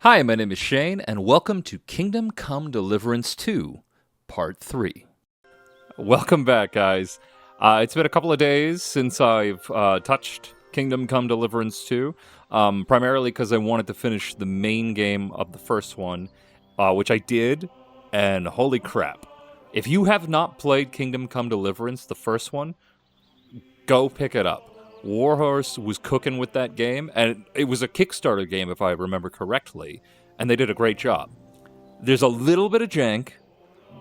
Hi, my name is Shane, and welcome to Kingdom Come Deliverance 2, Part 3. Welcome back, guys. It's been a couple of days since I've touched Kingdom Come Deliverance 2, primarily because I wanted to finish the main game of the first one, which I did, and holy crap. If you have not played Kingdom Come Deliverance, the first one, go pick it up. Warhorse was cooking with that game, and it was a Kickstarter game, if I remember correctly, and they did a great job. There's a little bit of jank,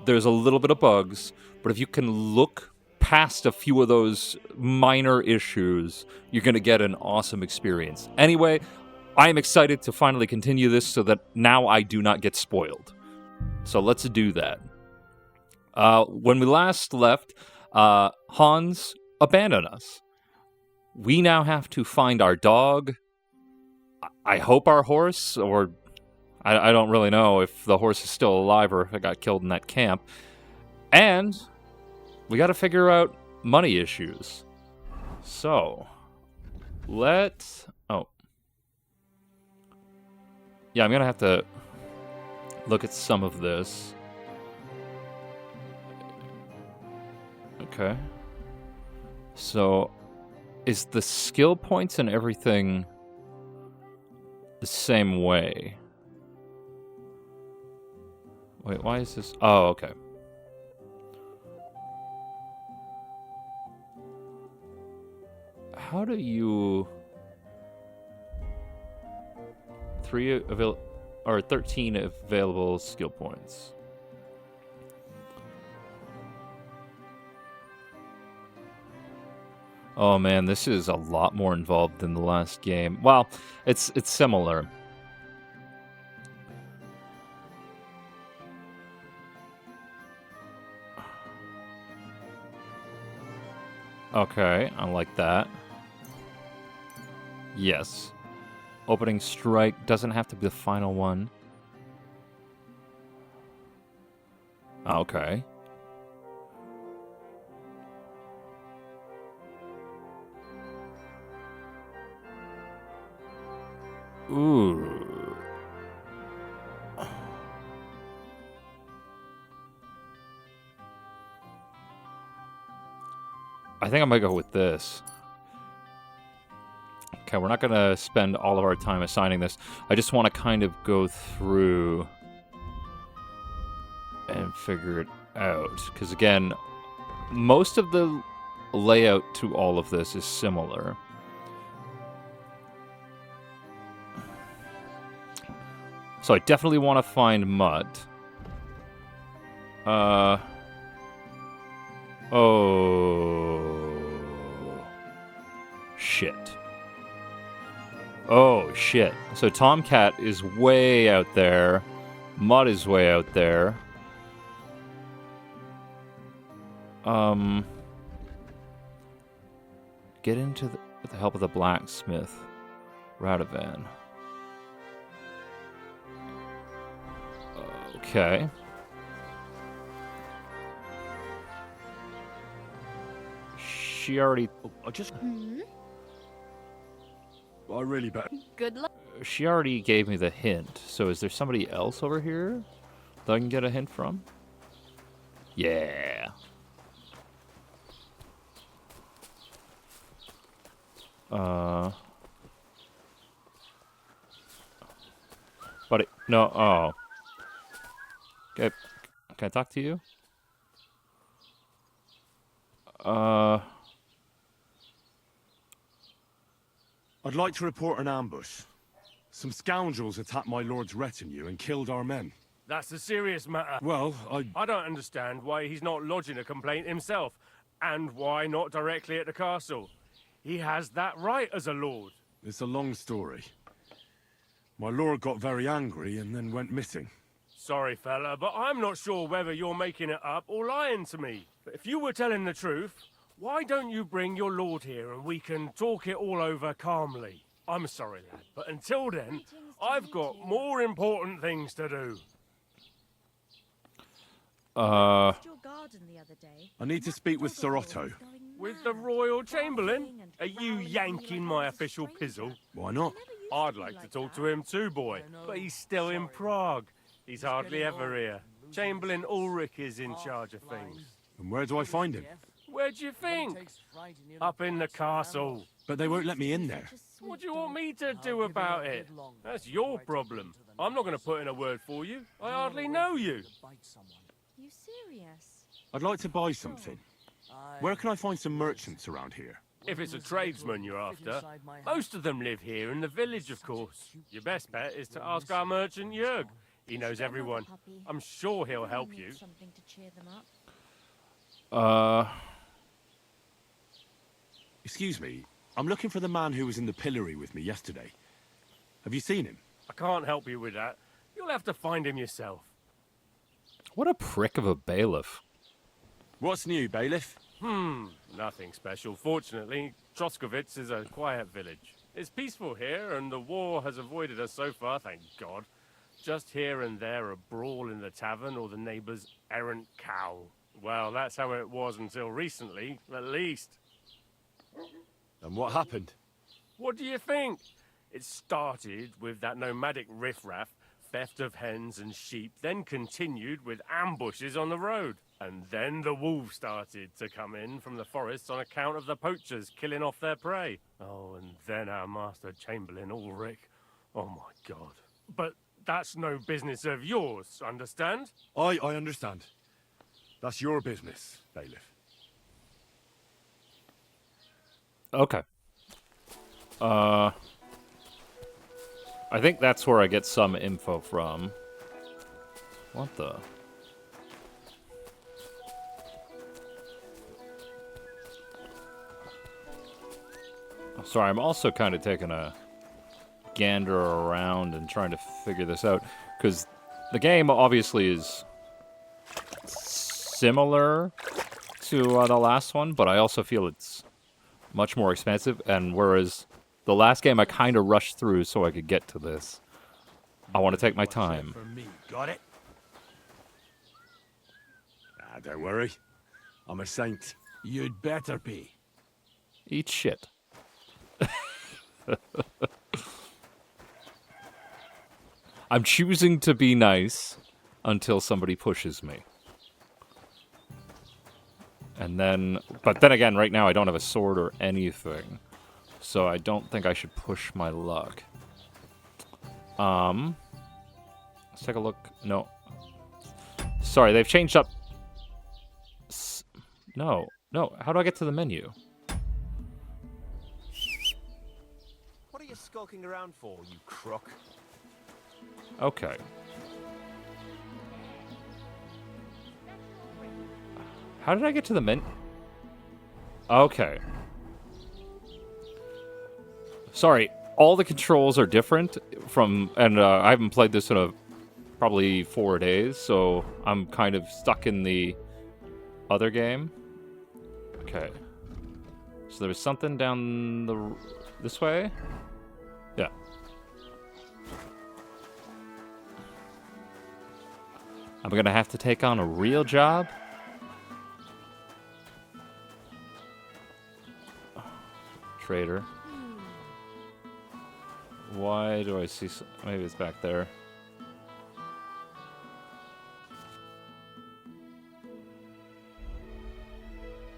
there's a little bit of bugs, but if you can look past a few of those minor issues, you're going to get an awesome experience. Anyway, I am excited to finally continue this so that now I do not get spoiled. So let's do that. When we last left, Hans abandoned us. We now have to find our dog. I hope our horse, or I don't really know if the horse is still alive or if it got killed in that camp. And we got to figure out money issues. So, oh. Yeah, I'm going to have to look at some of this. Okay. So, is the skill points and everything the same way? Wait, why is this? Oh, okay. How do you... 13 available skill points. Oh man, this is a lot more involved than the last game. Well, it's similar. Okay, I like that. Yes. Opening strike doesn't have to be the final one. Okay. Ooh. I think I might go with this. Okay, we're not going to spend all of our time assigning this. I just want to kind of go through and figure it out. Because again, most of the layout to all of this is similar. So I definitely want to find Mutt. Oh. Shit. Oh, shit. So Tomcat is way out there. Mutt is way out there. Get into with the help of the blacksmith. Radovan. Okay. She already... I really bet. Good luck. She already gave me the hint. So is there somebody else over here that I can get a hint from? Yeah. Buddy, no, oh. Okay, can I talk to you? I'd like to report an ambush. Some scoundrels attacked my lord's retinue and killed our men. That's a serious matter. Well, I don't understand why he's not lodging a complaint himself, and why not directly at the castle. He has that right as a lord. It's a long story. My lord got very angry and then went missing. Sorry, fella, but I'm not sure whether you're making it up or lying to me. But if you were telling the truth, why don't you bring your lord here and we can talk it all over calmly? I'm sorry, lad, but until then, I've got more important things to do. I need to speak with Sir Otto. With the Royal Chamberlain? Are you yanking my official pizzle? Why not? I'd like to talk to him too, boy, but he's still in Prague. He's hardly ever here. Chamberlain Ulrich is in charge of things. And where do I find him? Where do you think? Up in the castle. But they won't let me in there. What do you want me to do about it? That's your problem. I'm not going to put in a word for you. I hardly know you. You serious? I'd like to buy something. Where can I find some merchants around here? If it's a tradesman you're after, most of them live here in the village, of course. Your best bet is to ask our merchant Jörg. He knows everyone. I'm sure he'll help you. Something to cheer them up. Excuse me, I'm looking for the man who was in the pillory with me yesterday. Have you seen him? I can't help you with that. You'll have to find him yourself. What a prick of a bailiff. What's new, bailiff? Nothing special. Fortunately, Troskovitz is a quiet village. It's peaceful here, and the war has avoided us so far, thank God. Just here and there a brawl in the tavern or the neighbour's errant cow. Well, that's how it was until recently, at least. And what happened? What do you think? It started with that nomadic riffraff, theft of hens and sheep, then continued with ambushes on the road. And then the wolves started to come in from the forests on account of the poachers killing off their prey. Oh, and then our master Chamberlain Ulrich. Oh my God. But that's no business of yours, understand? I understand. That's your business, bailiff. Okay. I think that's where I get some info from. What the? Sorry, I'm also kind of taking a gander around and trying to figure this out, because the game obviously is similar to the last one, but I also feel it's much more expensive, and whereas the last game I kind of rushed through so I could get to this, I want to take my time. For me, got it? Don't worry. I'm a saint. You'd better be. Eat shit. I'm choosing to be nice until somebody pushes me. And then, but then again, right now I don't have a sword or anything. So I don't think I should push my luck. Let's take a look. No. Sorry, they've changed up. No. How do I get to the menu? What are you skulking around for, you crook? Okay. How did I get to the menu? Okay. Sorry, all the controls are different from, and I haven't played this in probably 4 days, so I'm kind of stuck in the other game. Okay. So there was something down this way? Yeah. I'm gonna have to take on a real job? Trader. Why do I see... Maybe it's back there.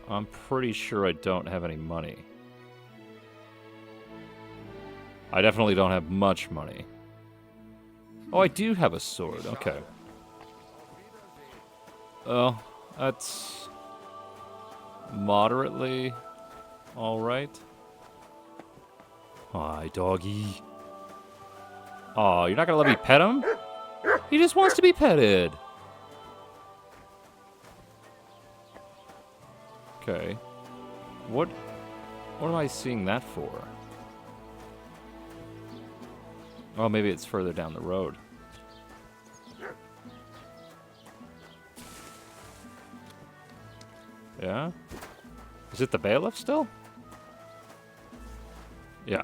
I'm pretty sure I don't have any money. I definitely don't have much money. Oh, I do have a sword. Okay. Well, that's moderately alright. Hi, doggy. Aw, you're not gonna let me pet him? He just wants to be petted. Okay. What am I seeing that for? Oh, maybe it's further down the road. Yeah? Is it the bailiff still? Yeah.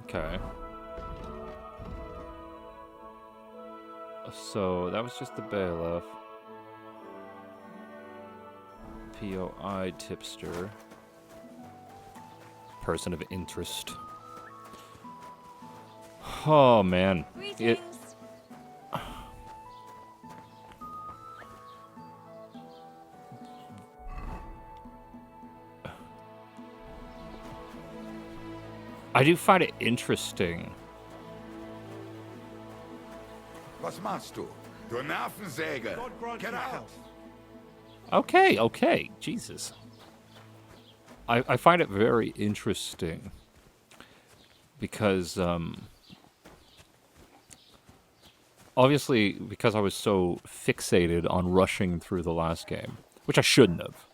Okay. So, that was just the bailiff. POI tipster. person of interest. Oh, man. Greetings. I do find it interesting. Was machst du? Du Nervensäge! God grant Get you out! health. Okay, okay. Jesus. I find it very interesting because, obviously, because I was so fixated on rushing through the last game, which I shouldn't have.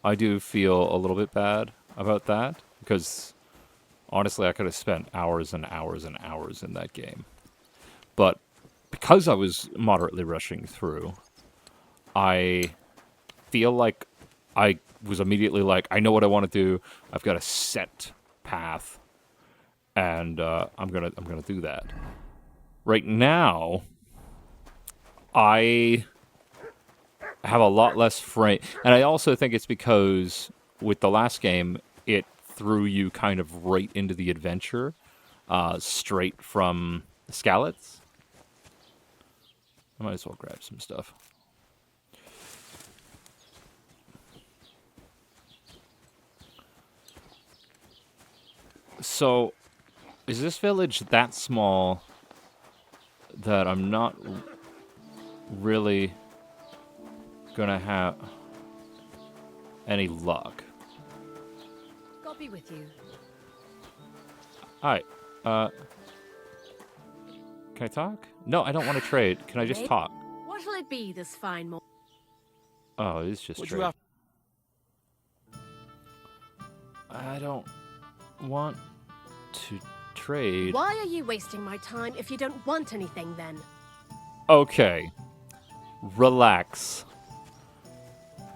I do feel a little bit bad about that because, honestly, I could have spent hours and hours and hours in that game. But because I was moderately rushing through, I feel like I was immediately like, I know what I want to do. I've got a set path, and I'm gonna do that. Right now, I have a lot less frame, and I also think it's because with the last game, it threw you kind of right into the adventure, straight from Skalitz. I might as well grab some stuff. So, is this village that small that I'm not really gonna have any luck? God be with you. Alright, can I talk? No, I don't want to trade. Can I just talk? What'll it be this fine morning? Oh, it is just What do trade. you have? I don't want to trade. Why are you wasting my time if you don't want anything then? Okay. Relax.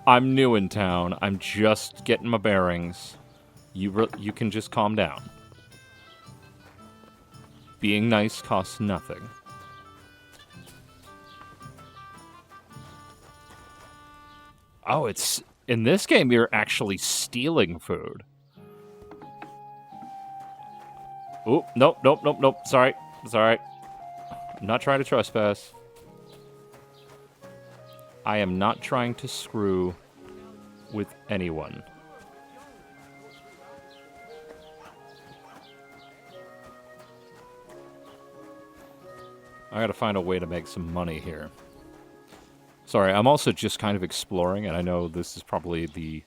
I'm new in town. I'm just getting my bearings. You can just calm down. Being nice costs nothing. Oh, it's... In this game, you're actually stealing food. Oh, nope, nope, nope, nope. Sorry. It's alright. I'm not trying to trespass. I am not trying to screw with anyone. I gotta find a way to make some money here. Sorry, I'm also just kind of exploring, and I know this is probably the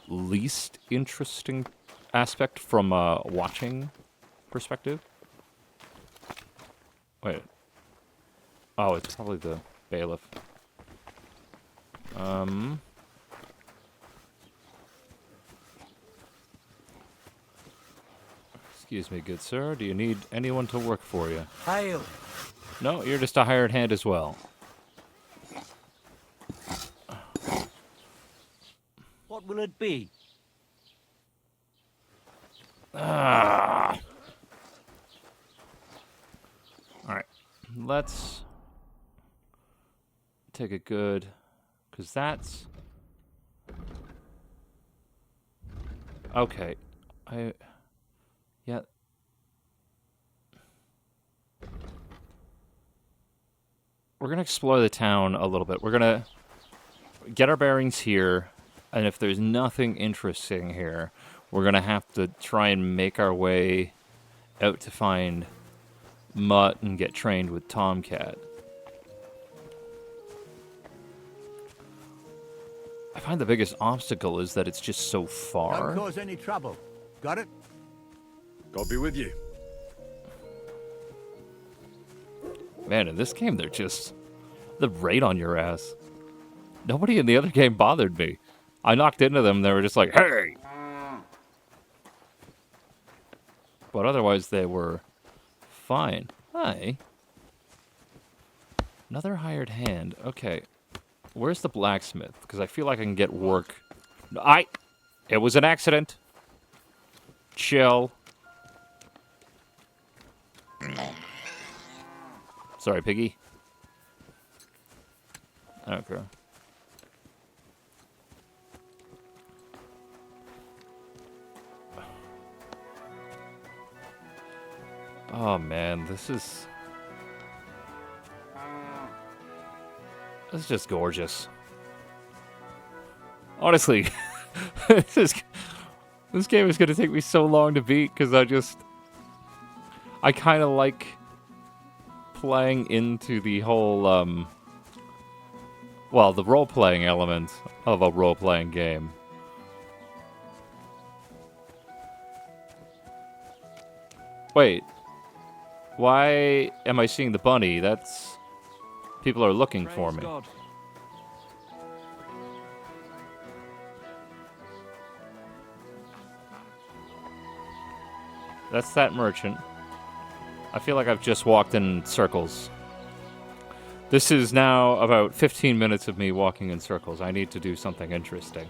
least interesting aspect from a watching perspective. Wait. Oh, it's probably the bailiff. Excuse me, good sir. Do you need anyone to work for you? Hail! No, you're just a hired hand as well. What will it be? Ah. Alright. Let's take a good... Because that's... Okay. Yeah. We're going to explore the town a little bit. We're going to get our bearings here, and if there's nothing interesting here, we're going to have to try and make our way out to find Mutt and get trained with Tomcat. I find the biggest obstacle is that it's just so Don't far. cause any trouble. Got it? God be with you. Man, in this game, they're right on your ass. Nobody in the other game bothered me. I knocked into them, they were just like, hey! But otherwise, they were fine. Hi. Another hired hand. Okay. Where's the blacksmith? Because I feel like I can get work. It was an accident. Chill. Sorry, Piggy. Okay. Oh man, this is just gorgeous. Honestly, this game is gonna take me so long to beat because I kind of like playing into the whole well, the role-playing element of a role-playing game. Wait, why am I seeing the bunny? That's... people are looking for me. God. That's that merchant. I feel like I've just walked in circles. This is now about 15 minutes of me walking in circles. I need to do something interesting.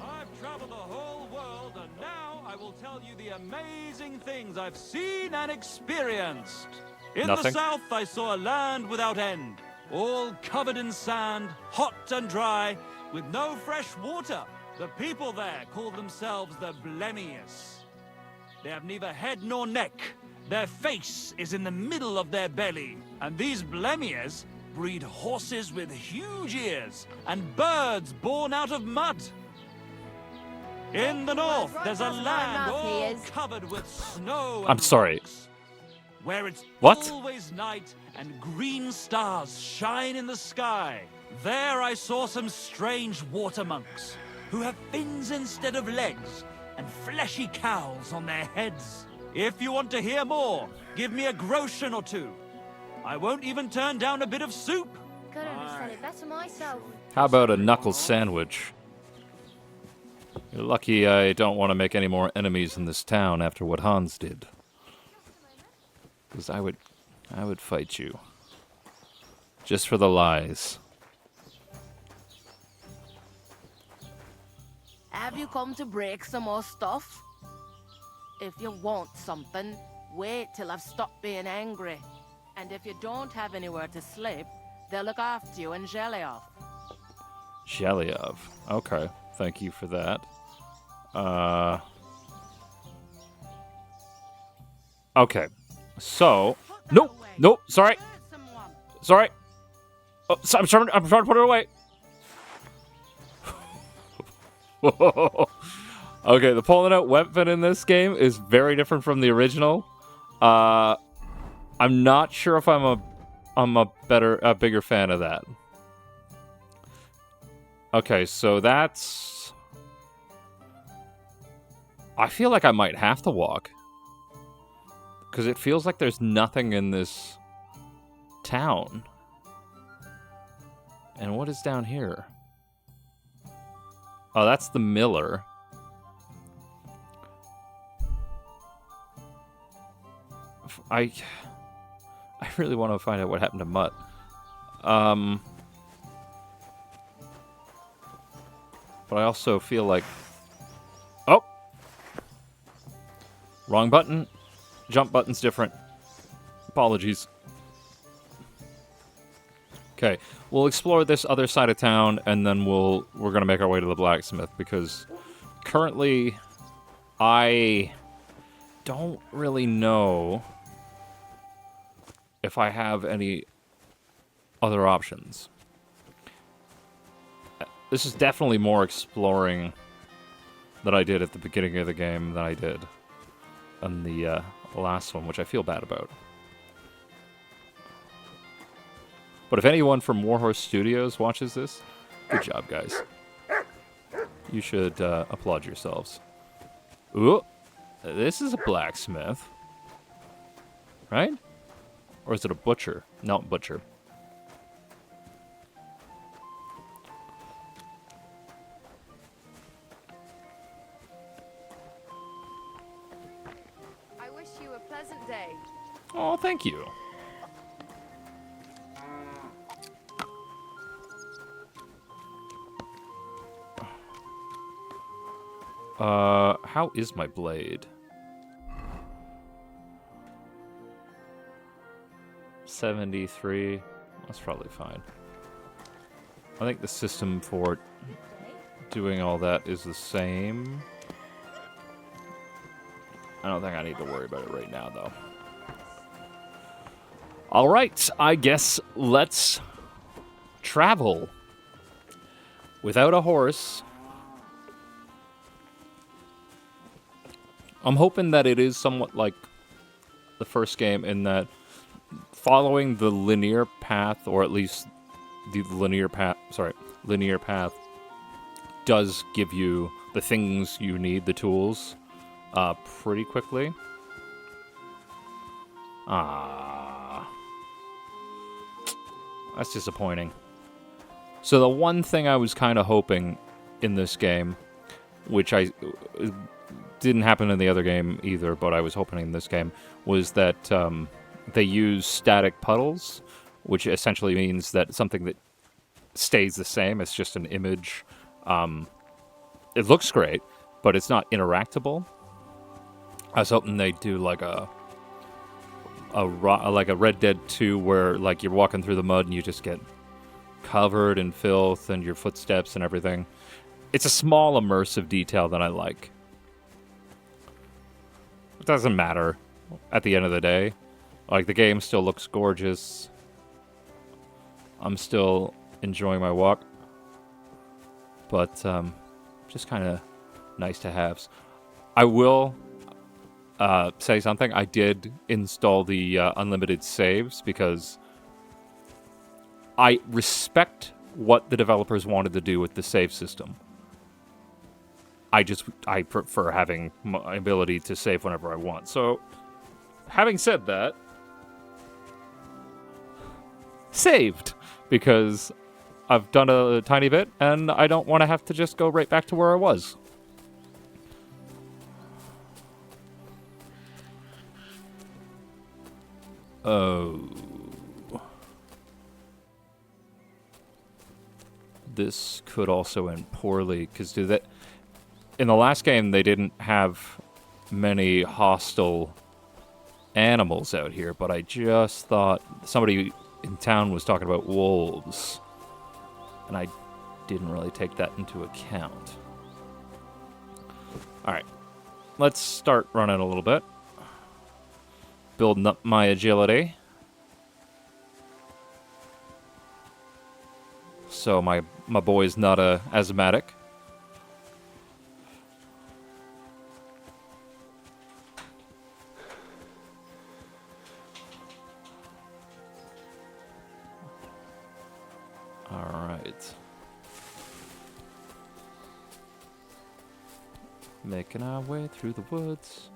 I've traveled the whole world, and now I will tell you the amazing things I've seen and experienced. In Nothing. the south, I saw a land without end, all covered in sand, hot and dry, with no fresh water. The people there call themselves the Blemius. They have neither head nor neck. Their face is in the middle of their belly. And these Blemius breed horses with huge ears and birds born out of mud. In the north, there's a land all covered with snow and I'm sorry. rocks, where it's What? always night and green stars shine in the sky. There I saw some strange water monks who have fins instead of legs and fleshy cowls on their heads. If you want to hear more, give me a groschen or two. I won't even turn down a bit of soup. Could understand it better myself. How about a knuckle sandwich? You're lucky I don't want to make any more enemies in this town after what Hans did. Because I would fight you. Just for the lies. Have you come to break some more stuff? If you want something, wait till I've stopped being angry. And if you don't have anywhere to sleep, they'll look after you in Zhelyov. Zhelyov. Okay, thank you for that. Okay, so... Nope, nope, sorry. Sorry. Oh, so I'm trying to put it away. Okay, the pulling out weapon in this game is very different from the original. I'm not sure if I'm a bigger fan of that. Okay, so that's... I feel like I might have to walk. Because it feels like there's nothing in this town. And what is down here? Oh, that's the miller. I really want to find out what happened to Mutt. But I also feel like... Oh! Wrong button. Jump button's different. Apologies. Okay, we'll explore this other side of town, and then we're gonna make our way to the blacksmith, because currently I don't really know if I have any other options. This is definitely more exploring than I did at the beginning of the game than I did on the last one, which I feel bad about. But if anyone from Warhorse Studios watches this, good job, guys. You should applaud yourselves. Ooh, this is a blacksmith. Right? Or is it a butcher? No, butcher. I wish you a pleasant day. Oh, thank you. How is my blade? 73. That's probably fine. I think the system for doing all that is the same. I don't think I need to worry about it right now, though. All right, I guess let's travel. Without a horse. I'm hoping that it is somewhat like the first game in that following the linear path, or at least the linear path, does give you the things you need, the tools, pretty quickly. That's disappointing. So the one thing I was kind of hoping in this game, which I didn't happen in the other game either, but I was hoping in this game, was that they use static puddles, which essentially means that something that stays the same. It's just an image. It looks great, but it's not interactable. I was hoping they'd do like a Red Dead 2 where like you're walking through the mud and you just get covered in filth and your footsteps and everything. It's a small immersive detail that I like. It doesn't matter at the end of the day. Like, the game still looks gorgeous. I'm still enjoying my walk. But, just kind of nice to haves. I will say something. I did install the unlimited saves because I respect what the developers wanted to do with the save system. I prefer having my ability to save whenever I want. So, having said that, saved, because I've done a tiny bit, and I don't want to have to just go right back to where I was. Oh. This could also end poorly, because in the last game, they didn't have many hostile animals out here, but I just thought somebody in town was talking about wolves, and I didn't really take that into account. Alright, let's start running a little bit. Building up my agility. So my boy's not asthmatic. Alright. Making our way through the woods.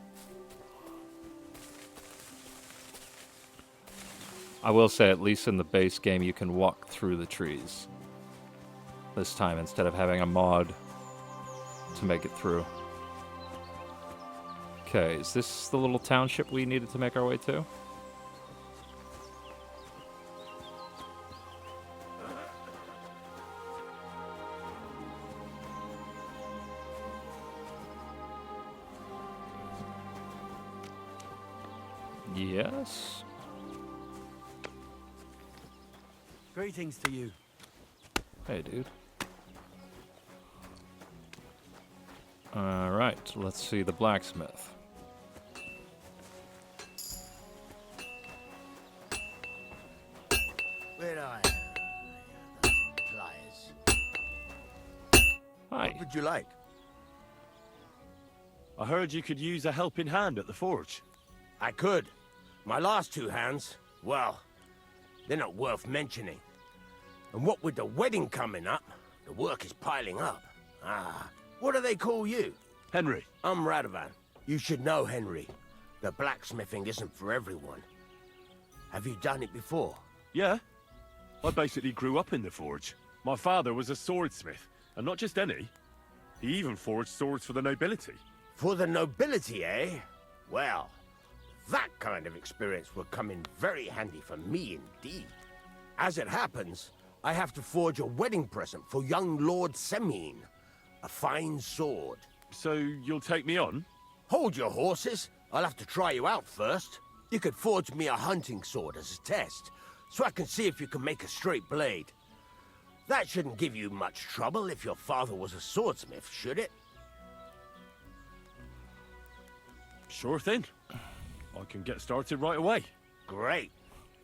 I will say, at least in the base game, you can walk through the trees this time instead of having a mod to make it through. Okay, is this the little township we needed to make our way to? Yes. Greetings to you. Hey, dude. Alright, let's see the blacksmith. Where are you? Pliers. Hi. What would you like? I heard you could use a helping hand at the forge. I could. My last two hands, well, they're not worth mentioning. And what with the wedding coming up, the work is piling up. What do they call you? Henry. I'm Radovan. You should know, Henry. The blacksmithing isn't for everyone. Have you done it before? Yeah. I basically grew up in the forge. My father was a swordsmith, and not just any. He even forged swords for the nobility. For the nobility, eh? Well, that kind of experience will come in very handy for me indeed. As it happens, I have to forge a wedding present for young Lord Semine. A fine sword. So you'll take me on? Hold your horses. I'll have to try you out first. You could forge me a hunting sword as a test, so I can see if you can make a straight blade. That shouldn't give you much trouble if your father was a swordsmith, should it? Sure thing. I can get started right away. Great.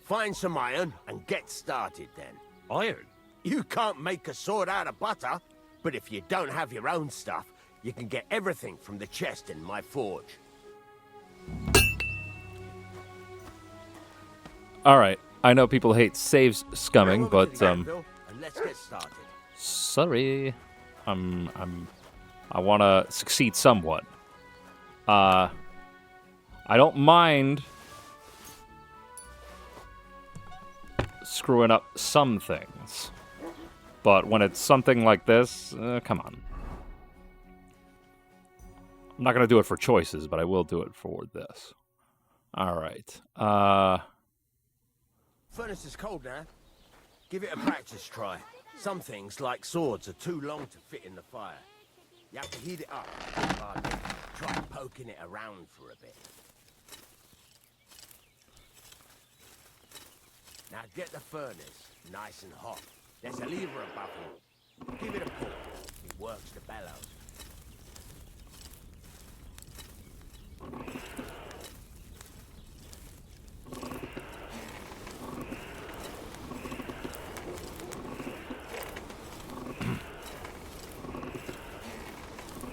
Find some iron and get started then. Iron? You can't make a sword out of butter, but if you don't have your own stuff, you can get everything from the chest in my forge. All right. I know people hate save scumming, Go over to but the anvil and let's get started. sorry. I want to succeed somewhat. I don't mind screwing up some things, but when it's something like this, come on. I'm not going to do it for choices, but I will do it for this. All right. Furnace is cold now. Give it a practice try. Some things, like swords, are too long to fit in the fire. You have to heat it up. Try poking it around for a bit. Now get the furnace nice and hot. There's a lever above it. Give it a pull. It works the bellows.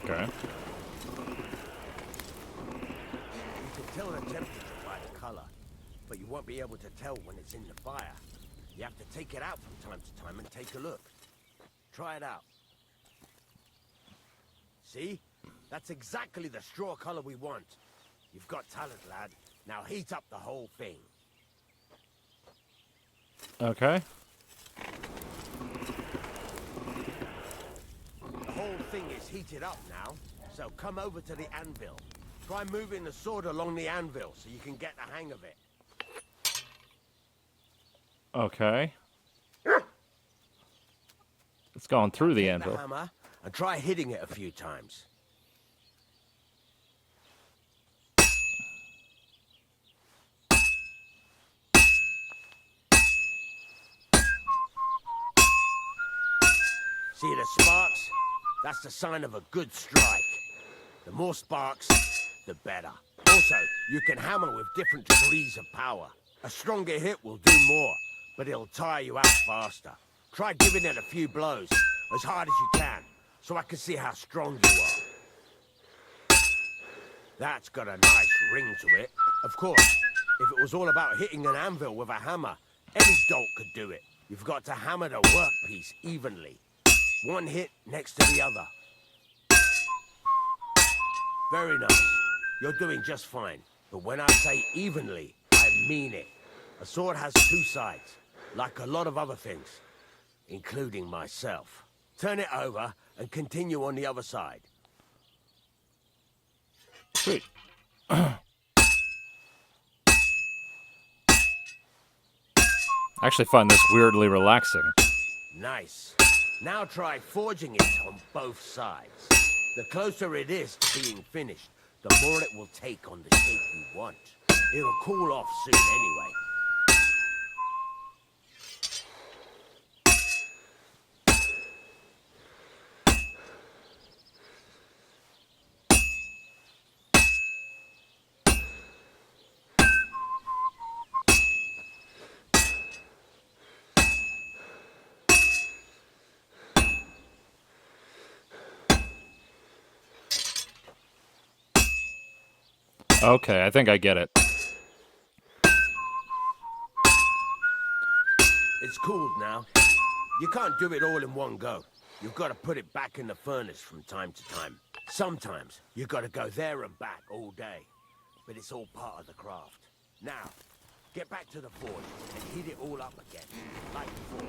Okay. You can tell the temperature by the color, but you won't be able to tell when it's in the fire. You have to take it out from time to time and take a look. Try it out. See? That's exactly the straw color we want. You've got talent, lad. Now heat up the whole thing. Okay. The whole thing is heated up now, so come over to the anvil. Try moving the sword along the anvil so you can get the hang of it. Okay. It's going through the Take anvil. the hammer and try hitting it a few times. See the sparks? That's the sign of a good strike. The more sparks, the better. Also, you can hammer with different degrees of power. A stronger hit will do more, but it'll tire you out faster. Try giving it a few blows, as hard as you can, so I can see how strong you are. That's got a nice ring to it. Of course, if it was all about hitting an anvil with a hammer, any dolt could do it. You've got to hammer the workpiece evenly. One hit next to the other. Very nice. You're doing just fine. But when I say evenly, I mean it. A sword has two sides, like a lot of other things, including myself. Turn it over and continue on the other side. Sweet. I actually find this weirdly relaxing. Nice. Now try forging it on both sides. The closer it is to being finished, the more it will take on the shape you want. It'll cool off soon anyway. Okay, I think I get it. It's cooled now. You can't do it all in one go. You've got to put it back in the furnace from time to time. Sometimes you've got to go there and back all day. But it's all part of the craft. Now, get back to the forge and heat it all up again, like before.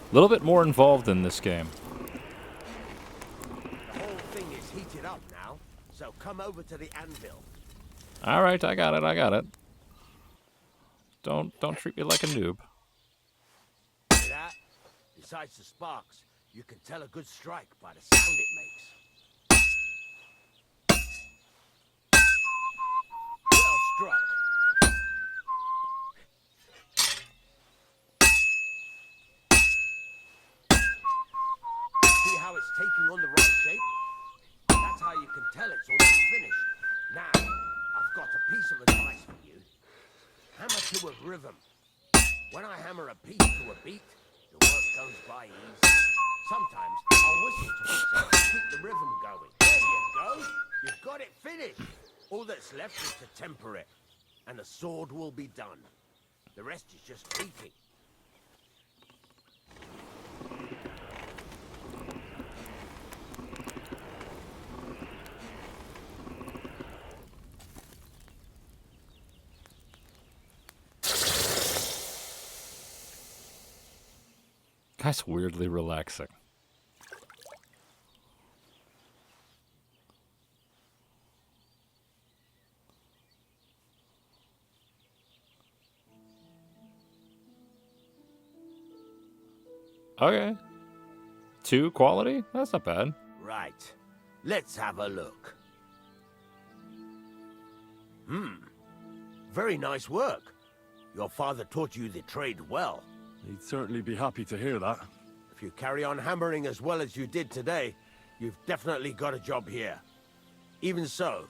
A little bit more involved in this game. The whole thing is heated up now, so come over to the anvil. All right, I got it. Don't treat me like a noob. See that? The Besides the sparks, you can tell a good strike by the sound it makes. Well struck. See how it's taking on the right shape? That's how you can tell it's almost finished. Now, I've got a piece of advice for you. Hammer to a rhythm. When I hammer a piece to a beat, the work goes by easy. Sometimes I'll whistle to myself to keep the rhythm going. There you go. You've got it finished. All that's left is to temper it, and the sword will be done. The rest is just beating. That's weirdly relaxing. Okay. 2 quality? That's not bad. Right. Let's have a look. Very nice work. Your father taught you the trade well. He'd certainly be happy to hear that. If you carry on hammering as well as you did today, you've definitely got a job here. Even so,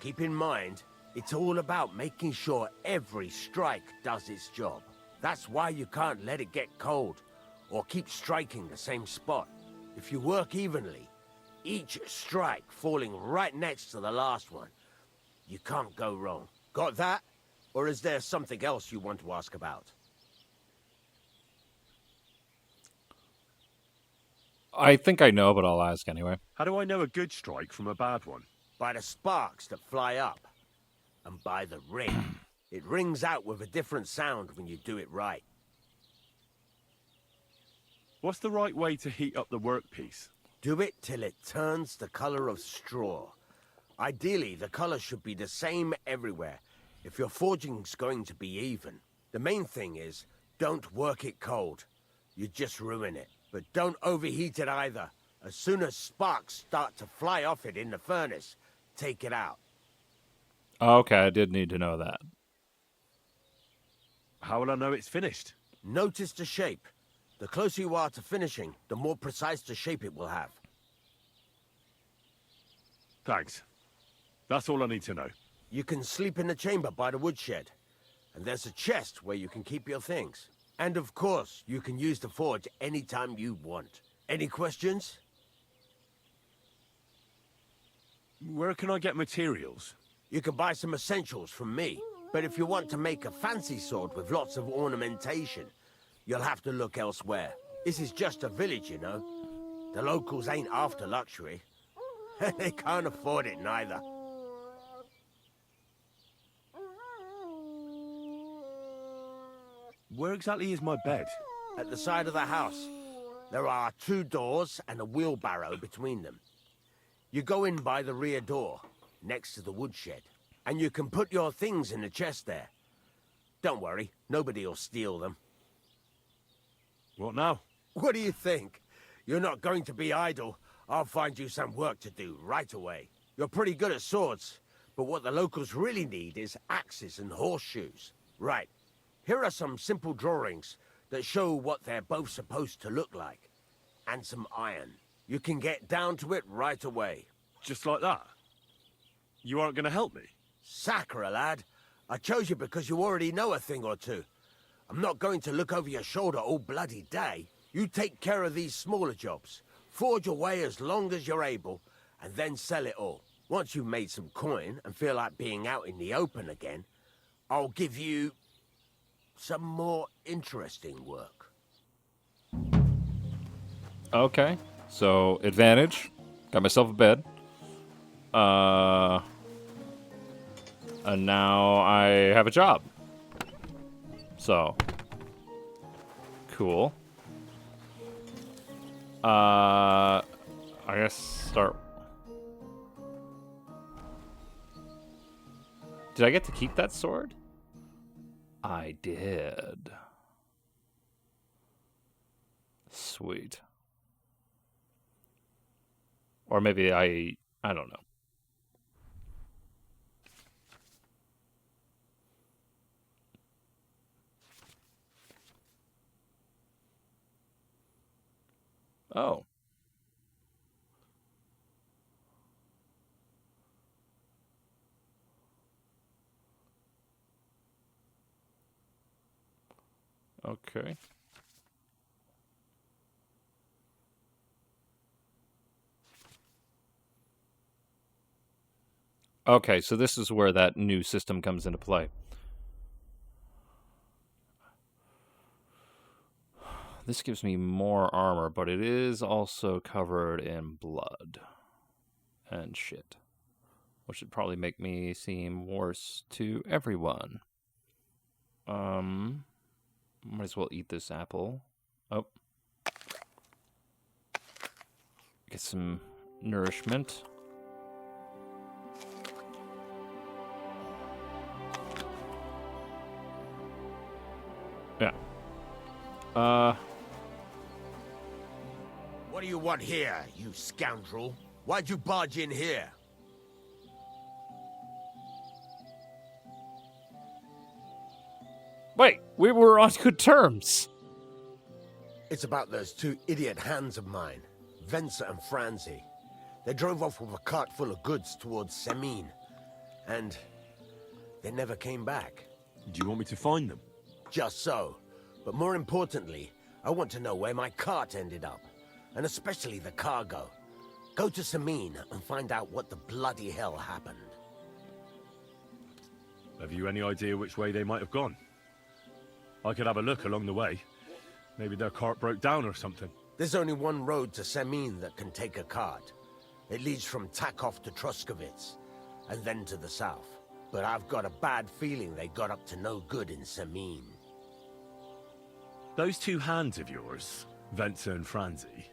keep in mind, it's all about making sure every strike does its job. That's why you can't let it get cold, or keep striking the same spot. If you work evenly, each strike falling right next to the last one, you can't go wrong. Got that? Or is there something else you want to ask about? I think I know, but I'll ask anyway. How do I know a good strike from a bad one? By the sparks that fly up, and by the ring. It rings out with a different sound when you do it right. What's the right way to heat up the workpiece? Do it till it turns the color of straw. Ideally, the color should be the same everywhere, if your forging's going to be even. The main thing is, don't work it cold. You just ruin it. But don't overheat it either. As soon as sparks start to fly off it in the furnace, take it out. Okay, I did need to know that. How will I know it's finished? Notice the shape. The closer you are to finishing, the more precise the shape it will have. Thanks. That's all I need to know. You can sleep in the chamber by the woodshed. And there's a chest where you can keep your things. And of course, you can use the forge anytime you want. Any questions? Where can I get materials? You can buy some essentials from me. But if you want to make a fancy sword with lots of ornamentation, you'll have to look elsewhere. This is just a village, you know. The locals ain't after luxury. They can't afford it neither. Where exactly is my bed? At the side of the house. There are 2 doors and a wheelbarrow between them. You go in by the rear door, next to the woodshed, and you can put your things in the chest there. Don't worry, nobody'll steal them. What now? What do you think? You're not going to be idle. I'll find you some work to do right away. You're pretty good at swords, but what the locals really need is axes and horseshoes. Right. Here are some simple drawings that show what they're both supposed to look like. And some iron. You can get down to it right away. Just like that? You aren't going to help me? Sacre, lad. I chose you because you already know a thing or two. I'm not going to look over your shoulder all bloody day. You take care of these smaller jobs. Forge away as long as you're able, and then sell it all. Once you've made some coin and feel like being out in the open again, I'll give you some more interesting work. Okay, so advantage. Got myself a bed. And now I have a job. So, cool. I guess start. Did I get to keep that sword? I did. Sweet. Or maybe I don't know. Oh. Okay. Okay, so this is where that new system comes into play. This gives me more armor, but it is also covered in blood and shit, which would probably make me seem worse to everyone. Might as well eat this apple. Oh. Get some nourishment. Yeah. What do you want here, you scoundrel? Why'd you barge in here? Wait, we were on good terms. It's about those two idiot hands of mine, Venser and Franzi. They drove off with a cart full of goods towards Semin, and they never came back. Do you want me to find them? Just so. But more importantly, I want to know where my cart ended up, and especially the cargo. Go to Semin and find out what the bloody hell happened. Have you any idea which way they might have gone? I could have a look along the way. Maybe their cart broke down or something. There's only one road to Semin that can take a cart. It leads from Takov to Troskovitz, and then to the south. But I've got a bad feeling they got up to no good in Semin. Those two hands of yours, Venser and Franzi,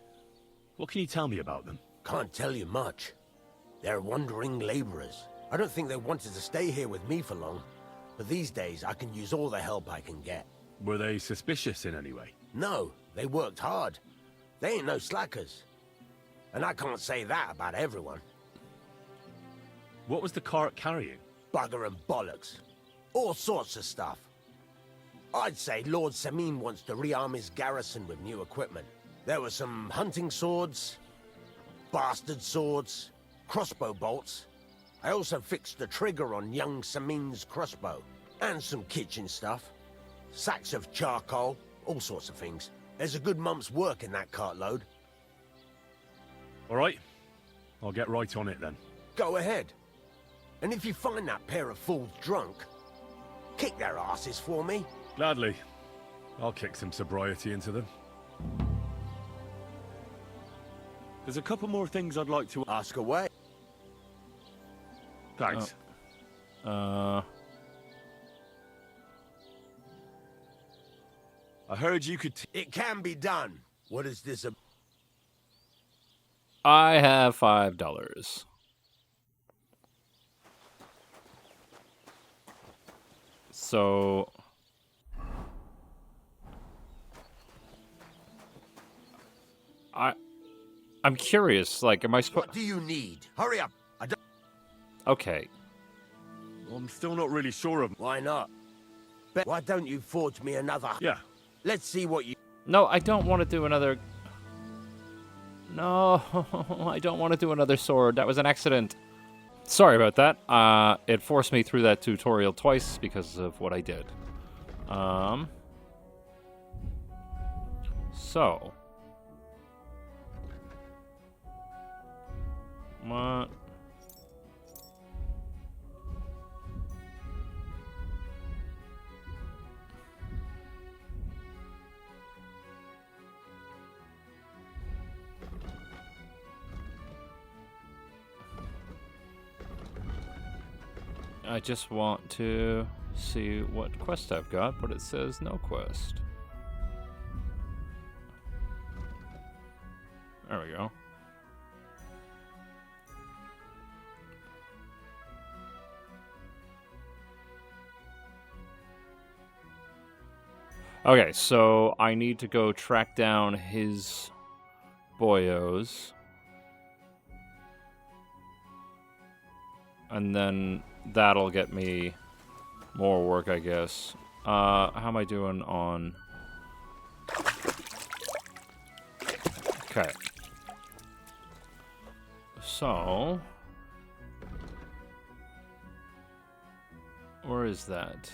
what can you tell me about them? Can't tell you much. They're wandering laborers. I don't think they wanted to stay here with me for long, but these days I can use all the help I can get. Were they suspicious in any way? No, they worked hard. They ain't no slackers. And I can't say that about everyone. What was the cart carrying? Bugger and bollocks. All sorts of stuff. I'd say Lord Semin wants to rearm his garrison with new equipment. There were some hunting swords, bastard swords, crossbow bolts. I also fixed the trigger on young Semin's crossbow. And some kitchen stuff. Sacks of charcoal, all sorts of things. There's a good month's work in that cartload. All right. I'll get right on it then. Go ahead. And if you find that pair of fools drunk, kick their asses for me. Gladly. I'll kick some sobriety into them. There's a couple more things I'd like to ask away. Thanks. I heard you could... It can be done. What is this? I have $5. So... I'm curious, like, am I supposed... What do you need? Hurry up. I don't... Okay. I'm still not really sure of... Why not? Why don't you forge me another... Yeah. Let's see what you... No, I don't want to do another... No, I don't want to do another sword. That was an accident. Sorry about that. It forced me through that tutorial twice because of what I did. So... What? I just want to see what quest I've got, but it says no quest. There we go. Okay, so I need to go track down his boyos. And then that'll get me more work, I guess. How am I doing on... Okay. So... Where is that?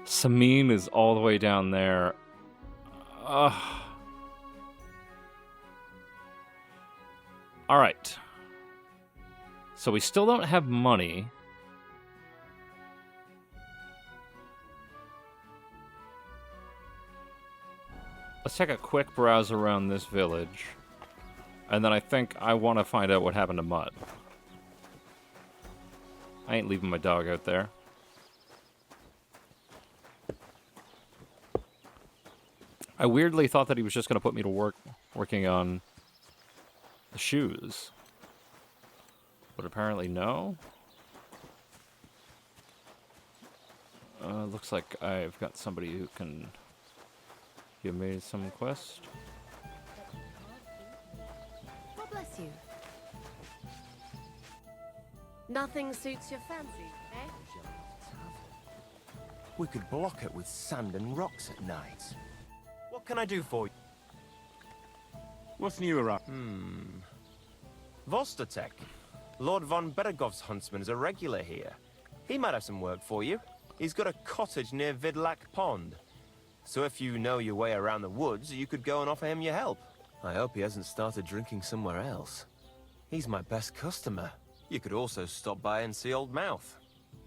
Samin is all the way down there. Alright. So we still don't have money. Let's take a quick browse around this village. And then I think I want to find out what happened to Mud. I ain't leaving my dog out there. I weirdly thought that he was just going to put me to work working on the shoes. But apparently no. Looks like I've got somebody who can give me some quest. God bless you. Nothing suits your fancy, eh? We could block it with sand and rocks at night. What can I do for you? What's new around? Vostotek. Lord von Beregov's huntsman is a regular here. He might have some work for you. He's got a cottage near Vidlak Pond. So if you know your way around the woods, you could go and offer him your help. I hope he hasn't started drinking somewhere else. He's my best customer. You could also stop by and see Old Mouth.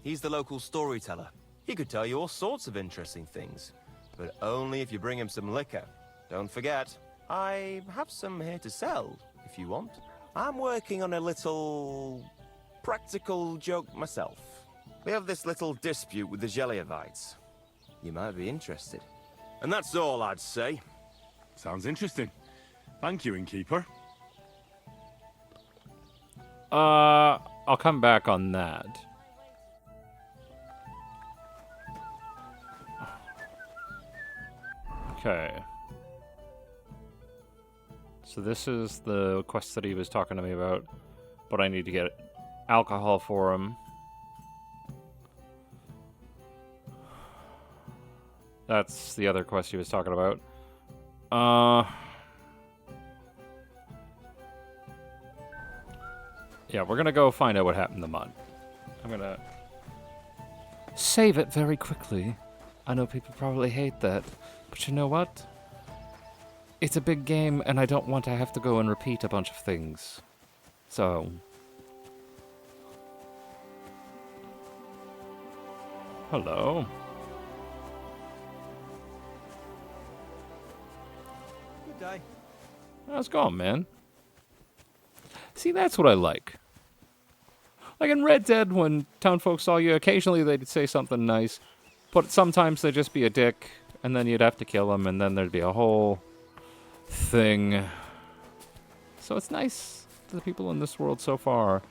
He's the local storyteller. He could tell you all sorts of interesting things. But only if you bring him some liquor. Don't forget, I have some here to sell, if you want. I'm working on a little... practical joke myself. We have this little dispute with the Geliovites. You might be interested. And that's all I'd say. Sounds interesting. Thank you, innkeeper. I'll come back on that. Okay. So this is the quest that he was talking to me about, but I need to get alcohol for him. That's the other quest he was talking about. Yeah, we're gonna go find out what happened to Mud. I'm gonna save it very quickly. I know people probably hate that, but you know what? It's a big game, and I don't want to have to go and repeat a bunch of things. So... Hello. Good day. How's it going, man? See, that's what I like. Like in Red Dead, when townfolk saw you, occasionally they'd say something nice, but sometimes they'd just be a dick, and then you'd have to kill them, and then there'd be a whole thing. So it's nice that the people in this world so far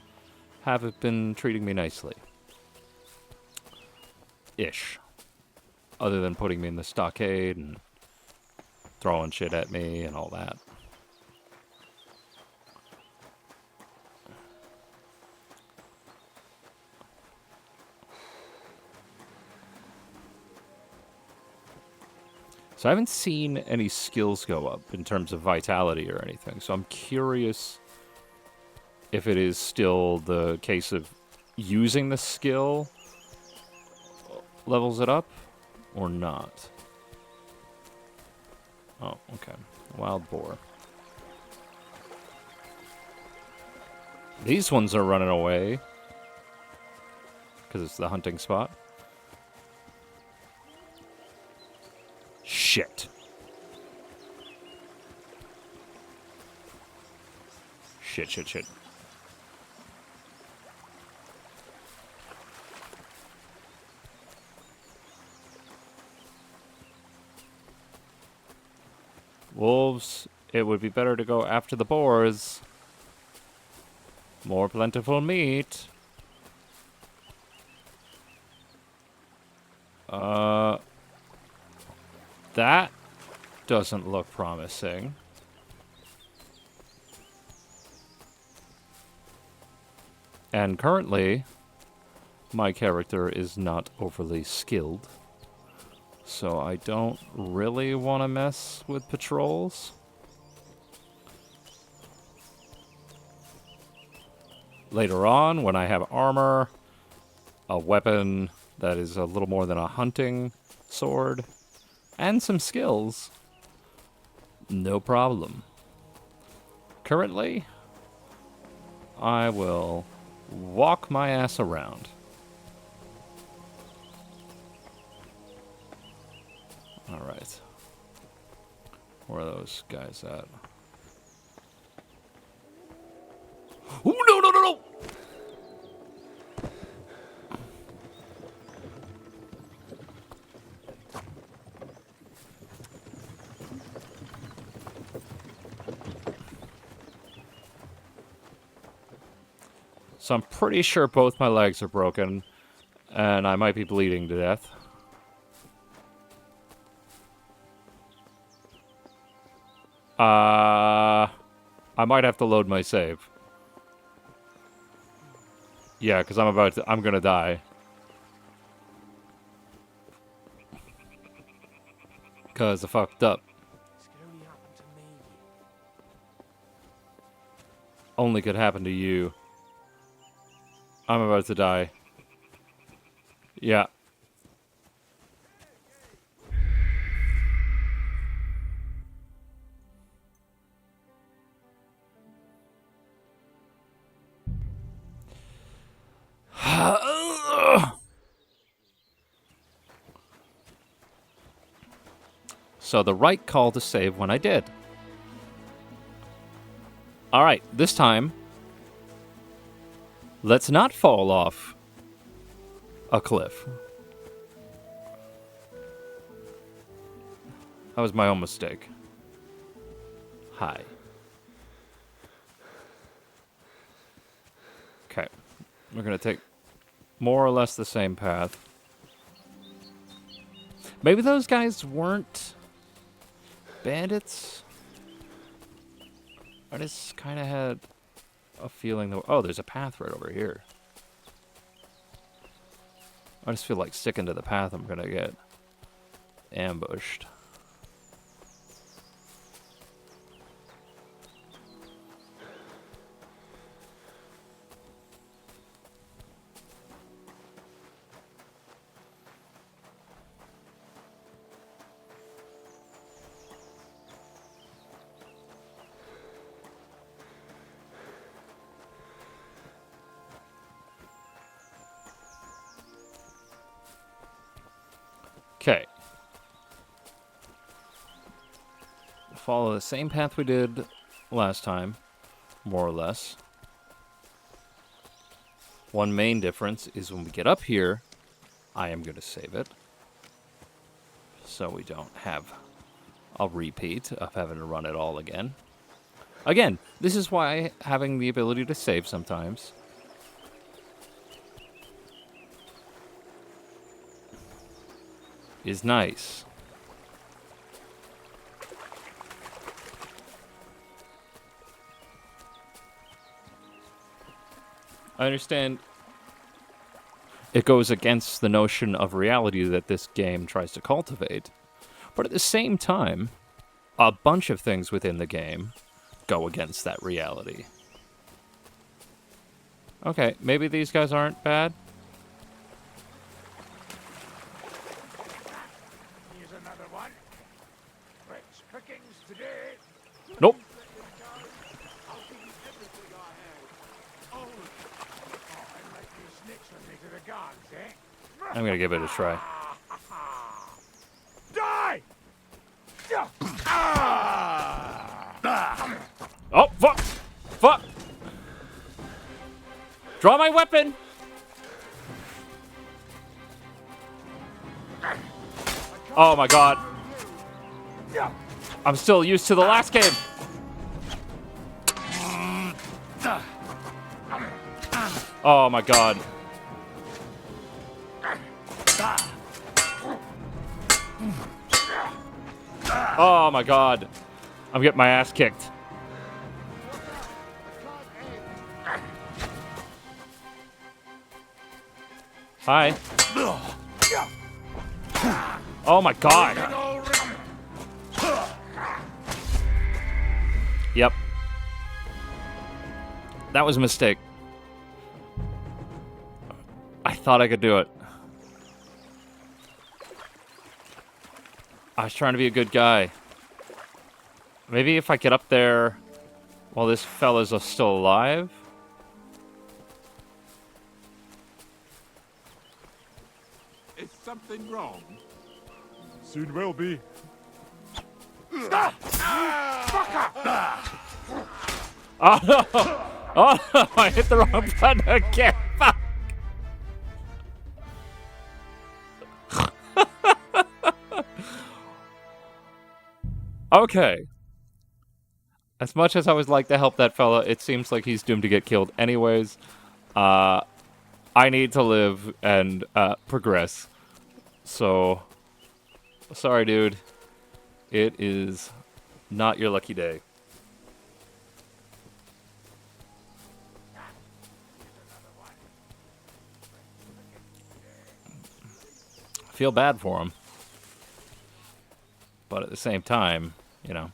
have been treating me nicely. Ish. Other than putting me in the stockade and throwing shit at me and all that. So I haven't seen any skills go up in terms of vitality or anything. So I'm curious if it is still the case of using the skill levels it up or not. Oh, okay. Wild boar. These ones are running away because it's the hunting spot. Shit. Shit. Wolves, it would be better to go after the boars. More plentiful meat. That doesn't look promising. And currently, my character is not overly skilled. So I don't really want to mess with patrols. Later on, when I have armor, a weapon that is a little more than a hunting sword, and some skills, no problem. Currently, I will walk my ass around. Alright. Where are those guys at? Oh, no, no, no, no! So I'm pretty sure both my legs are broken, and I might be bleeding to death. I might have to load my save. Yeah, because I'm gonna die. Because I fucked up. This could only happen to me. Only could happen to you. I'm about to die. Yeah. So the right call to save when I did. Alright, this time, let's not fall off a cliff. That was my own mistake. Hi. Okay. We're gonna take more or less the same path. Maybe those guys weren't bandits? I just kind of had a feeling that... Oh, there's a path right over here. I just feel like sticking to the path, I'm gonna get ambushed. Okay. Follow the same path we did last time, more or less. One main difference is when we get up here, I am going to save it. So we don't have a repeat of having to run it all again. Again, this is why having the ability to save sometimes is nice. I understand it goes against the notion of reality that this game tries to cultivate, but at the same time, a bunch of things within the game go against that reality. Okay, maybe these guys aren't bad. Nope. I'm gonna give it a try. Die! Oh, fuck! Fuck! Draw my weapon! Oh my god. I'm still used to the last game. Oh my god. Oh my god. I'm getting my ass kicked. Hi. Oh my god. Yep. That was a mistake. I thought I could do it. I was trying to be a good guy. Maybe if I get up there while this fella's still alive? Is something wrong? Soon will be. Oh no! Oh no! I hit the wrong button again! Fuck! Okay. As much as I would like to help that fella, it seems like he's doomed to get killed anyways. I need to live and progress. So, sorry dude. It is not your lucky day. I feel bad for him. But at the same time, you know.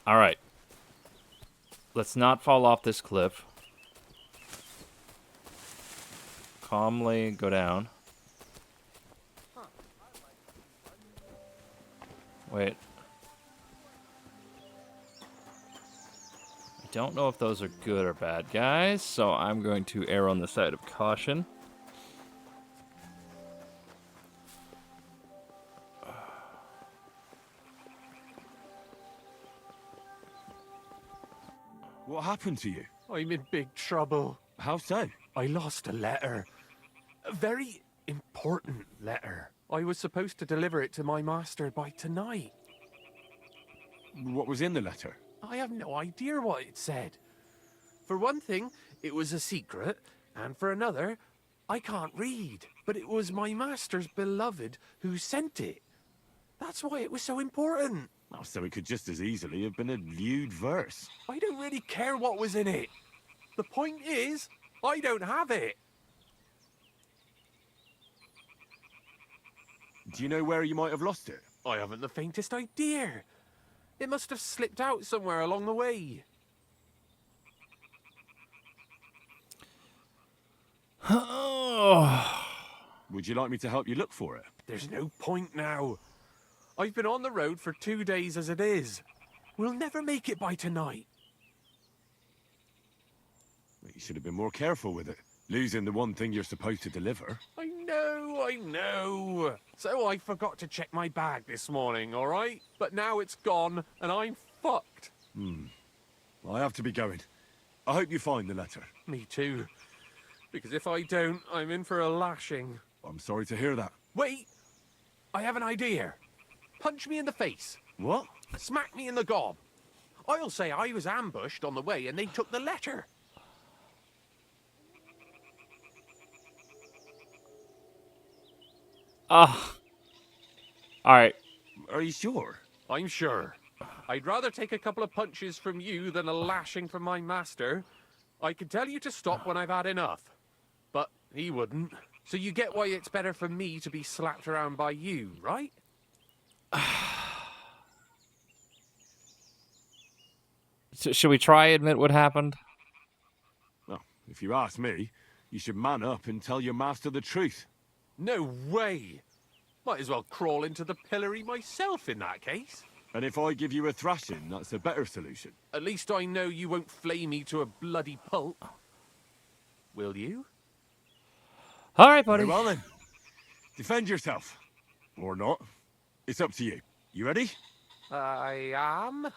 Alright. Let's not fall off this cliff. Calmly go down. Wait. I don't know if those are good or bad guys, so I'm going to err on the side of caution. What happened to you? I'm in big trouble. How so? I lost a letter. A very important letter. I was supposed to deliver it to my master by tonight. What was in the letter? I have no idea what it said. For one thing, it was a secret, and for another, I can't read. But it was my master's beloved who sent it. That's why it was so important. Oh, so it could just as easily have been a lewd verse. I don't really care what was in it. The point is, I don't have it. Do you know where you might have lost it? I haven't the faintest idea. It must have slipped out somewhere along the way. Would you like me to help you look for it? There's no point now. I've been on the road for 2 days as it is. We'll never make it by tonight. You should have been more careful with it. Losing the one thing you're supposed to deliver. I know. So I forgot to check my bag this morning, all right? But now it's gone, and I'm fucked. I have to be going. I hope you find the letter. Me too. Because if I don't, I'm in for a lashing. I'm sorry to hear that. Wait! I have an idea. Punch me in the face. What? Smack me in the gob. I'll say I was ambushed on the way and they took the letter. Alright. Are you sure? I'm sure. I'd rather take a couple of punches from you than a lashing from my master. I could tell you to stop when I've had enough. But he wouldn't. So you get why it's better for me to be slapped around by you, right? So should we try admit what happened? Well, if you ask me, you should man up and tell your master the truth. No way! Might as well crawl into the pillory myself in that case. And if I give you a thrashing, that's a better solution. At least I know you won't flay me to a bloody pulp. Will you? Alright, buddy. Very well then. Defend yourself. Or not. It's up to you. You ready? I am.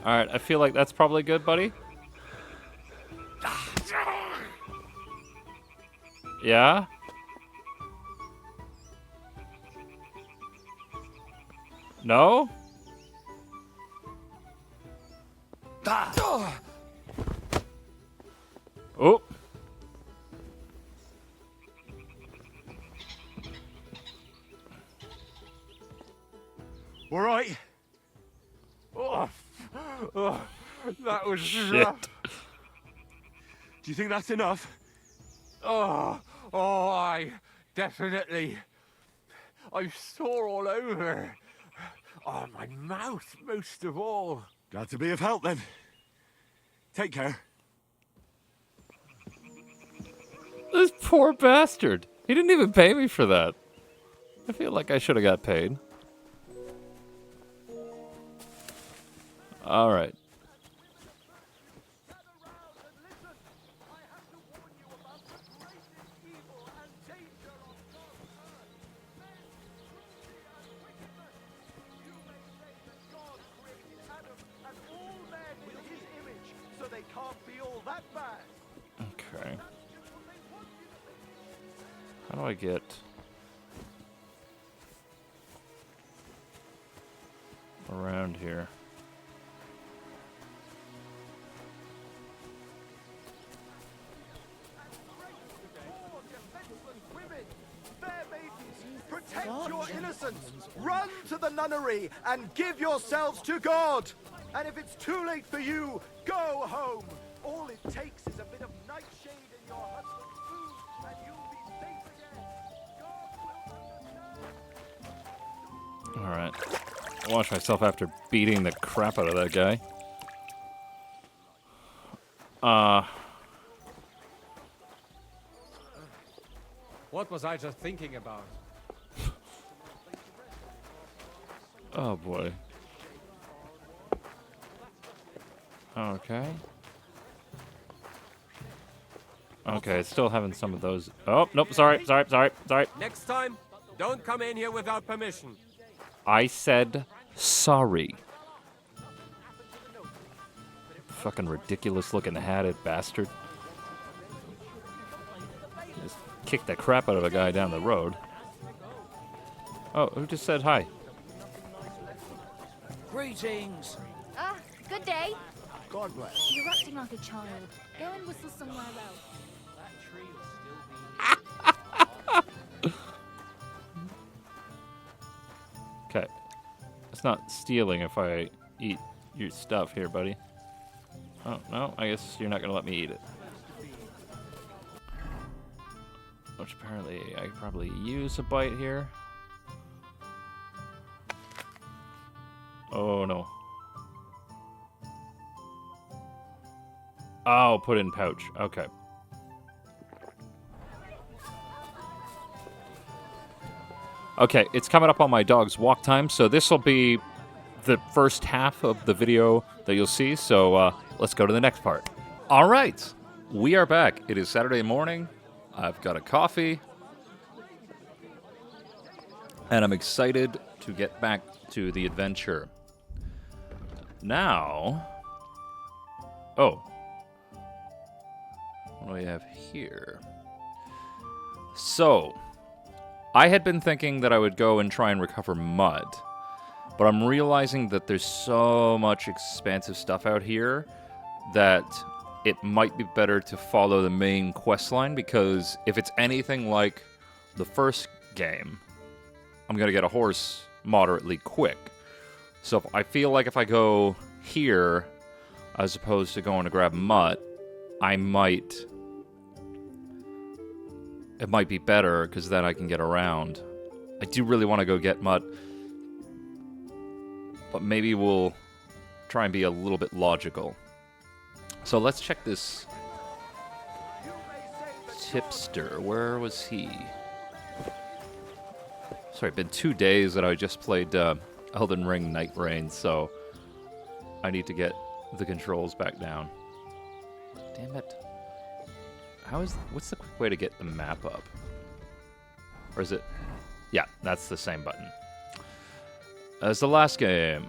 Alright, I feel like that's probably good, buddy. Yeah? No? Oh. All right. Oh, that was Shit. rough. Do you think that's enough? Oh, I definitely. I'm sore all over. Oh, my mouth most of all. Glad to be of help then. Take care. This poor bastard. He didn't even pay me for that. I feel like I should have got paid. Alright. Okay. How do I get... around here? Protect your innocence! Run to the nunnery and give yourselves to God! And if it's too late for you, go home! All it takes is a bit of nightshade in your husband's food, and you'll be safe again! God will understand. Alright. Watch myself after beating the crap out of that guy. What was I just thinking about? Oh boy. Okay. Okay, it's still having some of those. Oh, nope, sorry. Next time, don't come in here without permission. I said sorry. Fucking ridiculous looking hatted bastard. Just kicked the crap out of a guy down the road. Oh, who just said hi? Greetings. Ah, good day. God bless. You're acting like a child. Go and whistle somewhere else. Okay. It's not stealing if I eat your stuff here, buddy. Oh, no, I guess you're not going to let me eat it. Which apparently I could probably use a bite here. Oh, no. Oh, put in pouch. Okay. Okay, it's coming up on my dog's walk time, so this will be the first half of the video that you'll see, so let's go to the next part. All right, we are back. It is Saturday morning. I've got a coffee, and I'm excited to get back to the adventure. Now, oh, what do we have here? So, I had been thinking that I would go and try and recover mud, but I'm realizing that there's so much expansive stuff out here that it might be better to follow the main quest line, because if it's anything like the first game, I'm going to get a horse moderately quick. So if I feel like if I go here, as opposed to going to grab mutt, it might be better, because then I can get around. I do really want to go get mutt, but maybe we'll try and be a little bit logical. So let's check this tipster. Where was he? Sorry, it's been 2 days that I just played Elden Ring Night Rain, so I need to get the controls back down. Damn it. What's the quick way to get the map up? Or is it? Yeah, that's the same button as the last game.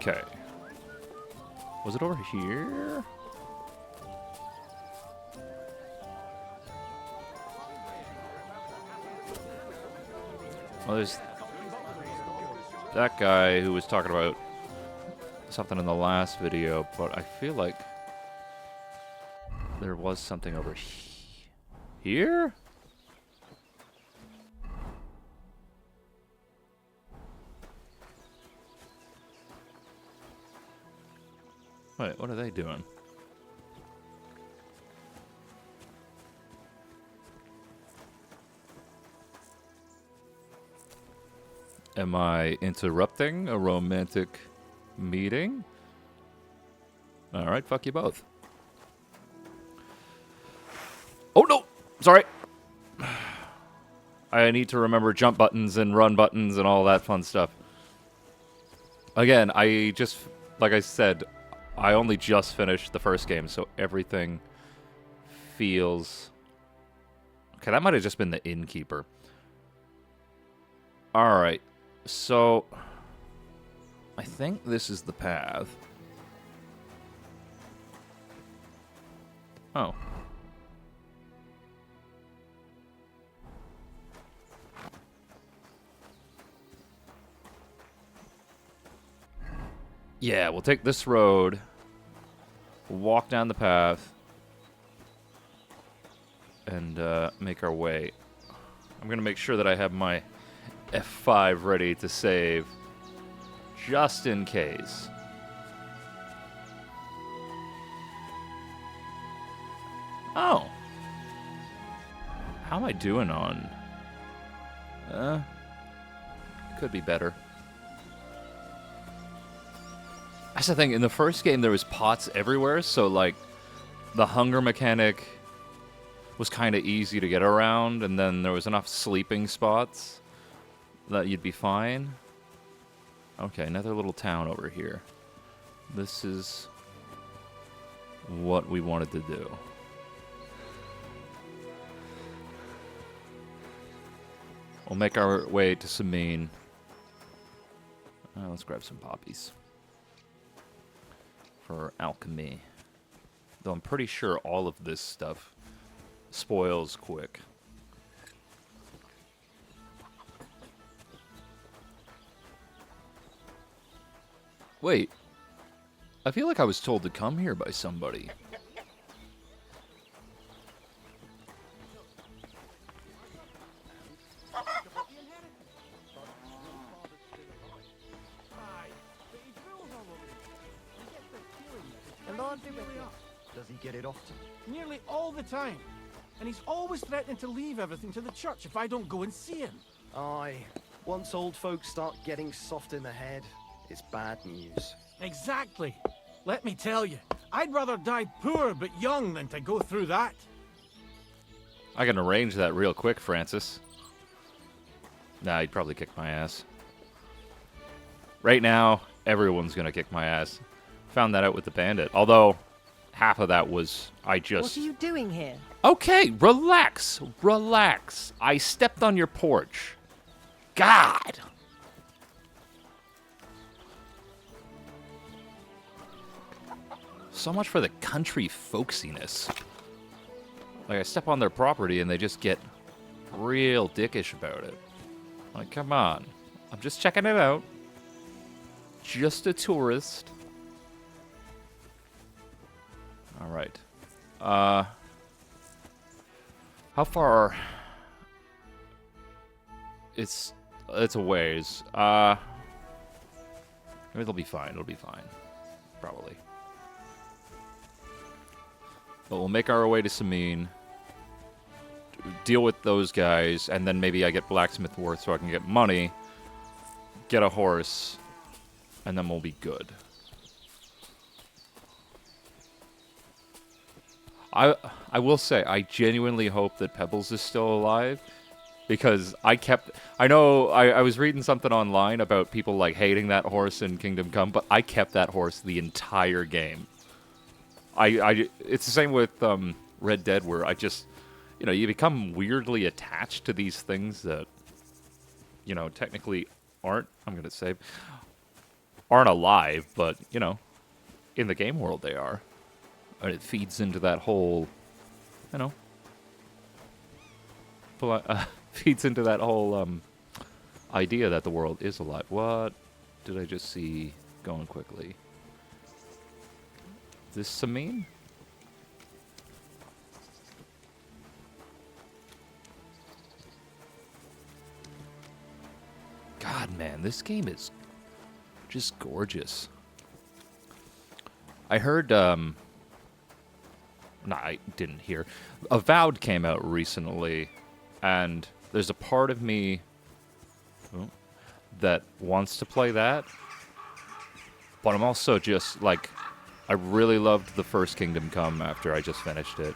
Okay. Was it over here? Well, there's that guy who was talking about something in the last video, but I feel like there was something over here? Wait, what are they doing? Am I interrupting a romantic meeting? Alright, fuck you both. Oh no! Sorry! I need to remember jump buttons and run buttons and all that fun stuff. Again, I just, like I said, I only just finished the first game, so everything feels... Okay, that might have just been the innkeeper. Alright. So, I think this is the path. Oh. Yeah, we'll take this road, walk down the path, and make our way. I'm going to make sure that I have my F5 ready to save, just in case. Oh. How am I doing on? Could be better. That's the thing, in the first game there was pots everywhere, so like the hunger mechanic was kind of easy to get around, and then there was enough sleeping spots that you'd be fine. Okay, another little town over here. This is what we wanted to do. We'll make our way to Samine. Let's grab some poppies for alchemy. Though I'm pretty sure all of this stuff spoils quick. Wait. I feel like I was told to come here by somebody. The Lord be with you. Does he get it often? Nearly all the time. And he's always threatening to leave everything to the church if I don't go and see him. Aye. Once old folks start getting soft in the head, it's bad news. Exactly. Let me tell you, I'd rather die poor but young than to go through that. I can arrange that real quick, Francis. Nah, he'd probably kick my ass. Right now, everyone's gonna kick my ass. Found that out with the bandit. Although, half of that was I just... What are you doing here? Okay, relax. Relax. I stepped on your porch. God! So much for the country folksiness. Like, I step on their property and they just get real dickish about it. Like, come on. I'm just checking it out. Just a tourist. Alright. How far... It's a ways. Maybe it'll be fine. It'll be fine. Probably. But we'll make our way to Samine, deal with those guys, and then maybe I get blacksmith work so I can get money, get a horse, and then we'll be good. I will say, I genuinely hope that Pebbles is still alive, because I know I was reading something online about people like hating that horse in Kingdom Come, but I kept that horse the entire game. It's the same with Red Dead, where I just, you become weirdly attached to these things that, technically aren't, I'm going to say, aren't alive, but, you know, in the game world they are. And it feeds into that whole, you know, feeds into that whole idea that the world is alive. What did I just see going quickly? Is this Samin? God, man, this game is just gorgeous. I heard, no, I didn't hear. Avowed came out recently, and there's a part of me that wants to play that, but I'm also just, like, I really loved the first Kingdom Come after I just finished it,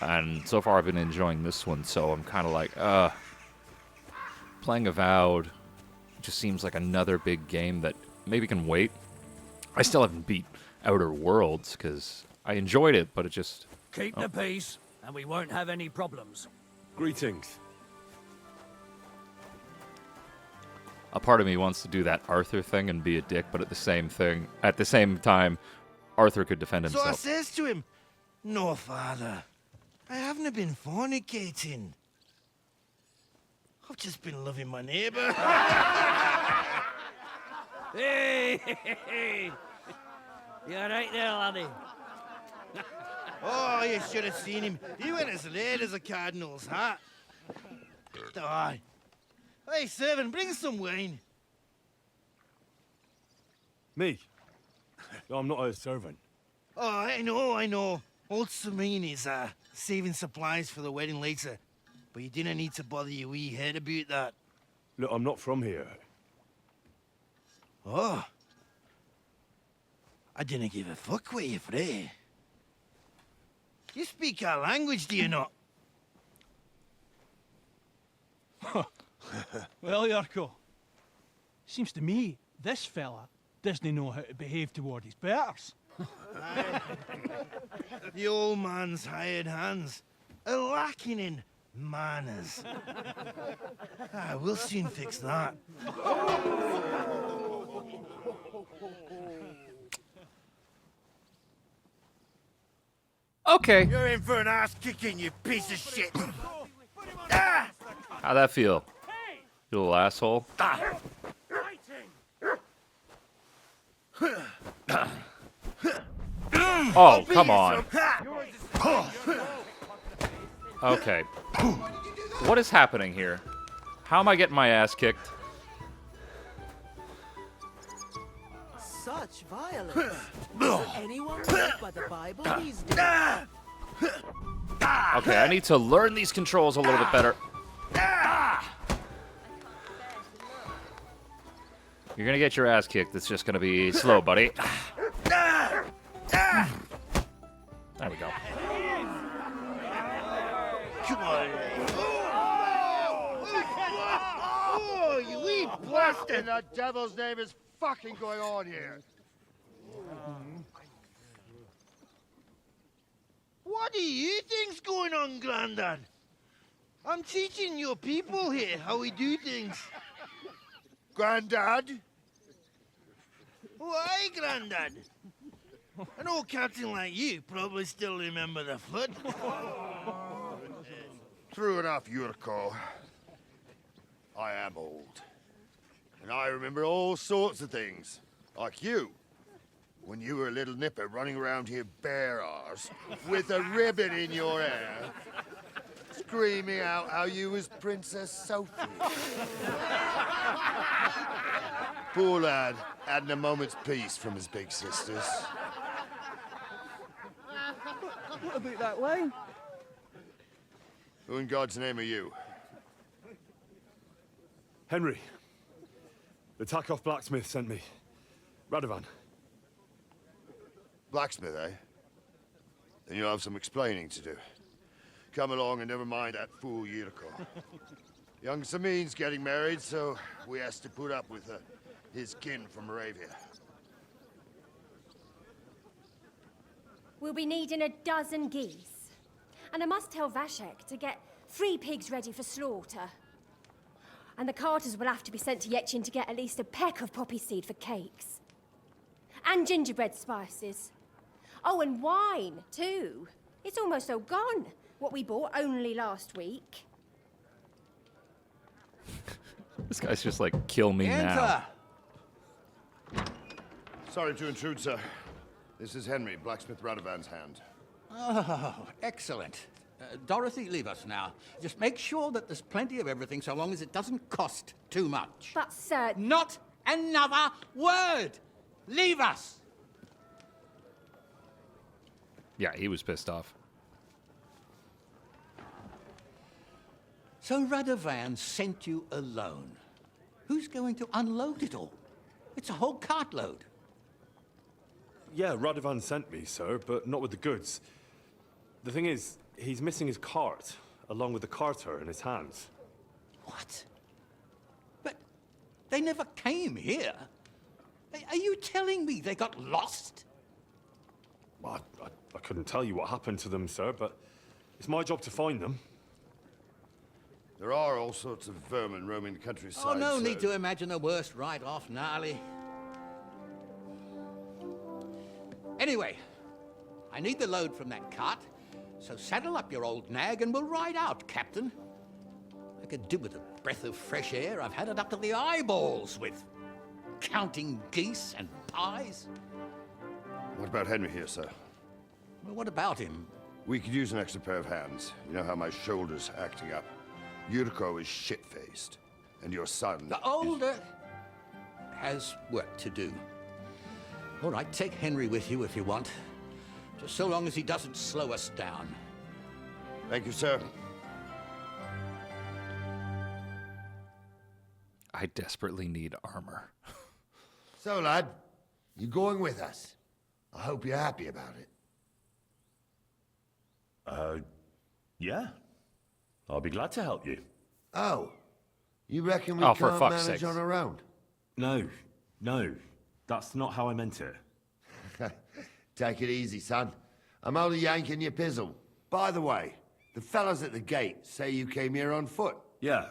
and so far I've been enjoying this one, so I'm kind of like, playing Avowed just seems like another big game that maybe can wait. I still haven't beat Outer Worlds, because I enjoyed it, but it just... Keep the peace, and we won't have any problems. Greetings. A part of me wants to do that Arthur thing and be a dick, but at the same time, Arthur could defend himself. So I says to him, "No, father, I haven't been fornicating. I've just been loving my neighbour." Hey! You're right there, laddie. Oh, you should have seen him. He went as red as a cardinal's hat. Aye. Hey, servant, bring some wine. Me? I'm not a servant. Oh, I know. Old Samin is saving supplies for the wedding later. But you didn't need to bother your wee head about that. Look, I'm not from here. Oh. I didn't give a fuck what you fray. You speak our language, do you not? Well, Urko, seems to me this fella doesn't know how to behave toward his betters. The old man's hired hands are lacking in manners. We'll soon fix that. Okay. You're in for an ass kicking, you piece of shit. How'd that feel? You little asshole. Oh, come on. Okay. What is happening here? How am I getting my ass kicked? Such violence. Does anyone live by the Bible these days? Okay, I need to learn these controls a little bit better. You're gonna get your ass kicked. It's just gonna be slow, buddy. There we go. Come on. Oh, you wee blasted! The devil's name is fucking going on here? What do you think's going on, Grandad? I'm teaching your people here how we do things. Grandad? Why, Grandad? An old captain like you probably still remember the flood. True enough, Yurko. I am old. And I remember all sorts of things. Like you. When you were a little nipper running around here bare arse, with a ribbon in your hair, screaming out how you was Princess Sophie. Poor lad, hadn't a moment's peace from his big sisters. What about that line? Who in God's name are you? Henry. The Takoff blacksmith sent me. Radovan. Blacksmith, eh? Then you'll have some explaining to do. Come along and never mind that fool Yurko. Young Samin's getting married, so we has to put up with his kin from Moravia. We'll be needing a dozen geese. And I must tell Vashek to get 3 pigs ready for slaughter. And the carters will have to be sent to Yetchin to get at least a peck of poppy seed for cakes. And gingerbread spices. Oh, and wine, too. It's almost all gone. What we bought only last week. This guy's just like, kill me now. Sorry to intrude, sir. This is Henry, Blacksmith Radovan's hand. Oh, excellent. Dorothy, leave us now. Just make sure that there's plenty of everything so long as it doesn't cost too much. But, sir... Not another word! Leave us! Yeah, he was pissed off. So Radovan sent you alone. Who's going to unload it all? It's a whole cartload. Yeah, Radovan sent me, sir, but not with the goods. The thing is, he's missing his cart, along with the carter in his hands. What? But they never came here. Are you telling me they got lost? Well, I couldn't tell you what happened to them, sir, but it's my job to find them. There are all sorts of vermin roaming the countryside. Oh, no sir. need to imagine the worst right off, gnarly. Anyway, I need the load from that cart, so saddle up your old nag and we'll ride out, Captain. I could do with a breath of fresh air. I've had it up to the eyeballs with counting geese and pies. What about Henry here, sir? Well, what about him? We could use an extra pair of hands. You know how my shoulder's acting up. Yuriko is shit-faced, and your son... The older has work to do. All right, take Henry with you if you want. Just so long as he doesn't slow us down. Thank you, sir. I desperately need armor. So, lad, you going with us? I hope you're happy about it. Yeah. I'll be glad to help you. Oh, you reckon we for can't fuck's manage sakes. on our own? No. That's not how I meant it. Take it easy, son. I'm only yanking your pizzle. By the way, the fellas at the gate say you came here on foot. Yeah,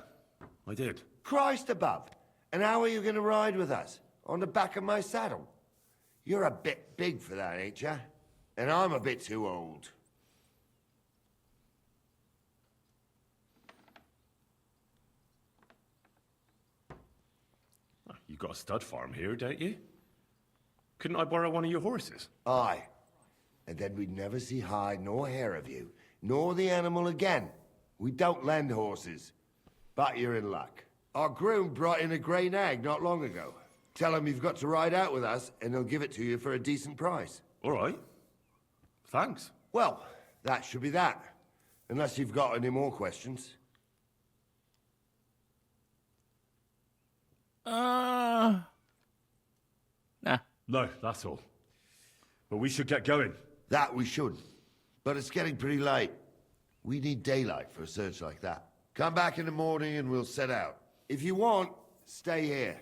I did. Christ above. And how are you going to ride with us? On the back of my saddle? You're a bit big for that, ain't ya? And I'm a bit too old. You got a stud farm here, don't you? Couldn't I borrow one of your horses? Aye. And then we'd never see hide nor hair of you, nor the animal again. We don't lend horses. But you're in luck. Our groom brought in a grey nag not long ago. Tell him you've got to ride out with us, and he'll give it to you for a decent price. All right. Thanks. Well, that should be that. Unless you've got any more questions. Nah. No, that's all. But we should get going. That we should. But it's getting pretty late. We need daylight for a search like that. Come back in the morning and we'll set out. If you want, stay here.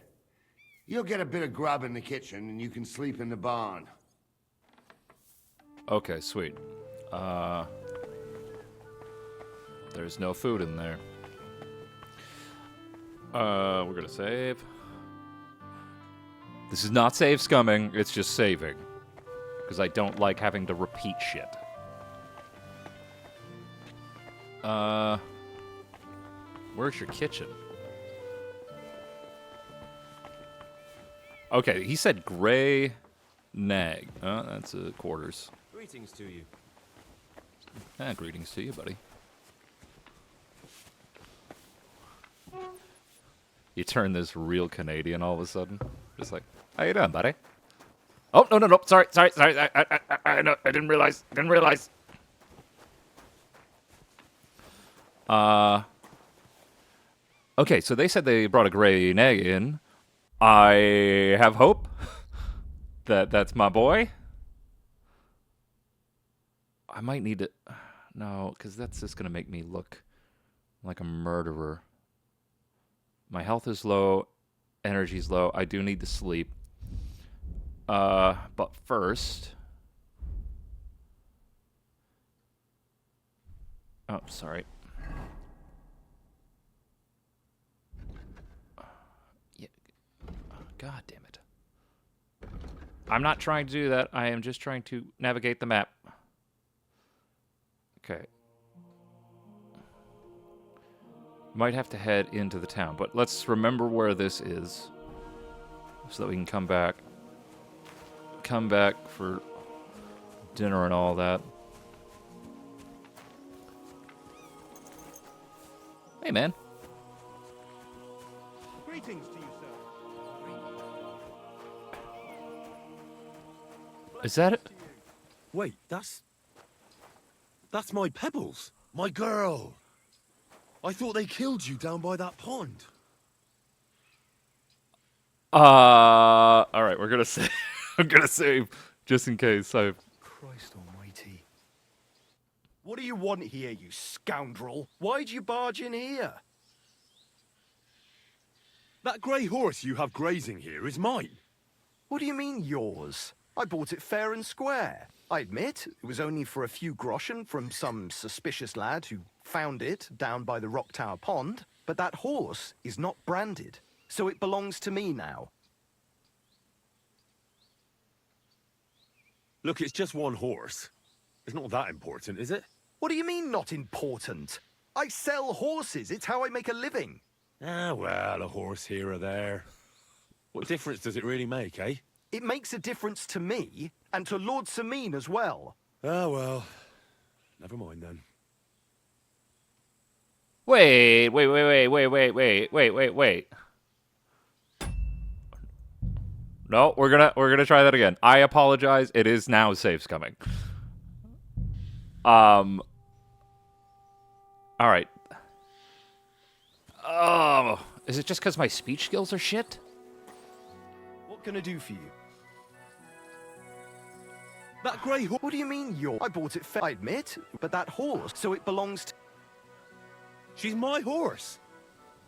You'll get a bit of grub in the kitchen and you can sleep in the barn. Okay, sweet. There's no food in there. We're gonna save. This is not save scumming, it's just saving. Because I don't like having to repeat shit. Where's your kitchen? Okay, he said gray nag. That's quarters. Greetings to you. Greetings to you, buddy. You turn this real Canadian all of a sudden. Just like, how you doing, buddy? Oh, no. Sorry. I didn't realize. Okay, so they said they brought a gray nag in. I have hope that that's my boy. I might need to... No, because that's just going to make me look like a murderer. My health is low. Energy's low. I do need to sleep. But first... Oh, sorry. Yeah. God damn it. I'm not trying to do that. I am just trying to navigate the map. Okay. Might have to head into the town, but let's remember where this is so that we can come back. Come back for dinner and all that. Hey, man. Greetings to you, sir. Is that it? Wait, that's my Pebbles. My girl. I thought they killed you down by that pond. All right, we're gonna save. I'm gonna save just in case. Christ almighty. What do you want here, you scoundrel? Why'd you barge in here? That grey horse you have grazing here is mine. What do you mean, yours? I bought it fair and square. I admit, it was only for a few groschen from some suspicious lad who found it down by the Rock Tower Pond, but that horse is not branded, so it belongs to me now. Look, it's just one horse. It's not that important, is it? What do you mean, not important? I sell horses. It's how I make a living. Ah, well, a horse here or there. What difference does it really make, eh? It makes a difference to me, and to Lord Sameen as well. Ah, well. Never mind, then. Wait. No, we're gonna try that again. I apologize. It is now safe's coming. All right. Oh, is it just because my speech skills are shit? What can I do for you? That grey horse. What do you mean, I bought it fair, I admit, but that horse, so it belongs to... She's my horse.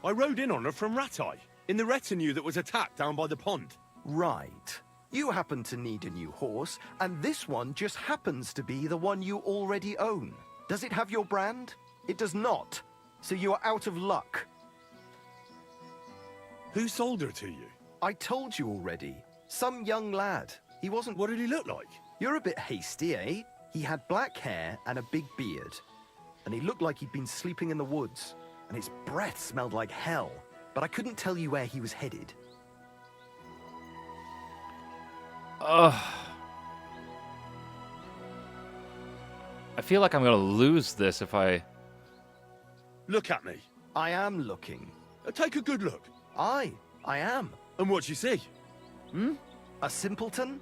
I rode in on her from Ratai, in the retinue that was attacked down by the pond. Right. You happen to need a new horse, and this one just happens to be the one you already own. Does it have your brand? It does not. So you are out of luck. Who sold her to you? I told you already. Some young lad. He wasn't... What did he look like? You're a bit hasty, eh? He had black hair and a big beard. And he looked like he'd been sleeping in the woods. And his breath smelled like hell. But I couldn't tell you where he was headed. I feel like I'm gonna lose this if I... Look at me. I am looking. Take a good look. I am. And what you see? A simpleton?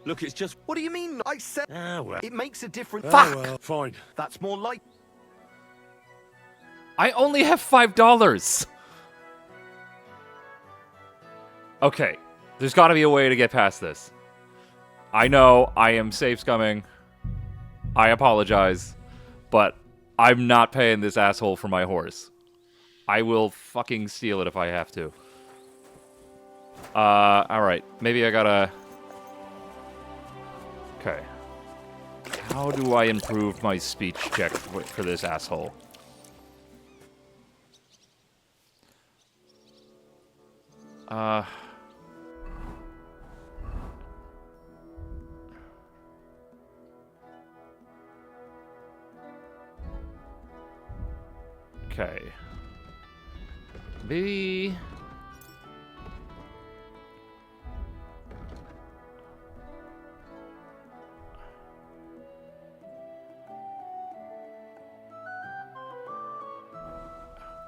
Look, it's just... What do you mean? I said... Ah, well. It makes a difference. Ah, Fuck! well. Fine. That's more like... I only have $5. Okay, there's got to be a way to get past this. I know I am safe scumming. I apologize, but I'm not paying this asshole for my horse. I will fucking steal it if I have to. Alright. Maybe I gotta... Okay. How do I improve my speech check for this asshole? Okay. Maybe...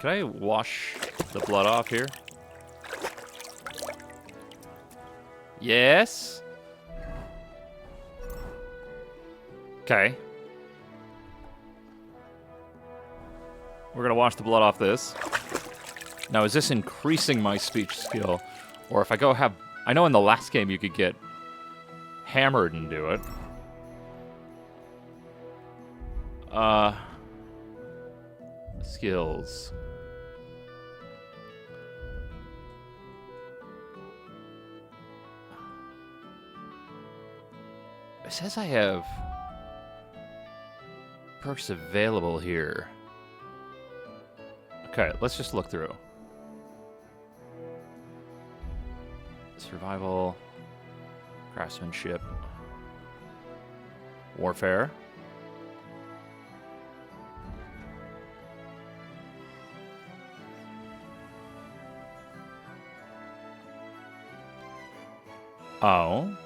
Can I wash the blood off here? Yes. Okay. We're gonna wash the blood off this. Now, is this increasing my speech skill? Or if I go have... I know in the last game you could get hammered and do it. Skills. It says I have perks available here. Okay, let's just look through. Survival. Craftsmanship. Warfare. Oh.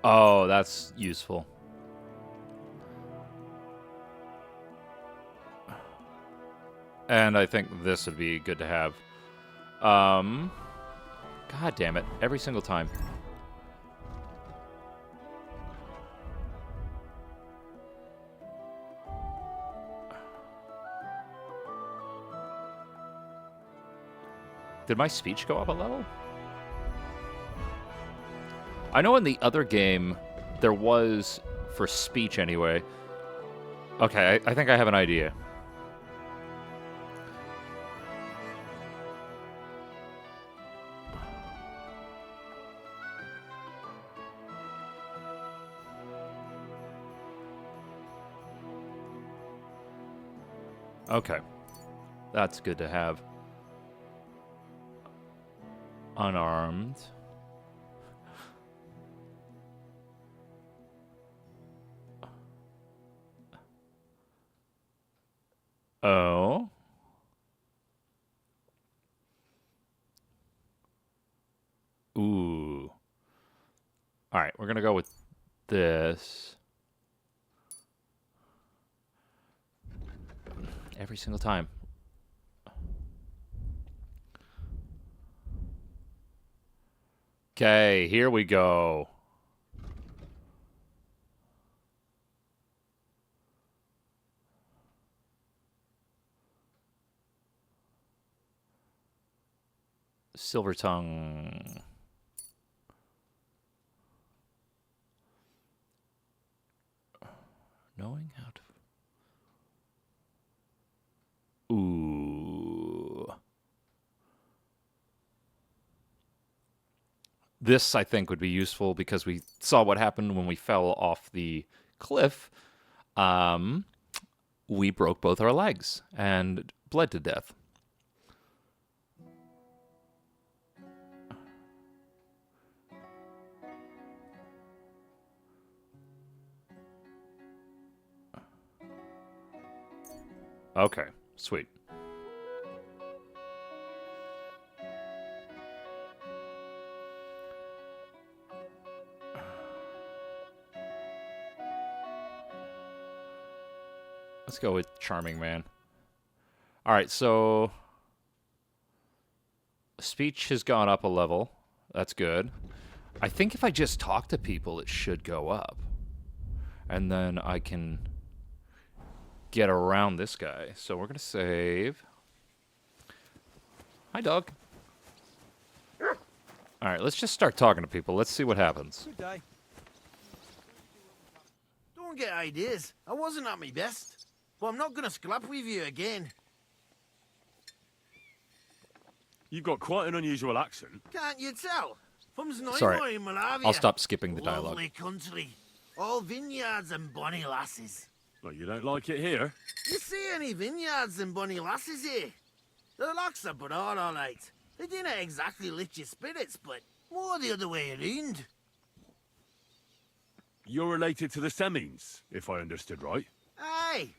Oh, that's useful. And I think this would be good to have. God damn it. Every single time. Did my speech go up a level? I know in the other game, there was, for speech anyway. Okay, I think I have an idea. Okay. That's good to have. Unarmed. Oh. Ooh. All right, we're going to go with this. Every single time. Okay, here we go. Silver tongue. Knowing how to... Ooh. This, I think, would be useful because we saw what happened when we fell off the cliff. We broke both our legs and bled to death. Okay, sweet. Let's go with Charming Man. All right, so speech has gone up a level. That's good. I think if I just talk to people, it should go up. And then I can get around this guy. So we're going to save. Hi, dog. All right, let's just start talking to people. Let's see what happens. Good day. Don't get ideas. I wasn't at my best. But I'm not going to scrap with you again. You've got quite an unusual accent. Can't you tell? From Sorry, in Moravia. I'll stop skipping the dialogue. Lovely country. All vineyards and bonny lasses. Well, you don't like it here? You see any vineyards and bonny lasses here? The locks are broad, all right. They didn't exactly lift your spirits, but more the other way around. You're related to the Semines, if I understood right. Aye.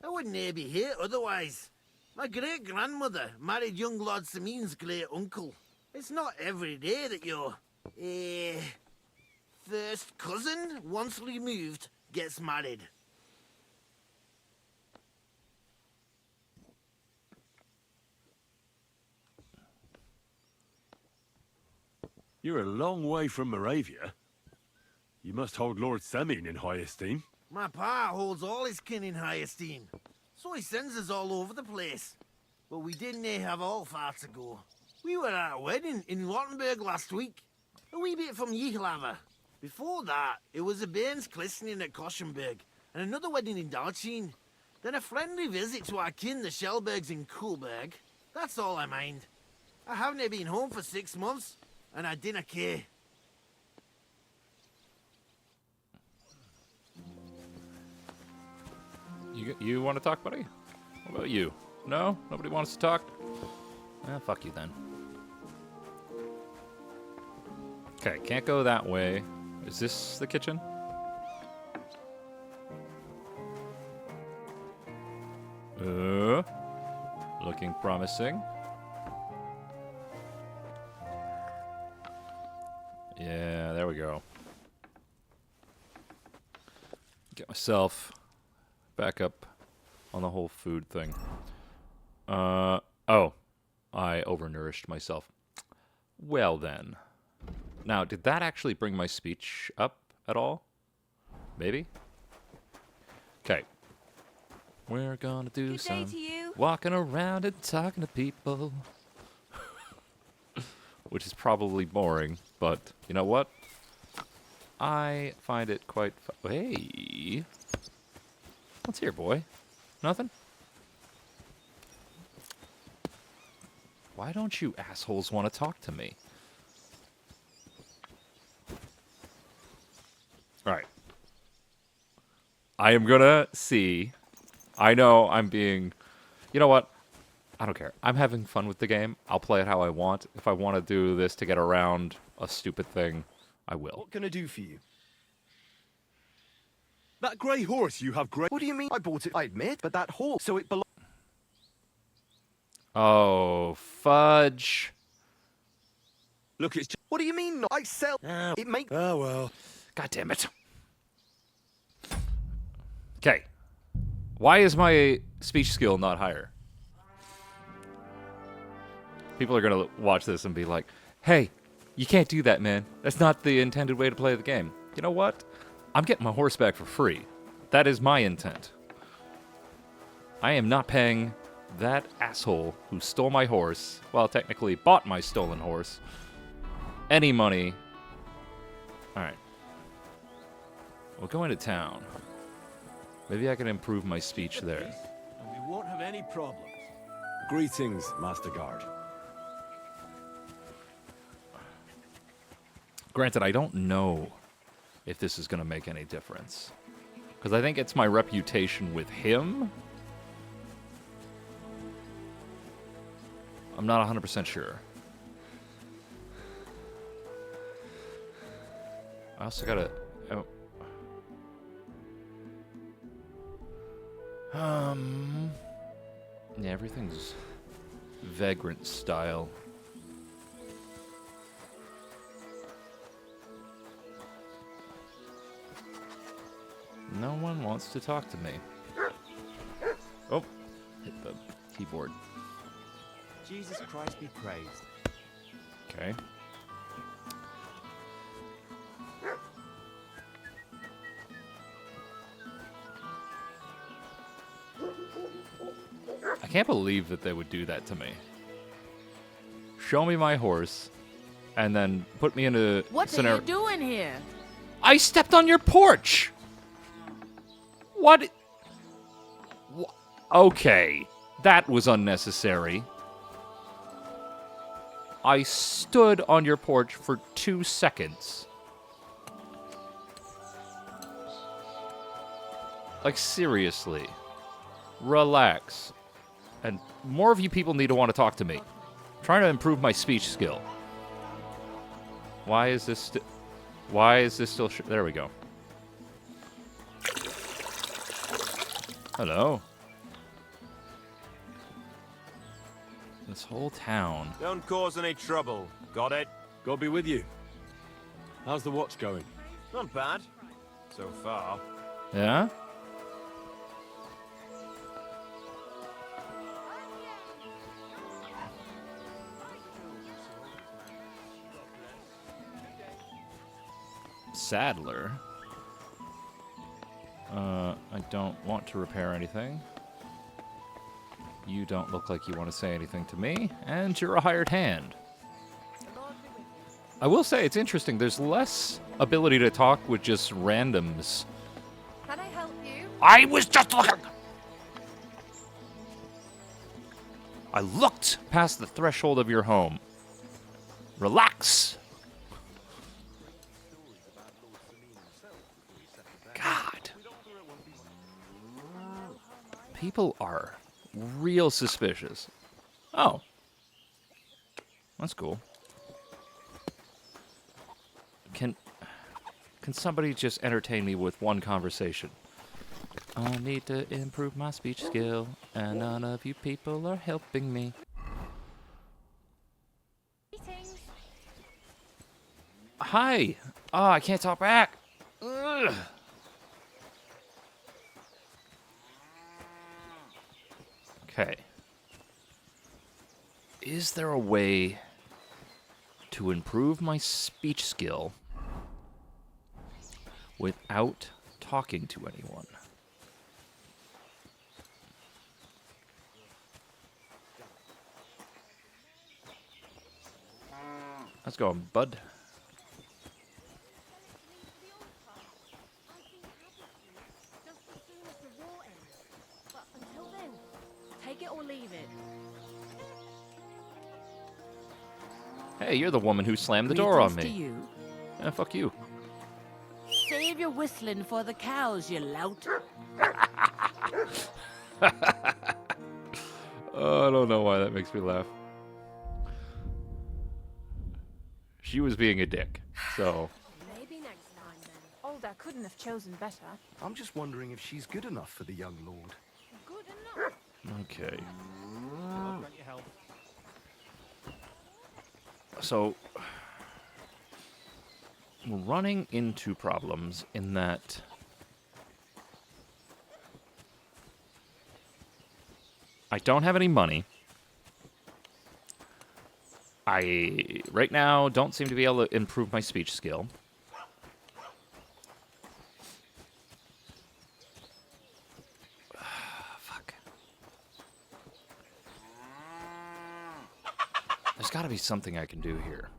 I wouldn't be here otherwise. My great-grandmother married young Lord Semine's great-uncle. It's not every day that your, first cousin, once removed, gets married. You're a long way from Moravia. You must hold Lord Semine in high esteem. My pa holds all his kin in high esteem, so he sends us all over the place. But we didn't have all far to go. We were at a wedding in Rottenburg last week, a wee bit from Yichlava. Before that, it was a bairn's christening at Koschenberg, and another wedding in Dalchin. Then a friendly visit to our kin, the Shellbergs in Coolberg. That's all I mind. I haven't been home for 6 months, and I dinna care. You want to talk, buddy? What about you? No? Nobody wants to talk? Fuck you then. Okay, can't go that way. Is this the kitchen? Looking promising. Yeah, there we go. Get myself back up on the whole food thing. Oh, I overnourished myself. Well then. Now, did that actually bring my speech up at all? Maybe? Okay. We're gonna do some walking around and talking to people. Which is probably boring, but you know what? I find it quite hey. What's here, boy? Nothing? Why don't you assholes want to talk to me? Alright. I am gonna see. I know I'm being... You know what? I don't care. I'm having fun with the game. I'll play it how I want. If I want to do this to get around a stupid thing, I will. What can I do for you? That grey horse you have grey... What do you mean? I bought it, I admit, but that horse, so it belongs... Oh, fudge. Look, it's... What do you mean? I sell... it makes... Oh, well. God damn it. Okay. Why is my speech skill not higher? People are going to watch this and be like, hey, you can't do that, man. That's not the intended way to play the game. You know what? I'm getting my horse back for free. That is my intent. I am not paying that asshole who stole my horse, well, technically bought my stolen horse, any money. Alright. We'll go into town. Maybe I can improve my speech there. And we won't have any problems. Greetings, Master Guard. Granted, I don't know if this is going to make any difference. Because I think it's my reputation with him. I'm not 100% sure. I also gotta... Oh. Yeah, everything's vagrant style. No one wants to talk to me. Oh, hit the keyboard. Jesus Christ be praised. Okay. I can't believe that they would do that to me. Show me my horse, and then put me in a What scenario. are you doing here? I stepped on your porch! What? Okay, that was unnecessary. I stood on your porch for 2 seconds. Like, seriously. Relax. And more of you people need to want to talk to me. I'm trying to improve my speech skill. Why is this still... There we go. Hello. This whole town. Don't cause any trouble. Got it? God be with you. How's the watch going? Not bad. So far. Yeah? Saddler. I don't want to repair anything. You don't look like you want to say anything to me, and you're a hired hand. I will say it's interesting. There's less ability to talk with just randoms. Can I help you? I was just looking! I looked past the threshold of your home. Relax. God. People are real suspicious. Oh. That's cool. Can somebody just entertain me with one conversation? I need to improve my speech skill, and none of you people are helping me. Hi. Oh, I can't talk back. Ugh. Okay. Is there a way to improve my speech skill without talking to anyone? Let's go, bud. Until then, take it or leave it. Hey, you're the woman who slammed the door on me. Greetings to you. Yeah, fuck you. Save your whistling for the cows, you lout. Oh, I don't know why that makes me laugh. She was being a dick, so... Maybe next time then. Alda couldn't have chosen better. I'm just wondering if she's good enough for the young lord. Good enough. Okay. So... we're running into problems in that... I don't have any money. I, right now, don't seem to be able to improve my speech skill. Fuck. There's got to be something I can do here.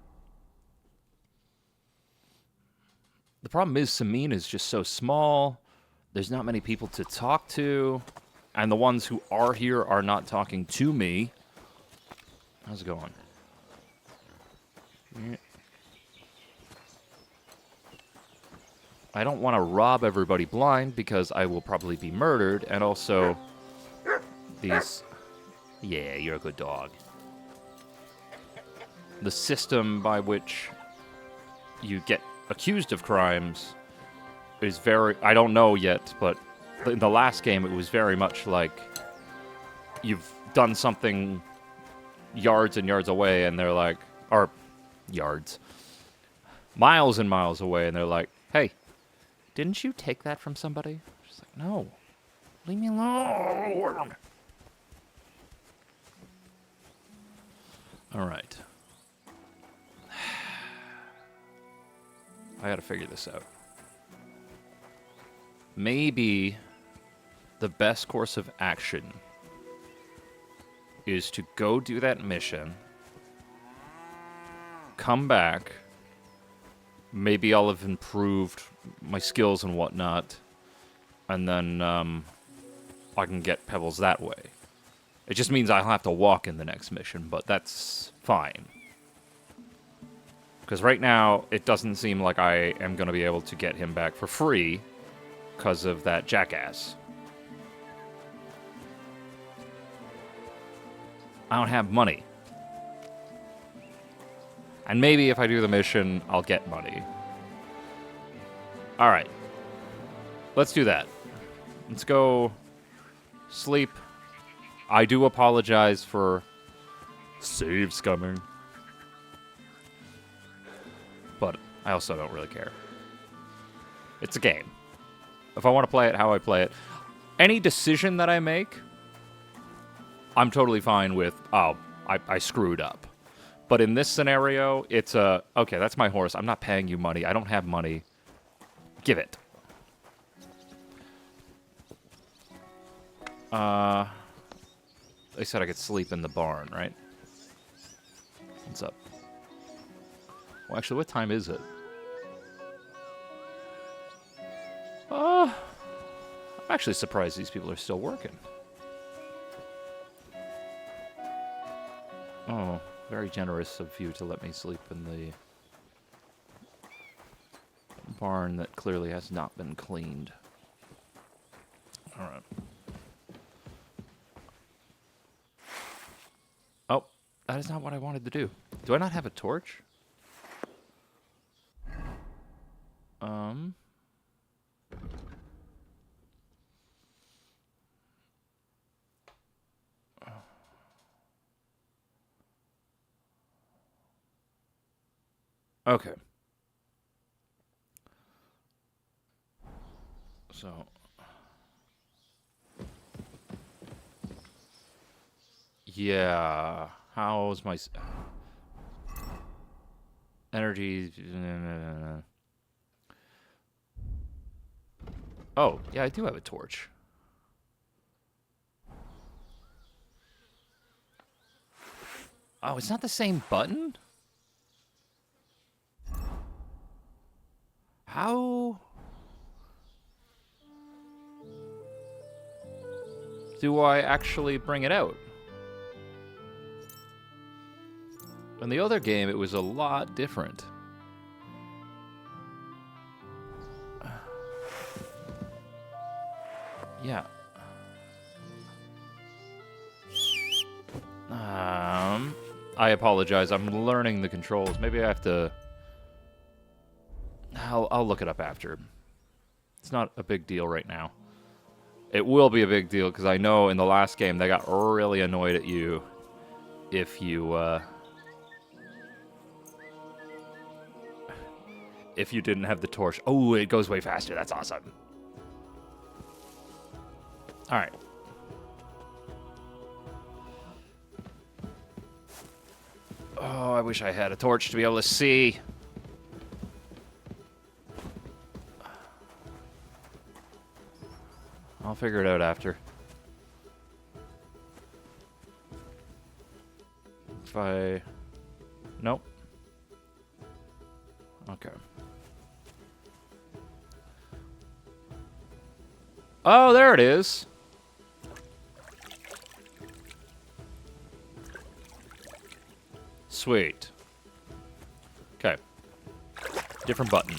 The problem is Samine is just so small. There's not many people to talk to. And the ones who are here are not talking to me. How's it going? Yeah. I don't want to rob everybody blind because I will probably be murdered. And also, these... Yeah, you're a good dog. The system by which you get accused of crimes is very... I don't know yet, but in the last game it was very much like you've done something yards and yards away and they're like... Or yards. Miles and miles away and they're like, hey, didn't you take that from somebody? She's like, no. Leave me alone. All right. I gotta figure this out. Maybe the best course of action is to go do that mission, come back, maybe I'll have improved my skills and whatnot, and then I can get pebbles that way. It just means I'll have to walk in the next mission, but that's fine. Because right now, it doesn't seem like I am going to be able to get him back for free because of that jackass. I don't have money. And maybe if I do the mission, I'll get money. Alright. Let's do that. Let's go sleep. I do apologize for save scumming. But I also don't really care. It's a game. If I want to play it how I play it, any decision that I make, I'm totally fine with, oh, I screwed up. But in this scenario, it's a, okay, that's my horse. I'm not paying you money. I don't have money. Give it. They said I could sleep in the barn, right? What's up? Well, actually, what time is it? I'm actually surprised these people are still working. Oh, very generous of you to let me sleep in the barn that clearly has not been cleaned. All right. Oh, that is not what I wanted to do. Do I not have a torch? Okay. So. Yeah. How's my energy? Oh, yeah, I do have a torch. Oh, it's not the same button? How do I actually bring it out? In the other game, it was a lot different. Yeah. I apologize. I'm learning the controls. Maybe I have to... I'll look it up after. It's not a big deal right now. It will be a big deal because I know in the last game they got really annoyed at you if you didn't have the torch. Oh, it goes way faster. That's awesome. All right. Oh, I wish I had a torch to be able to see. I'll figure it out after. If I... Nope. Okay. Oh, there it is. Sweet. Okay. Different button.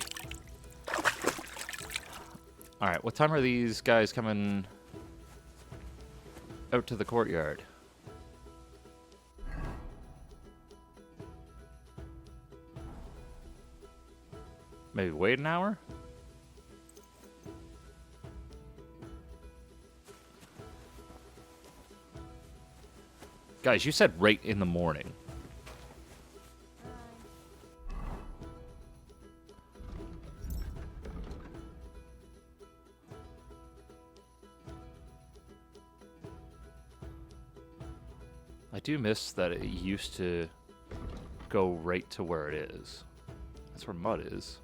Alright, what time are these guys coming out to the courtyard? Maybe wait an hour? Guys, you said right in the morning. I do miss that it used to go right to where it is. That's where mud is.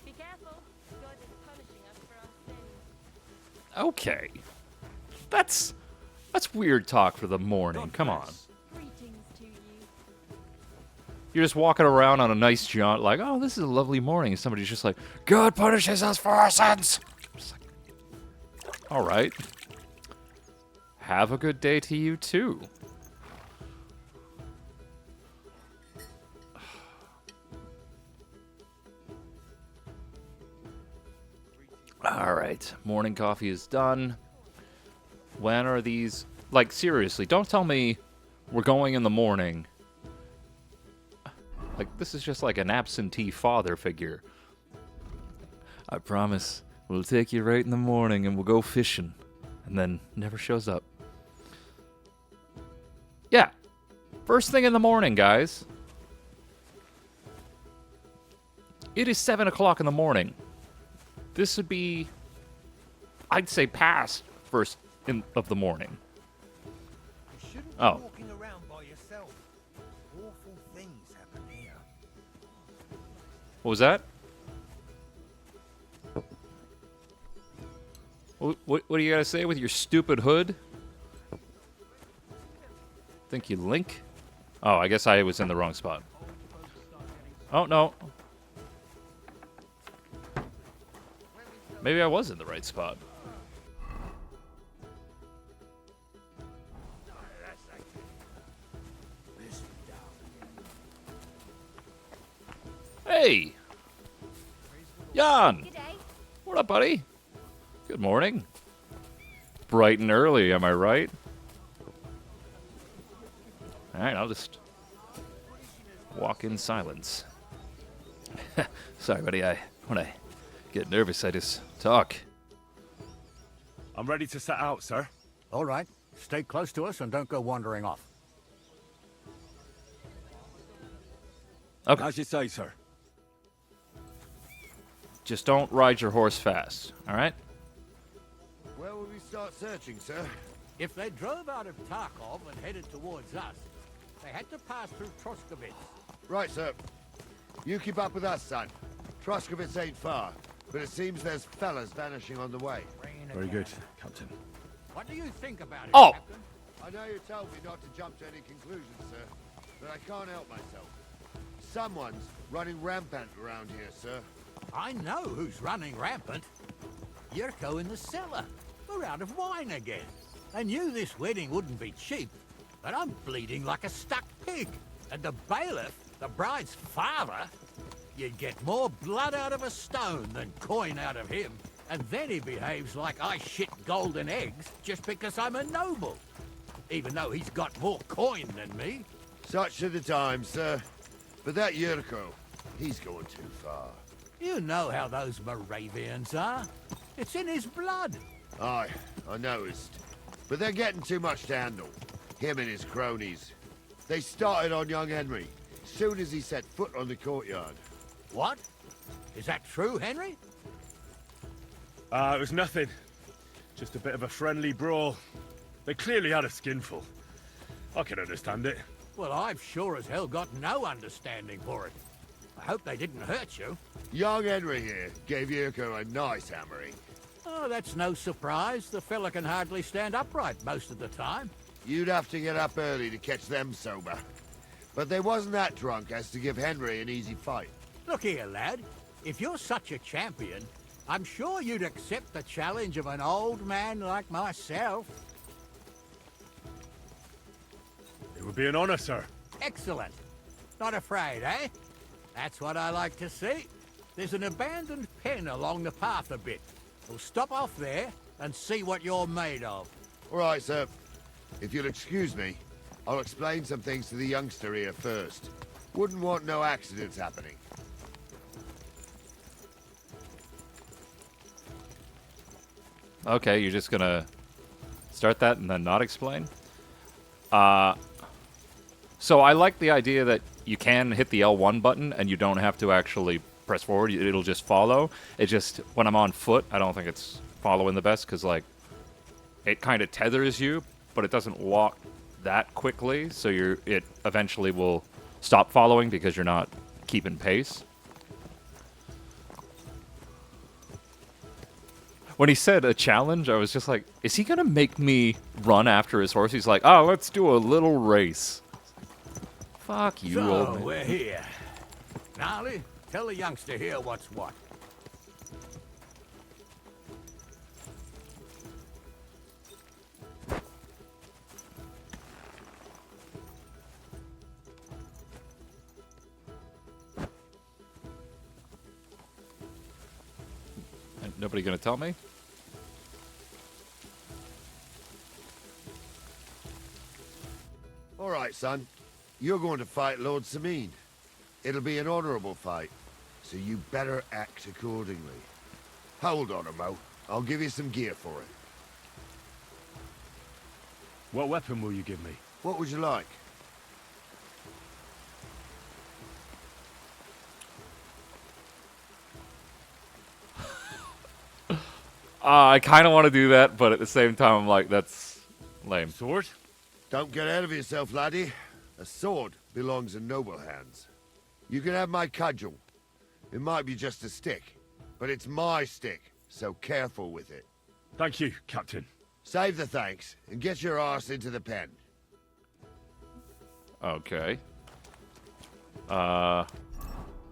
Be careful. God is punishing us for our sins. Okay. That's weird talk for the morning. Come on. You're just walking around on a nice jaunt like, oh, this is a lovely morning. And somebody's just like, God punishes us for our sins. All right. Have a good day to you, too. All right. Morning coffee is done. When are these... Like, seriously, don't tell me we're going in the morning. Like, this is just like an absentee father figure. I promise... We'll take you right in the morning and we'll go fishing. And then never shows up. Yeah. First thing in the morning, guys. It is 7 o'clock in the morning. This would be, I'd say, past first of the morning. You shouldn't be Oh. walking around by yourself. Awful things happen here. What was that? What do you gotta say with your stupid hood? Think you Link? Oh, I guess I was in the wrong spot. Oh, no. Maybe I was in the right spot. Hey! Jan! What up, buddy? Good morning. Bright and early, am I right? Alright, I'll just walk in silence. Sorry, buddy, when I get nervous, I just talk. I'm ready to set out, sir. All right. Stay close to us and don't go wandering off. Okay. As you say, sir. Just don't ride your horse fast, alright? Where will we start searching, sir? If they drove out of Tarkov and headed towards us, they had to pass through Troskovitz. Right, sir. You keep up with us, son. Troskovitz ain't far, but it seems there's fellas vanishing on the way. Very good, Captain. What do you think about it, Oh! Captain? I know you told me not to jump to any conclusions, sir, but I can't help myself. Someone's running rampant around here, sir. I know who's running rampant. Yurko in the cellar. We're out of wine again. I knew this wedding wouldn't be cheap, but I'm bleeding like a stuck pig. And the bailiff, the bride's father, you'd get more blood out of a stone than coin out of him. And then he behaves like I shit golden eggs just because I'm a noble. Even though he's got more coin than me. Such are the times, sir. But that Yurko, he's going too far. You know how those Moravians are. It's in his blood. Aye, I noticed. But they're getting too much to handle. Him and his cronies. They started on young Henry, soon as he set foot on the courtyard. What? Is that true, Henry? It was nothing. Just a bit of a friendly brawl. They clearly had a skinful. I can understand it. Well, I've sure as hell got no understanding for it. I hope they didn't hurt you. Young Henry here gave Yurko a nice hammering. Oh, that's no surprise. The fella can hardly stand upright most of the time. You'd have to get up early to catch them sober. But they wasn't that drunk as to give Henry an easy fight. Look here, lad. If you're such a champion, I'm sure you'd accept the challenge of an old man like myself. It would be an honor, sir. Excellent. Not afraid, eh? That's what I like to see. There's an abandoned pen along the path a bit. We'll stop off there and see what you're made of. All right, sir. If you'll excuse me, I'll explain some things to the youngster here first. Wouldn't want no accidents happening. Okay, you're just gonna start that and then not explain? So I like the idea that you can hit the L1 button and you don't have to actually press forward. It'll just follow. It just, when I'm on foot, I don't think it's following the best because, like, it kind of tethers you, but it doesn't walk that quickly, so it eventually will stop following because you're not keeping pace. When he said a challenge, I was just like, is he going to make me run after his horse? He's like, oh, let's do a little race. Fuck you, so, old man. we're here. Gnarly, tell the youngster here what's what. Nobody going to tell me? All right, son. You're going to fight Lord Sameen. It'll be an honorable fight, so you better act accordingly. Hold on, Mo. I'll give you some gear for it. What weapon will you give me? What would you like? I kind of want to do that, but at the same time, I'm like, that's lame. Sword? Don't get ahead of yourself, laddie. A sword belongs in noble hands. You can have my cudgel. It might be just a stick, but it's my stick, so careful with it. Thank you, Captain. Save the thanks, and get your arse into the pen. Okay.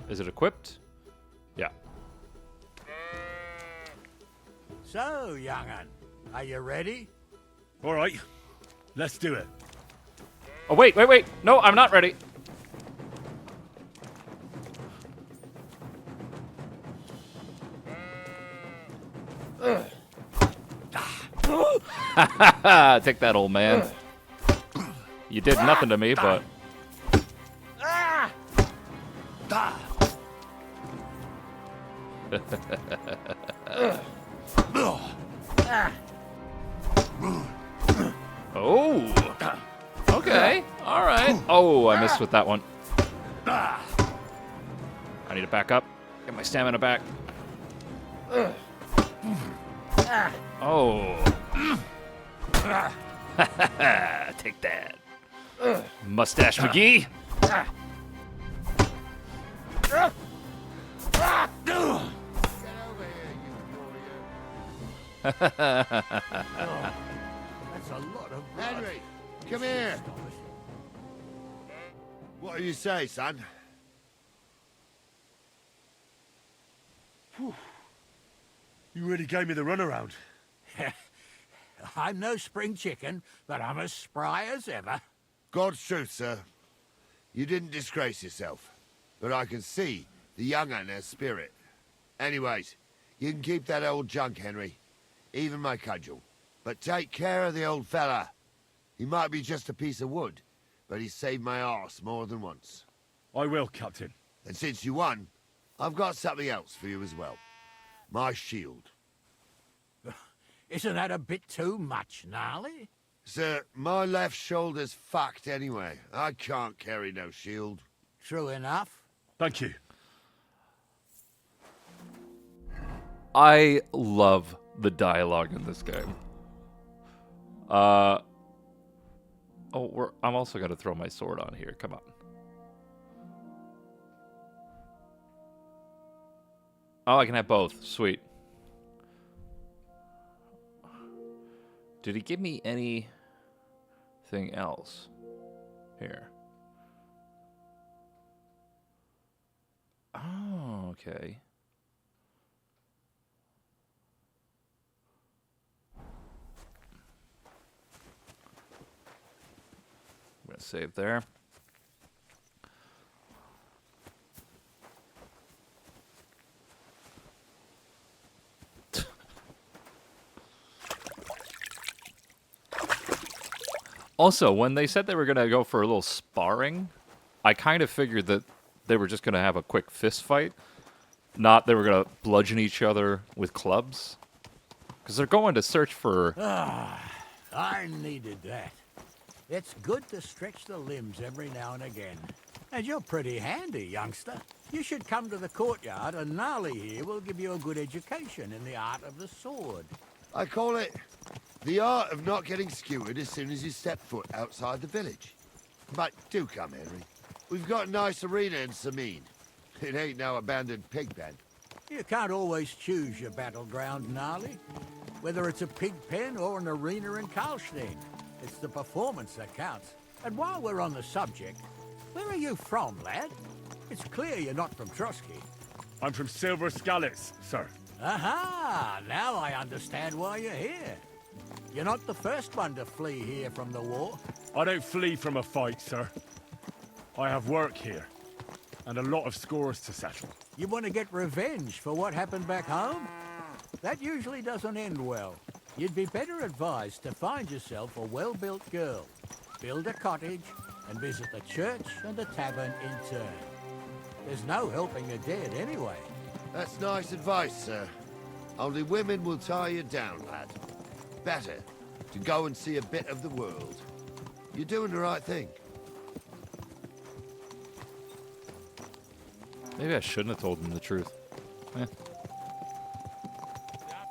Is it equipped? Yeah. So, young'un, are you ready? All right, let's do it. Oh, wait. No, I'm not ready. Take that, old man. You did nothing to me, but... Oh! Okay, alright. Oh, I missed with that one. I need to back up. Get my stamina back. Oh. Take that. Mustache McGee. That's a lot of blood. Henry, come here. What do you say, son? Whew. You really gave me the runaround. I'm no spring chicken, but I'm as spry as ever. God's truth, sir. You didn't disgrace yourself, but I can see the young un has spirit. Anyways, you can keep that old junk, Henry. Even my cudgel. But take care of the old fella. He might be just a piece of wood, but he saved my arse more than once. I will, Captain. And since you won, I've got something else for you as well. My shield. Isn't that a bit too much, Gnarly? Sir, my left shoulder's fucked anyway. I can't carry no shield. True enough. Thank you. I love the dialogue in this game. I'm also going to throw my sword on here. Come on. Oh, I can have both. Sweet. Did he give me anything else? Here. Oh, okay. I'm going to save there. Also, when they said they were going to go for a little sparring, I kind of figured that they were just going to have a quick fist fight. Not they were going to bludgeon each other with clubs. Because they're going to search for... I needed that. It's good to stretch the limbs every now and again. And you're pretty handy, youngster. You should come to the courtyard, and Gnarly here will give you a good education in the art of the sword. I call it the art of not getting skewered as soon as you step foot outside the village. But do come, Henry. We've got a nice arena in Sameen. It ain't no abandoned pig pen. You can't always choose your battleground, Gnarly. Whether it's a pig pen or an arena in Karlstein, it's the performance that counts. And while we're on the subject, where are you from, lad? It's clear you're not from Trotsky. I'm from Silver Skallets, sir. Aha! Now I understand why you're here. You're not the first one to flee here from the war. I don't flee from a fight, sir. I have work here, and a lot of scores to settle. You want to get revenge for what happened back home? That usually doesn't end well. You'd be better advised to find yourself a well-built girl, build a cottage, and visit the church and the tavern in turn. There's no helping a dead anyway. That's nice advice, sir. Only women will tie you down, lad. Better to go and see a bit of the world. You're doing the right thing. Maybe I shouldn't have told them the truth.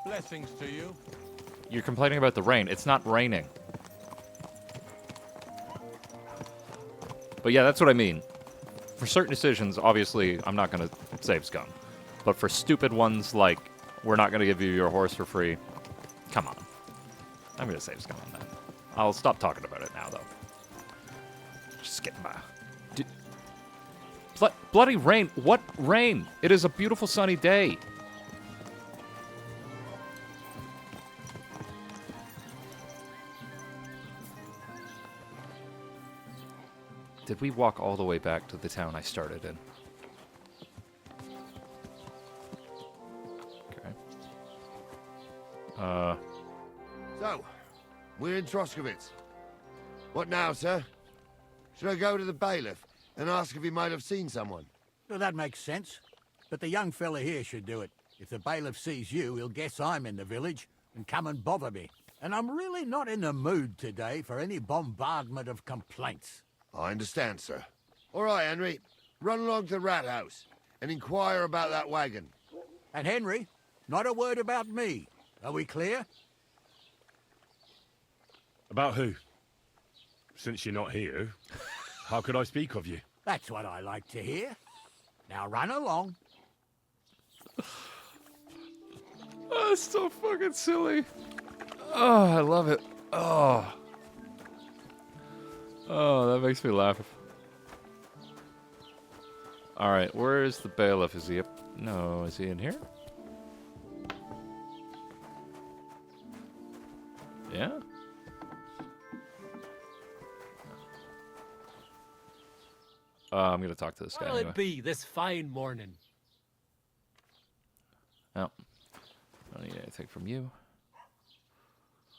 Blessings to you. You're complaining about the rain. It's not raining. But yeah, that's what I mean. For certain decisions, obviously, I'm not going to save scum. But for stupid ones like, we're not going to give you your horse for free, come on. I'm going to save scum on that. I'll stop talking about it now, though. Just getting by. Bloody rain. What rain? It is a beautiful sunny day. Did we walk all the way back to the town I started in? Okay. So, We're in Troskowitz. What now, sir? Should I go to the bailiff and ask if he might have seen someone? Well, that makes sense. But the young fella here should do it. If the bailiff sees you, he'll guess I'm in the village and come and bother me. And I'm really not in the mood today for any bombardment of complaints. I understand, sir. All right, Henry. Run along to the rat house and inquire about that wagon. And Henry, not a word about me. Are we clear? About who? Since you're not here, how could I speak of you? That's what I like to hear. Now run along. Oh, it's so fucking silly. Oh, I love it. Oh. Oh, that makes me laugh. Alright, where is the bailiff? Is he up? No, is he in here? Yeah? I'm gonna talk to this guy What'll anyway. it be this fine morning? Oh. I don't need anything from you.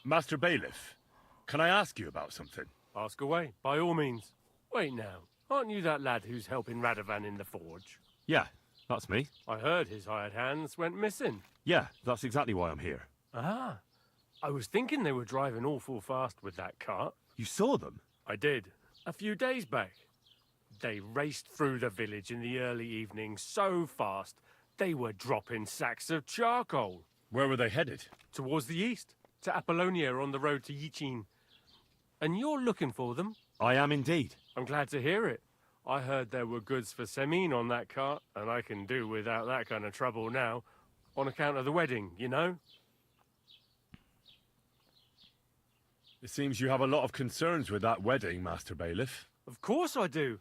Master Bailiff, can I ask you about something? Ask away, by all means. Wait now, aren't you that lad who's helping Radovan in the forge? Yeah, that's me. I heard his hired hands went missing. Yeah, that's exactly why I'm here. Ah, I was thinking they were driving awful fast with that cart. You saw them? I did, a few days back. They raced through the village in the early evening so fast, they were dropping sacks of charcoal. Where were they headed? Towards the east, to Apollonia on the road to Yichin. And you're looking for them? I am indeed. I'm glad to hear it. I heard there were goods for Semin on that cart, and I can do without that kind of trouble now, on account of the wedding, you know? It seems you have a lot of concerns with that wedding, Master Bailiff. Of course I do.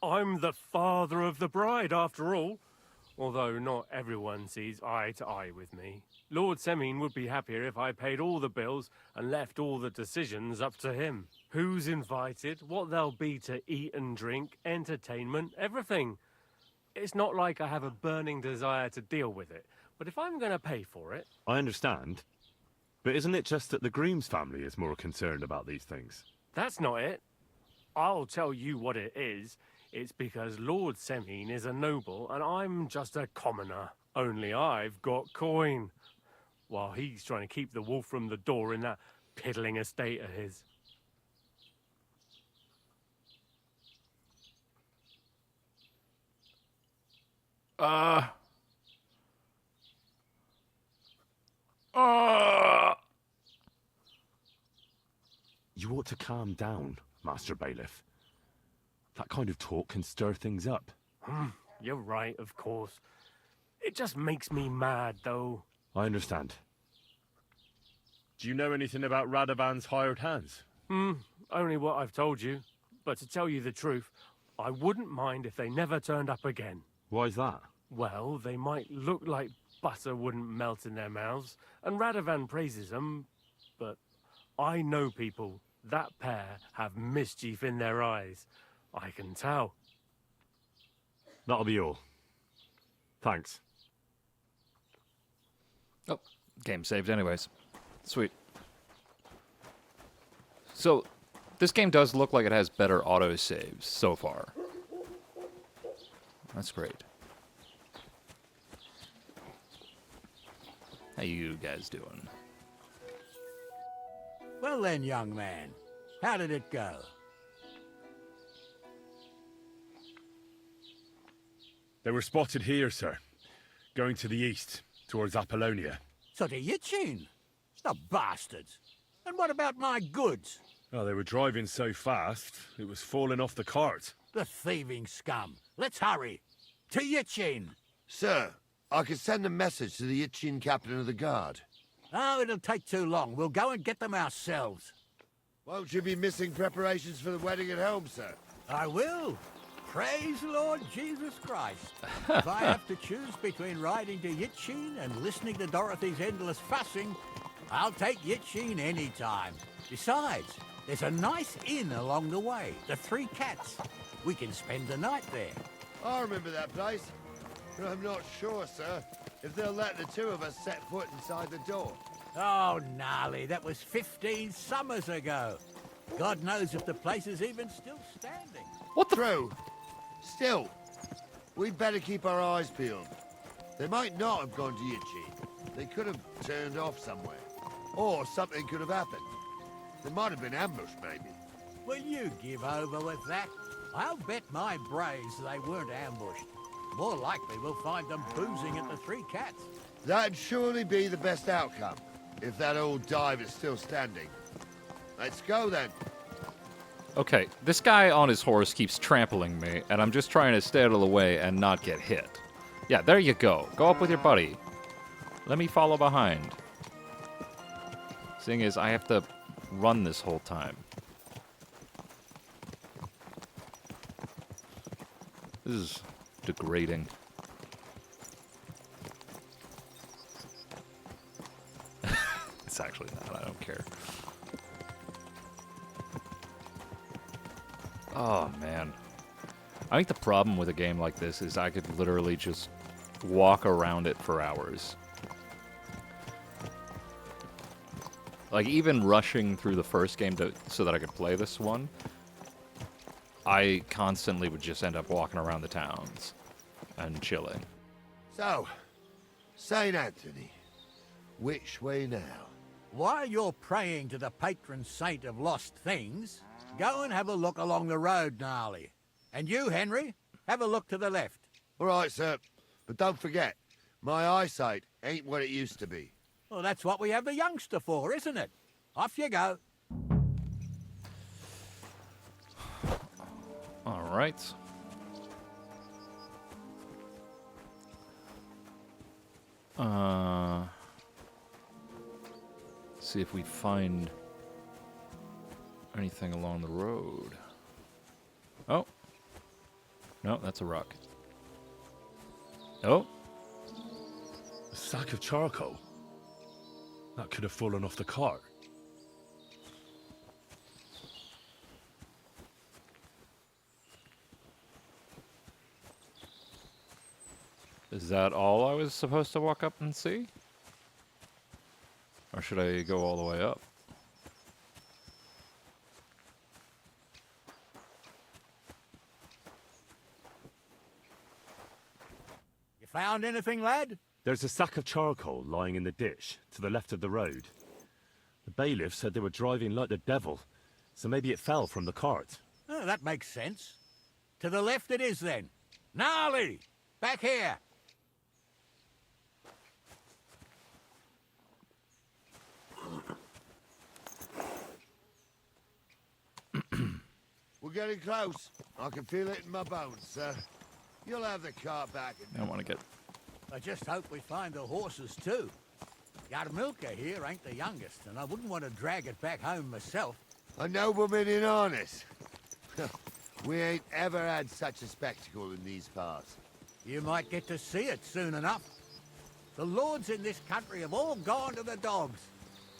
I'm the father of the bride, after all. Although not everyone sees eye to eye with me. Lord Semin would be happier if I paid all the bills and left all the decisions up to him. Who's invited, what there'll be to eat and drink, entertainment, everything. It's not like I have a burning desire to deal with it, but if I'm going to pay for it... I understand. But isn't it just that the groom's family is more concerned about these things? That's not it. I'll tell you what it is. It's because Lord Semin is a noble and I'm just a commoner. Only I've got coin. While he's trying to keep the wolf from the door in that piddling estate of his. You ought to calm down, Master Bailiff. That kind of talk can stir things up. You're right, of course. It just makes me mad, though. I understand. Do you know anything about Radovan's hired hands? Only what I've told you. But to tell you the truth, I wouldn't mind if they never turned up again. Why's that? Well, they might look like butter wouldn't melt in their mouths, and Radovan praises them, but I know people. That pair have mischief in their eyes. I can tell. That'll be all. Thanks. Oh, game saved anyways. Sweet. So, this game does look like it has better autosaves so far. That's great. How you guys doing? Well then, young man, how did it go? They were spotted here, sir. Going to the east, towards Apollonia. So to Yichin? The bastards. And what about my goods? Oh, they were driving so fast, it was falling off the cart. The thieving scum. Let's hurry. To Yichin. Sir, I can send a message to the Yichin captain of the guard. Oh, it'll take too long. We'll go and get them ourselves. Won't you be missing preparations for the wedding at home, sir? I will. Praise Lord Jesus Christ. If I have to choose between riding to Yichin and listening to Dorothy's endless fussing, I'll take Yichin any time. Besides, there's a nice inn along the way, the Three Cats. We can spend the night there. I remember that place, but I'm not sure, sir, if they'll let the two of us set foot inside the door. Oh, gnarly, that was 15 summers ago. God knows if the place is even still standing. What the? True. Still, we'd better keep our eyes peeled. They might not have gone to Yichi. They could have turned off somewhere. Or something could have happened. They might have been ambushed, maybe. Will you give over with that? I'll bet my brains they weren't ambushed. More likely we'll find them boozing at the Three Cats. That'd surely be the best outcome, if that old dive is still standing. Let's go, then. Okay, this guy on his horse keeps trampling me, and I'm just trying to stay out of the way and not get hit. Yeah, there you go. Go up with your buddy. Let me follow behind. Thing is, I have to run this whole time. This is degrading. It's actually not. I don't care. Oh, man. I think the problem with a game like this is I could literally just walk around it for hours. Like, even rushing through the first game so that I could play this one, I constantly would just end up walking around the towns and chilling. So, St. Anthony, which way now? While you're praying to the patron saint of lost things, go and have a look along the road, Gnarly. And you, Henry, have a look to the left. All right, sir. But don't forget, my eyesight ain't what it used to be. Well, that's what we have the youngster for, isn't it? Off you go. All right. See if we find anything along the road. Oh. No, that's a rock. Oh. A sack of charcoal? That could have fallen off the cart. Is that all I was supposed to walk up and see? Or should I go all the way up? You found anything, lad? There's a sack of charcoal lying in the ditch to the left of the road. The bailiff said they were driving like the devil, so maybe it fell from the cart. Oh, that makes sense. To the left it is, then. Gnarly! Back here! We're getting close. I can feel it in my bones, sir. You'll have the cart back. I don't want to get... I just hope we find the horses, too. Yarmilka here ain't the youngest, and I wouldn't want to drag it back home myself. A nobleman in harness. We ain't ever had such a spectacle in these parts. You might get to see it soon enough. The lords in this country have all gone to the dogs.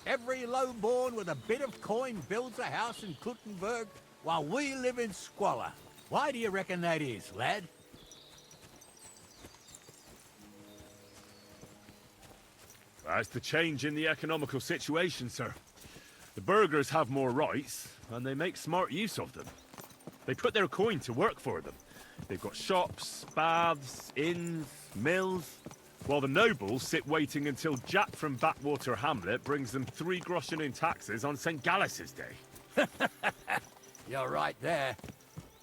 Every lowborn with a bit of coin builds a house in Kuttenberg, while we live in squalor. Why do you reckon that is, lad? That's the change in the economical situation, sir. The burghers have more rights, and they make smart use of them. They put their coin to work for them. They've got shops, baths, inns, mills, while the nobles sit waiting until Jack from Backwater Hamlet brings them 3 groschen in taxes on St. Gallus's Day. You're right there.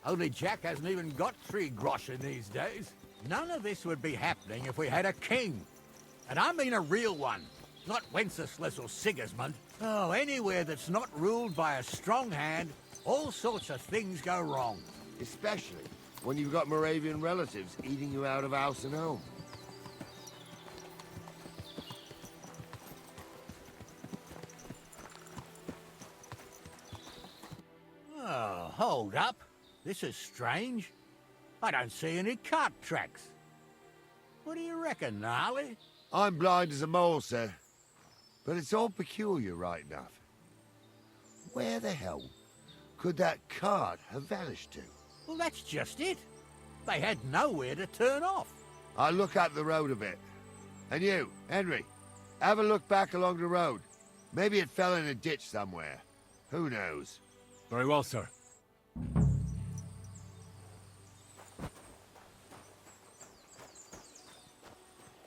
Only Jack hasn't even got 3 groschen these days. None of this would be happening if we had a king. And I mean a real one, not Wenceslas or Sigismund. Oh, anywhere that's not ruled by a strong hand, all sorts of things go wrong. Especially when you've got Moravian relatives eating you out of house and home. Oh, hold up. This is strange. I don't see any cart tracks. What do you reckon, Gnarly? I'm blind as a mole, sir. But it's all peculiar right enough. Where the hell could that cart have vanished to? Well, that's just it. They had nowhere to turn off. I'll look up the road a bit. And you, Henry, Have a look back along the road. Maybe it fell in a ditch somewhere. Who knows? Very well, sir.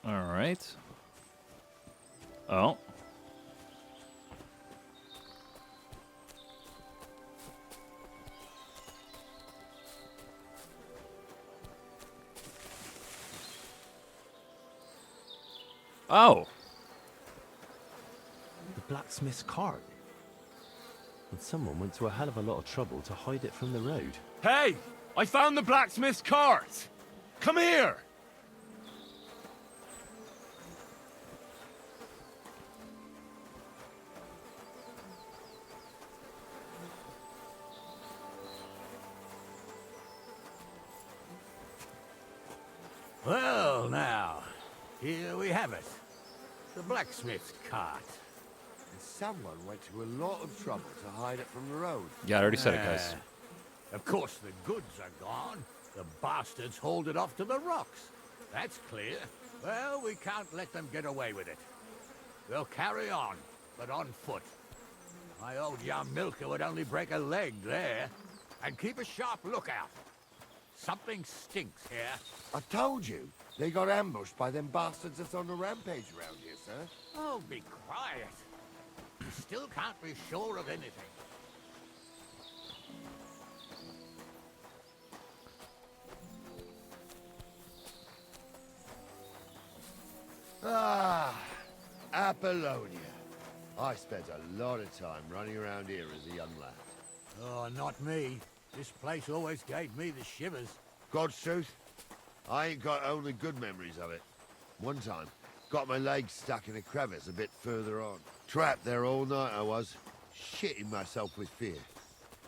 All right. Oh. Oh. The blacksmith's cart. And someone went to a hell of a lot of trouble to hide it from the road. Hey! I found the blacksmith's cart! Come here! Well, now, here we have it. The blacksmith's cart. And someone went to a lot of trouble to hide it from the road. Yeah, I already said it, guys. Of course, the goods are gone. The bastards hauled it off to the rocks. That's clear. Well, we can't let them get away with it. We'll carry on, but on foot. My old young milker would only break a leg there. And keep a sharp lookout. Something stinks here. I told you. They got ambushed by them bastards that's on the rampage around here, sir. Oh, be quiet. You still can't be sure of anything. Ah, Apollonia. I spent a lot of time running around here as a young lad. Oh, not me. This place always gave me the shivers. God's truth, I ain't got only good memories of it. One time, got my legs stuck in a crevice a bit further on. Trapped there all night I was, shitting myself with fear.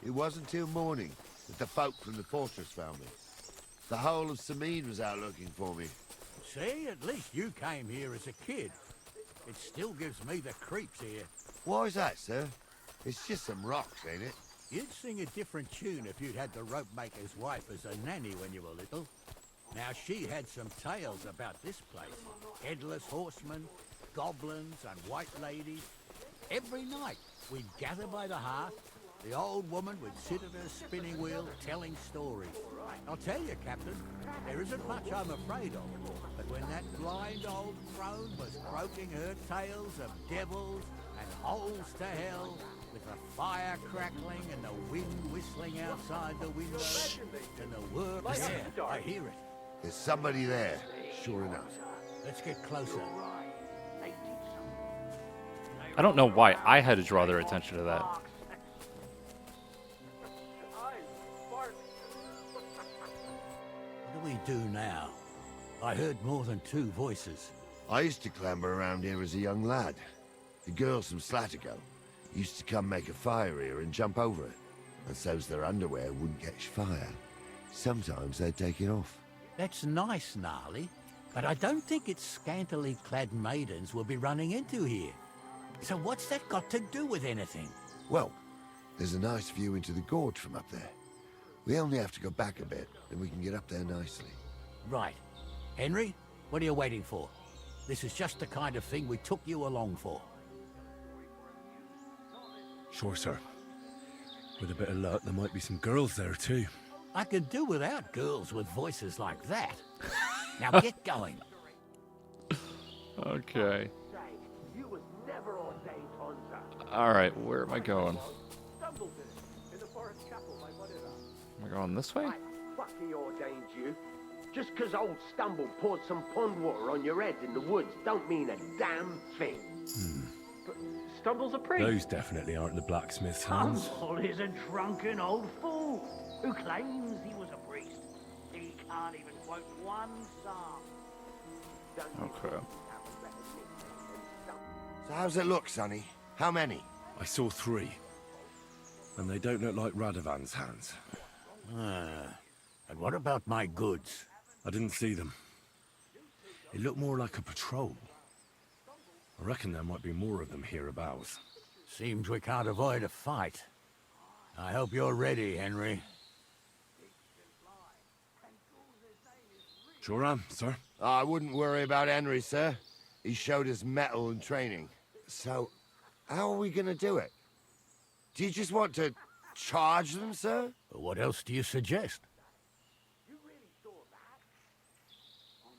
It wasn't till morning that the folk from the fortress found me. The whole of Sameen was out looking for me. See, at least you came here as a kid. It still gives me the creeps here. Why is that, sir? It's just some rocks, ain't it? You'd sing a different tune if you'd had the rope maker's wife as a nanny when you were little. Now, she had some tales about this place. Headless horsemen, goblins, and white ladies. Every night, we'd gather by the hearth. The old woman would sit at her spinning wheel telling stories. I'll tell you, Captain, there isn't much I'm afraid of. But when that blind old crone was croaking her tales of devils and holes to hell, with the fire crackling and the wind whistling outside the window, and the whir... Yeah, I hear it. There's somebody there, sure enough. Let's get closer. I don't know why I had to draw their attention to that. What do we do now? I heard more than two voices. I used to clamber around here as a young lad. The girls from Slatigo used to come make a fire here and jump over it. And so's their underwear wouldn't catch fire. Sometimes they'd take it off. That's nice, Gnarly, but I don't think it's scantily clad maidens we'll be running into here. So what's that got to do with anything? Well, there's a nice view into the gorge from up there. We only have to go back a bit, and we can get up there nicely. Right. Henry, what are you waiting for? This is just the kind of thing we took you along for. Sure, sir. With a bit of luck, there might be some girls there, too. I could do without girls with voices like that. Now get going. Okay. Alright, where am I going? Am I going this way? Fucking ordained you. Just 'cause old Stumble poured some pond water on your head in the woods don't mean a damn thing. But Stumble's a priest. Those definitely aren't the blacksmith's hands. Stumble is a drunken old fool who claims he was a priest. He can't even quote one psalm. Okay. So how's it look, Sonny? How many? I saw 3. And they don't look like Radovan's hands. And what about my goods? I didn't see them. It looked more like a patrol. I reckon there might be more of them hereabouts. Seems we can't avoid a fight. I hope you're ready, Henry. Sure am, sir. I wouldn't worry about Henry, sir. He showed us metal and training. So, how are we gonna do it? Do you just want to charge them, sir? What else do you suggest?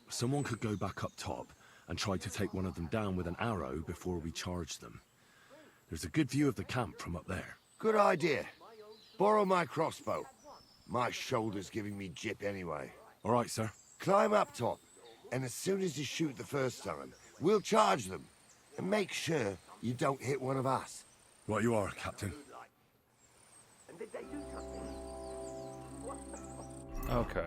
Someone could go back up top and try to take one of them down with an arrow before we charge them. There's a good view of the camp from up there. Good idea. Borrow my crossbow. My shoulder's giving me jip anyway. All right, sir. Climb up top, and as soon as you shoot the first time, we'll charge them. And make sure you don't hit one of us. Right you are, Captain. Okay.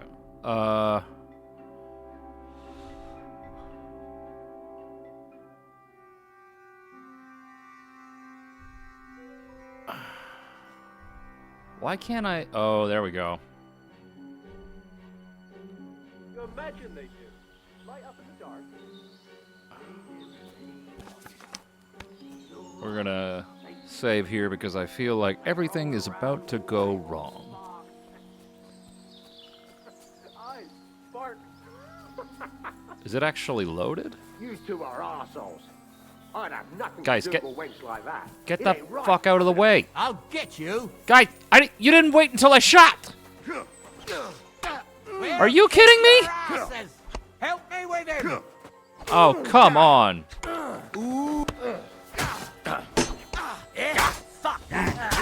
Why can't I? Oh, there we go. You imagine they do. Light up in the dark. We're gonna save here because I feel like everything is about to go wrong. Aye, Spark. Is it actually loaded? You two are arseholes. I'd have nothing Guys, to do get- with a wench like that. Get It the ain't right. fuck out of the way. I'll get you. Guy, you didn't wait until I shot! Are you kidding me? Help me with him. Oh, come on. Yeah, fuck that.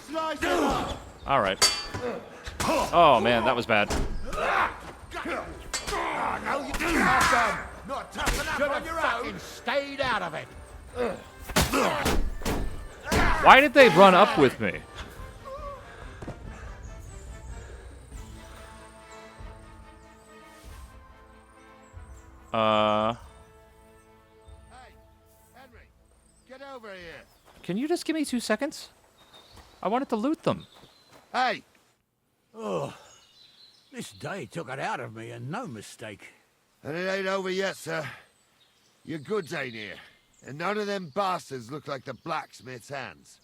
He's done for. Alright. Oh, man, that was bad. No, you can't have them. Not tough enough on your own. Stayed out of it. Why did they run up with me? Get over here. Can you just give me 2 seconds? I wanted to loot them. Hey! Oh, this day took it out of me, and no mistake. And it ain't over yet, sir. Your goods ain't here. And none of them bastards look like the blacksmith's hands.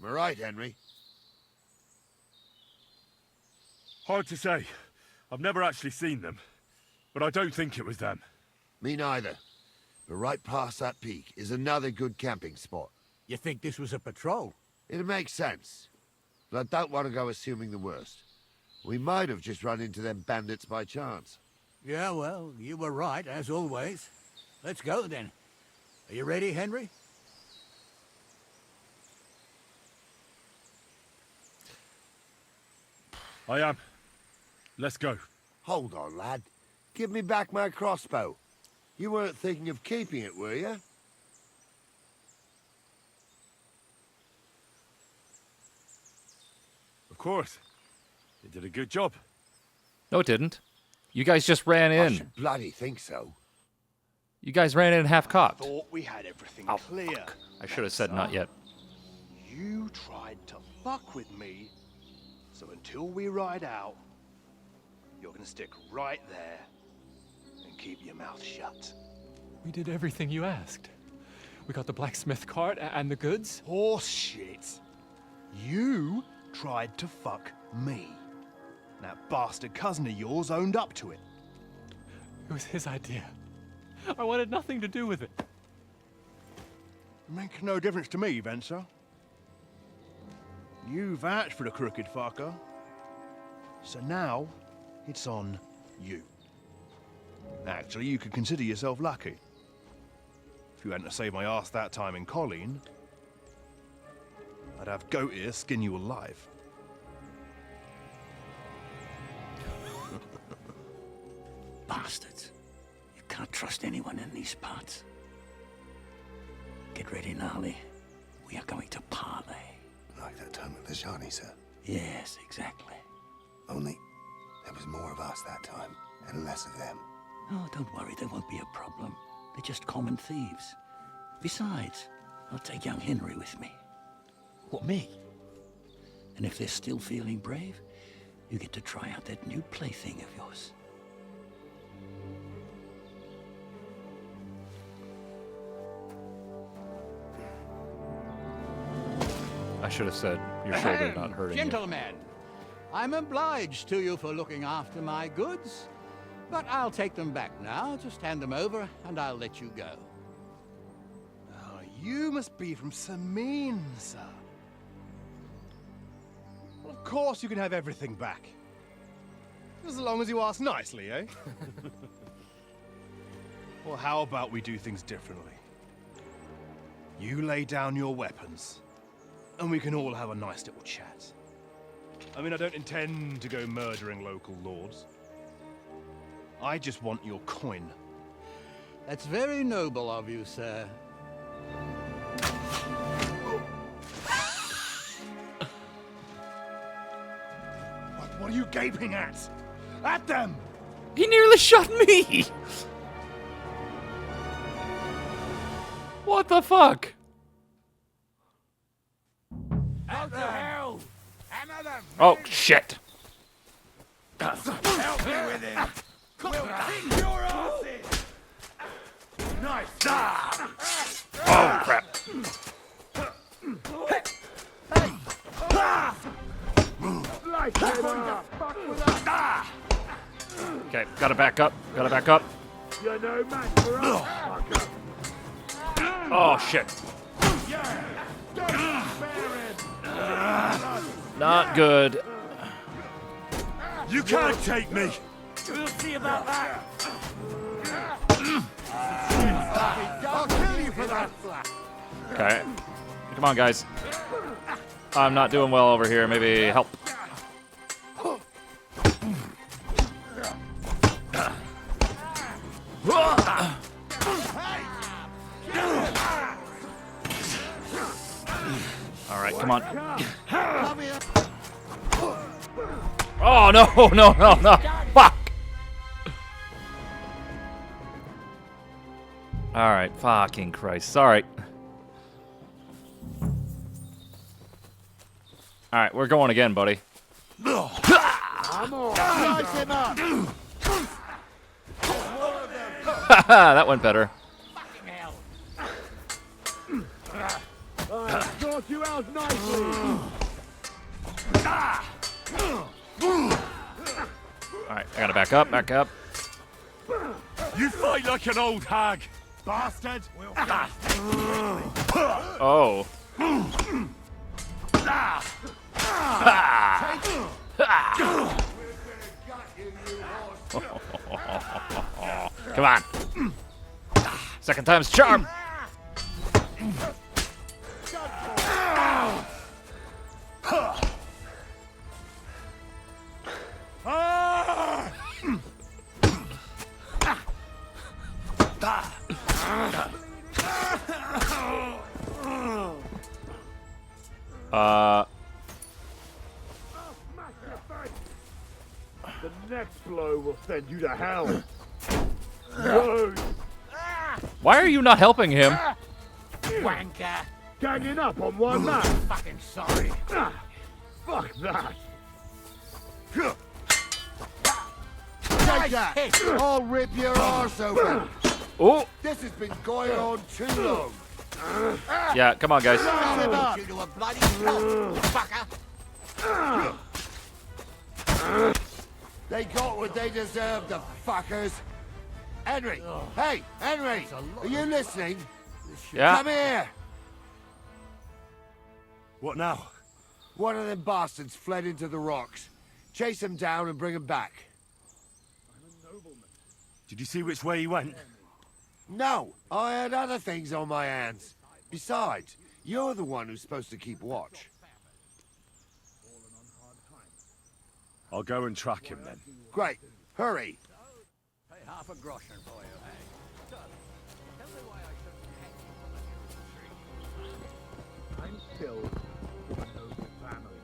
Am I right, Henry? Hard to say. I've never actually seen them. But I don't think it was them. Me neither. But right past that peak is another good camping spot. You think this was a patrol? It makes sense. But I don't want to go assuming the worst. We might have just run into them bandits by chance. Yeah, well, you were right, as always. Let's go, then. Are you ready, Henry? I am. Let's go. Hold on, lad. Give me back my crossbow. You weren't thinking of keeping it, were you? Of course. You did a good job. No, it didn't. You guys just ran I in. should bloody think so. You guys ran in half-cocked. Thought we had everything Oh, clear. fuck. I should have said not yet. You tried to fuck with me, so until we ride out, you're gonna stick right there and keep your mouth shut. We did everything you asked. We got the blacksmith cart and the goods. Horse shit. You tried to fuck me. That bastard cousin of yours owned up to it. It was his idea. I wanted nothing to do with it. Make no difference to me, Venser. You vouched for the crooked fucker. So now, it's on you. Actually, you could consider yourself lucky. If you hadn't have saved my ass that time in Colleen, I'd have goat ear skin you alive. Bastards. You can't trust anyone in these parts. Get ready, Gnarly. We are going to parley. Like that time at the Shani, sir. Yes, exactly. Only there was more of us that time, and less of them. Oh, don't worry, there won't be a problem. They're just common thieves. Besides, I'll take young Henry with me. What, me? And if they're still feeling brave, you get to try out that new plaything of yours. I should have said your shoulder not hurting you. Gentlemen, I'm obliged to you for looking after my goods. But I'll take them back now. Just hand them over, and I'll let you go. Oh, you must be from Samin, sir. Well, of course you can have everything back. As long as you ask nicely, eh? Well, how about we do things differently? You lay down your weapons, and we can all have a nice little chat. I mean, I don't intend to go murdering local lords. I just want your coin. That's very noble of you, sir. What are you gaping at? At them! He nearly shot me! What the fuck? Out the hell! Hammer them! Oh, shit. Help me with him! We'll kick your asses! Nice! Oh, crap. Okay, gotta back up. Gotta back up. You're no match for us, fucker. Oh, shit. Not good. You can't take me! We'll see about that! I'll kill you for that. Okay. Come on, guys. I'm not doing well over here. Maybe help. All right, come on. Oh, no, no, no, no. Fuck. All right, fucking Christ. Sorry. All right, we're going again, buddy. Come on! Slice him up! That went better. Sort you out nicely! All right, I gotta back up, back up. You fight like an old hag! Bastard! Oh. Come on. Second time's charm. The next blow will send you to hell. No! Why are you not helping him? Wanker! Ganging up on one man! Fucking sorry! Fuck that! Take that! I'll rip your arse open! Oh! This has been going on too long. Yeah, come on, guys. Slice him up! You to a bloody pulp, fucker! They got what they deserved, the fuckers. Henry! Hey, Henry! Are you listening? Yeah. Come here! What now? One of them bastards fled into the rocks. Chase him down and bring him back. Did you see which way he went? No, I had other things on my hands. Besides, you're the one who's supposed to keep watch. I'll go and track him then. Great. Hurry. Pay half a groschen for you, eh? Tell me why I shouldn't hang you from the tree. I'm still from a noble family.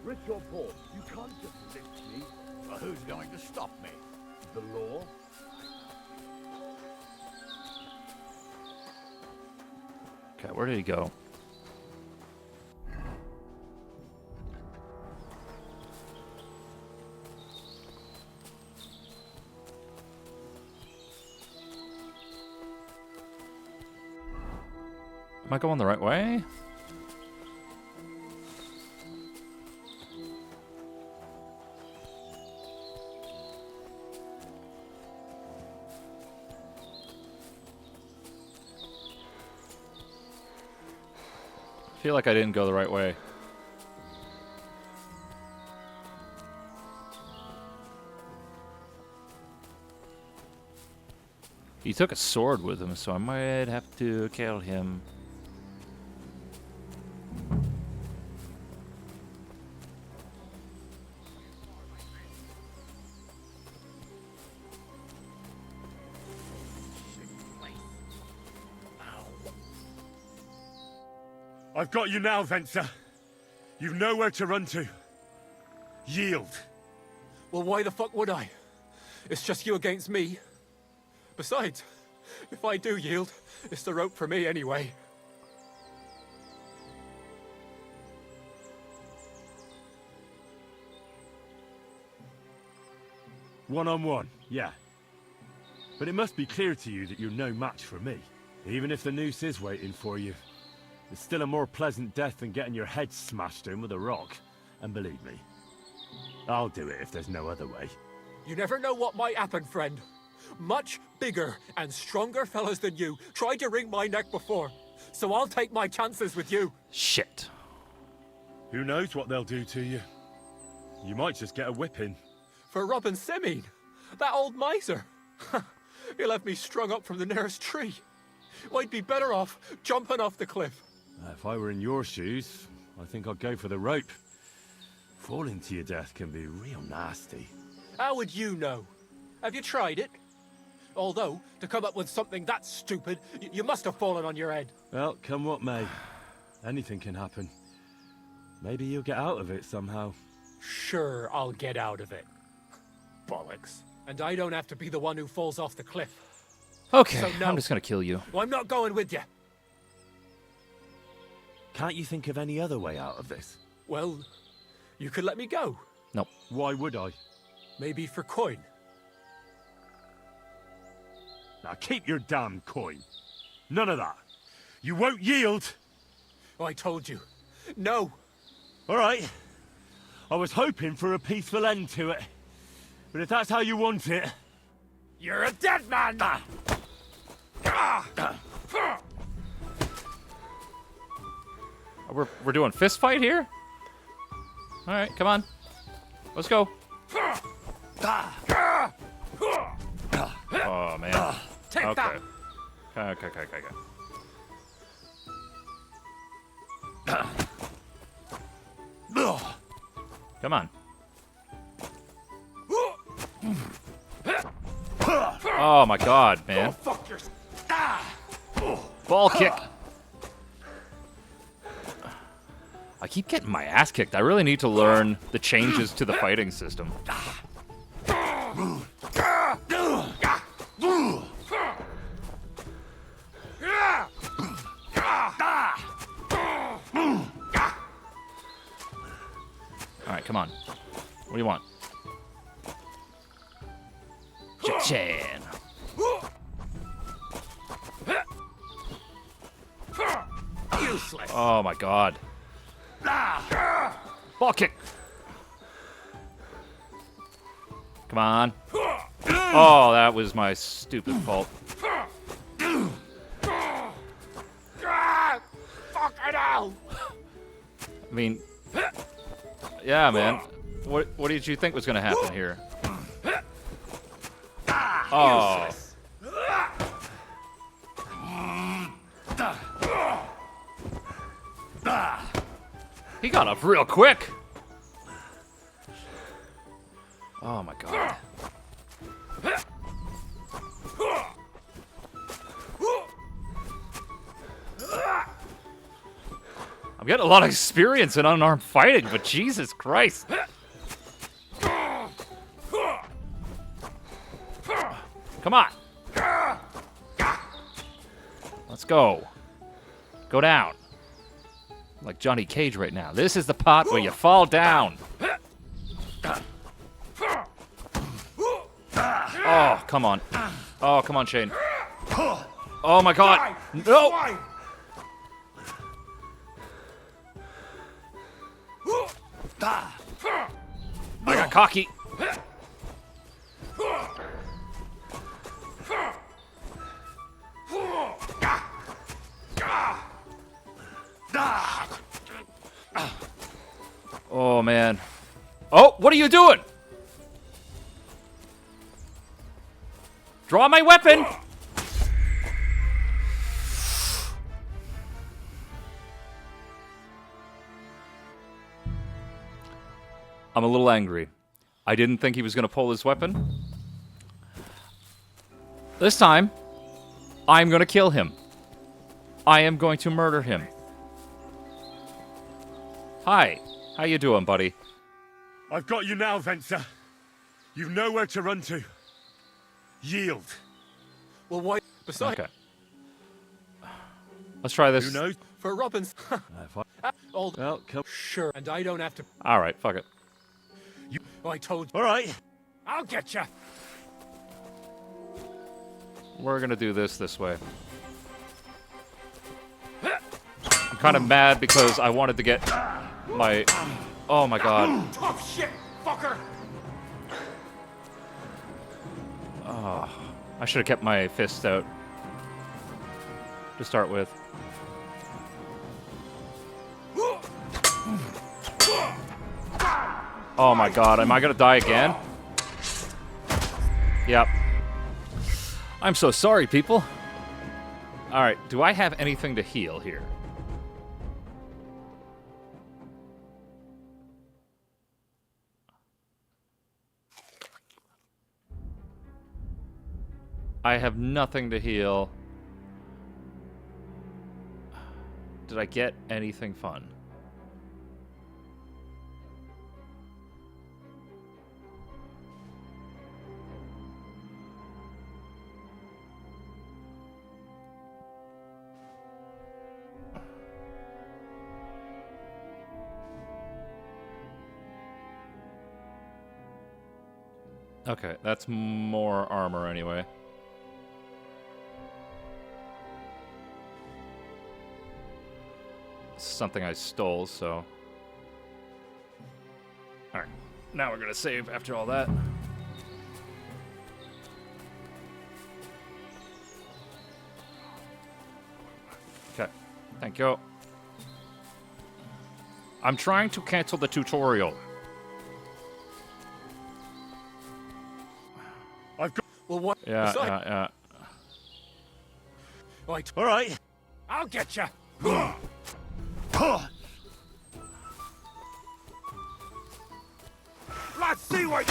Rich or poor, you can't just lift me. Well, who's going to stop me? The law? Okay, where did he go? Am I going the right way? feel like I didn't go the right way. He took a sword with him, so I might have to kill him. I've got you now, Venser. You've nowhere to run to. Yield. Well, why the fuck would I? It's just you against me. Besides, if I do yield, it's the rope for me anyway. One-on-one, yeah. But it must be clear to you that you're no match for me. Even if the noose is waiting for you. It's still a more pleasant death than getting your head smashed in with a rock. And believe me, I'll do it if there's no other way. You never know what might happen, friend. Much bigger and stronger fellas than you tried to wring my neck before, so I'll take my chances with you. Shit. Who knows what they'll do to you? You might just get a whipping. For robbing Semine, that old miser. He'll have me strung up from the nearest tree. I'd be better off jumping off the cliff. If I were in your shoes, I think I'd go for the rope. Falling to your death can be real nasty. How would you know? Have you tried it? Although, to come up with something that stupid, you must have fallen on your head. Well, come what may. Anything can happen. Maybe you'll get out of it somehow. Sure, I'll get out of it. Bollocks. And I don't have to be the one who falls off the cliff. Okay, so no. I'm just gonna kill you. Well, I'm not going with you. Can't you think of any other way out of this? Well, you could let me go. Nope. Why would I? Maybe for coin. Now keep your damn coin. None of that. You won't yield. Oh, I told you. No. All right. I was hoping for a peaceful end to it. But if that's how you want it... You're a dead man! We're doing fist fight here? Alright, come on. Let's go. Oh, man. Take okay. that! Okay. Come on. Oh my god, man. Fuck your... Ball kick. I keep getting my ass kicked. I really need to learn the changes to the fighting system. Alright, come on. What do you want? Chan. Useless. Oh my god. Ball kick. Come on. Oh, that was my stupid fault. Fucking hell! I mean, yeah, man. What did you think was going to happen here? Oh. He got up real quick. Oh my god. I'm getting a lot of experience in unarmed fighting, but Jesus Christ. Come on. Let's go. Go down. Like Johnny Cage right now. This is the part where you fall down. Oh, come on. Oh, come on, Shane. Oh my god. No. I got cocky. Oh, man. Oh, what are you doing? Draw my weapon! I'm a little angry. I didn't think he was going to pull his weapon. This time, I'm going to kill him. I am going to murder him. Hi. How you doing, buddy? I've got you now, Venser. You've nowhere to run to. Yield. Well, why? Besides, Okay. Let's try this. Who knows? for Robin's. Old. Well, come. Sure, and I don't have to. All right, fuck it. I told you. All right. I'll get you. We're gonna do this way. I'm kind of mad because I wanted to get my... Oh my god. Tough shit, fucker. Oh, I should have kept my fist out to start with. Oh my god, am I gonna die again? Yep. I'm so sorry, people. Alright, do I have anything to heal here? I have nothing to heal. Did I get anything fun? Okay, that's more armor anyway. Something I stole, so... Alright, now we're gonna save after all that. Okay, thank you. I'm trying to cancel the tutorial. I've got. Well, what? Yeah, yeah. Right. All right. I'll get you. Let's see what.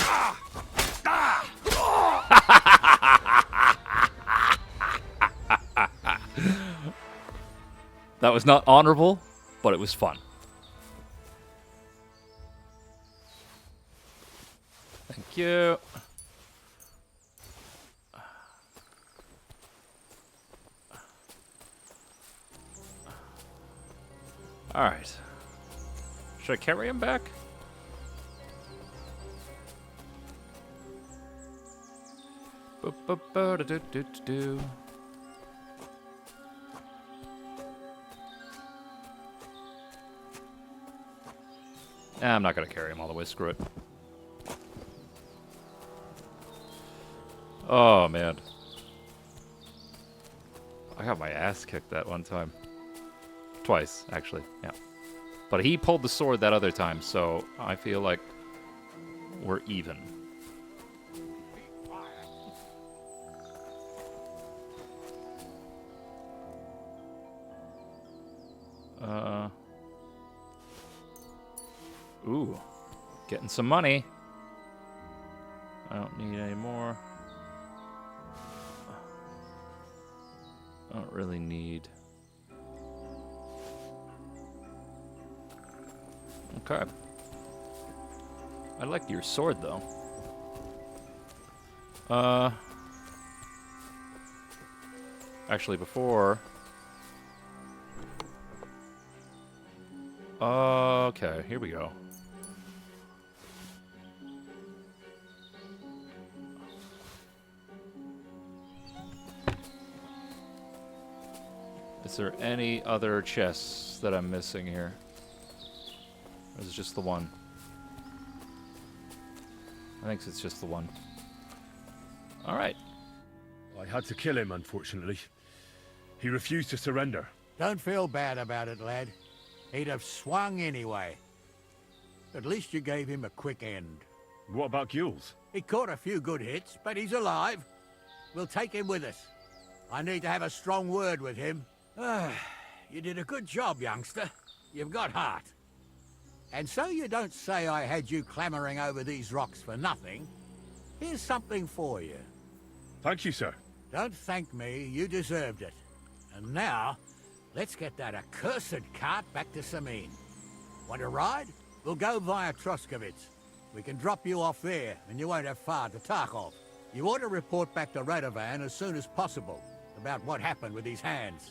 That was not honorable, but it was fun. Thank you. All right. Should I carry him back? Bo-bo-bo-da-do-do-do-do. Nah, I'm not gonna carry him all the way. Screw it. Oh man, I got my ass kicked that one time. Twice, actually. Yeah, but he pulled the sword that other time, so I feel like we're even. Ooh, getting some money. I don't need any more. I don't really need. Okay. I like your sword, though. Actually, before... Okay, here we go. Is there any other chests that I'm missing here? Or is it just the one? I think it's just the one. Alright. I had to kill him, unfortunately. He refused to surrender. Don't feel bad about it, lad. He'd have swung anyway. At least you gave him a quick end. What about Gules? He caught a few good hits, but he's alive. We'll take him with us. I need to have a strong word with him. You did a good job, youngster. You've got heart. And so you don't say I had you clambering over these rocks for nothing. Here's something for you. Thank you, sir. Don't thank me, you deserved it. And now, let's get that accursed cart back to Samin. Want a ride? We'll go via Troskovitz. We can drop you off there, and you won't have far to Tarkov. You ought to report back to Radovan as soon as possible about what happened with these hands.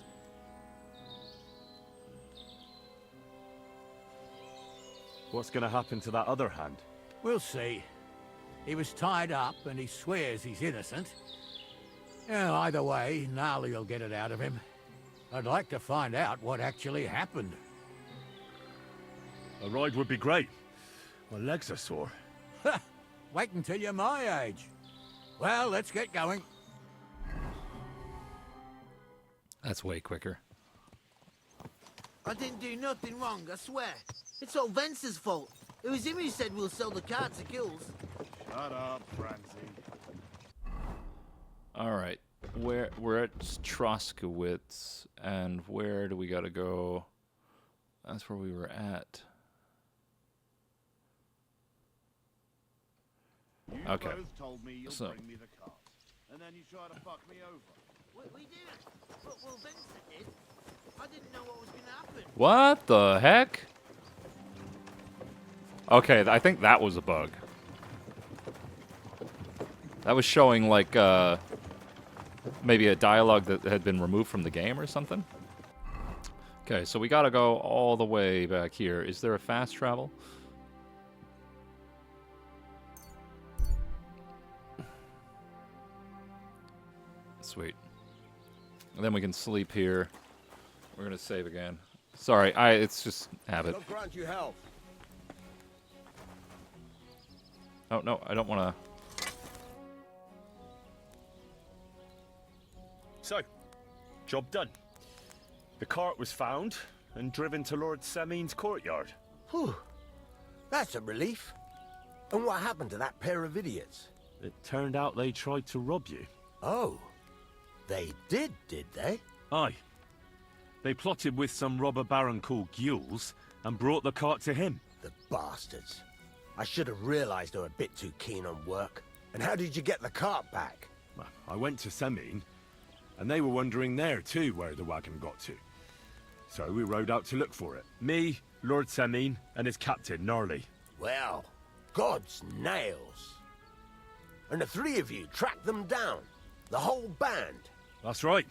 What's going to happen to that other hand? We'll see. He was tied up, and he swears he's innocent. Yeah, either way, Gnarly will get it out of him. I'd like to find out what actually happened. A ride would be great. My legs are sore. Wait until you're my age. Well, let's get going. That's way quicker. I didn't do nothing wrong, I swear. It's all Vence's fault. It was him who said we'll sell the car to Gules. Shut up, Francie. All right, we're at Troskowitz, and where do we gotta go? That's where we were at. You Okay. both told me you'll So- bring me the cart, and then you try to fuck me over. We did. Well, Vince did. I didn't know what was going to happen. What the heck? Okay, I think that was a bug. That was showing like maybe a dialogue that had been removed from the game or something. Okay, so we gotta go all the way back here. Is there a fast travel? Sweet. And then we can sleep here. We're gonna save again. Sorry, it's just habit. God grant you health. Oh no, I don't wanna. So, job done. The cart was found and driven to Lord Semin's courtyard. Whew. That's a relief. And what happened to that pair of idiots? It turned out they tried to rob you. Oh. They did they? Aye. They plotted with some robber baron called Gules and brought the cart to him. The bastards. I should have realized they were a bit too keen on work. And how did you get the cart back? Well, I went to Semin, and they were wondering there too where the wagon got to. So we rode out to look for it. Me, Lord Semin, and his captain, Gnarly. Well, God's nails. And the three of you tracked them down. The whole band. That's right.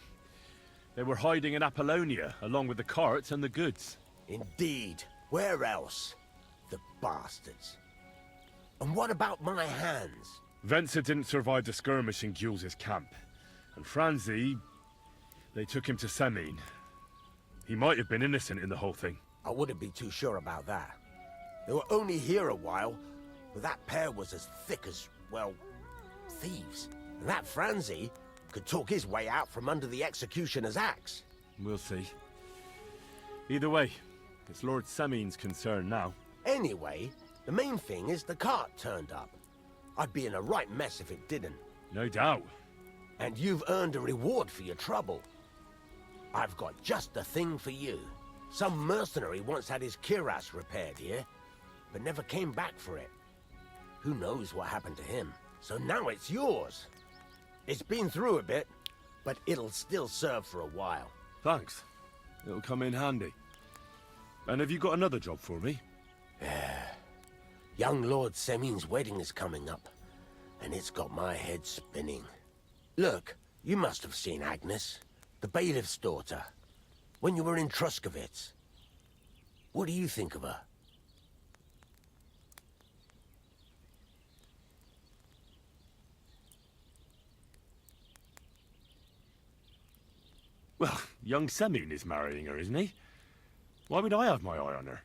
They were hiding in Apollonia, along with the cart and the goods. Indeed. Where else? The bastards. And what about my hands? Vencer didn't survive the skirmish in Gules' camp. And Franzi, they took him to Semin. He might have been innocent in the whole thing. I wouldn't be too sure about that. They were only here a while, but that pair was as thick as, well, thieves. And that Franzi could talk his way out from under the executioner's axe. We'll see. Either way, it's Lord Semin's concern now. Anyway, the main thing is the cart turned up. I'd be in a right mess if it didn't. No doubt. And you've earned a reward for your trouble. I've got just the thing for you. Some mercenary once had his cuirass repaired here, but never came back for it. Who knows what happened to him? So now it's yours. It's been through a bit, but it'll still serve for a while. Thanks. It'll come in handy. And have you got another job for me? Young Lord Semin's wedding is coming up, and it's got my head spinning. Look, you must have seen Agnes, the bailiff's daughter, when you were in Troskovitz. What do you think of her? Well, young Semin is marrying her, isn't he? Why would I have my eye on her?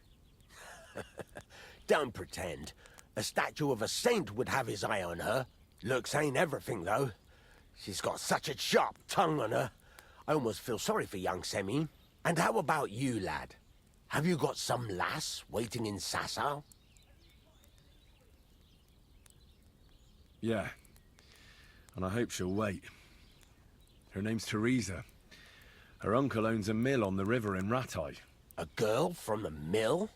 Don't pretend. A statue of a saint would have his eye on her. Looks ain't everything, though. She's got such a sharp tongue on her. I almost feel sorry for young Semin. And how about you, lad? Have you got some lass waiting in Sasau? Yeah. And I hope she'll wait. Her name's Teresa. Her uncle owns a mill on the river in Ratai. A girl from a mill?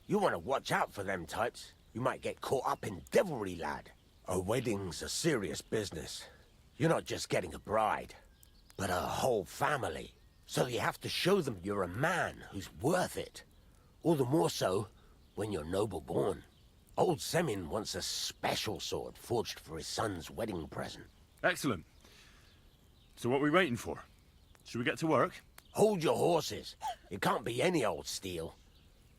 You want to watch out for them types. You might get caught up in devilry, lad. A wedding's a serious business. You're not just getting a bride, but a whole family. So you have to show them you're a man who's worth it. All the more so when you're noble born. Old Semin wants a special sword forged for his son's wedding present. Excellent. So what are we waiting for? Should we get to work? Hold your horses. It can't be any old steel.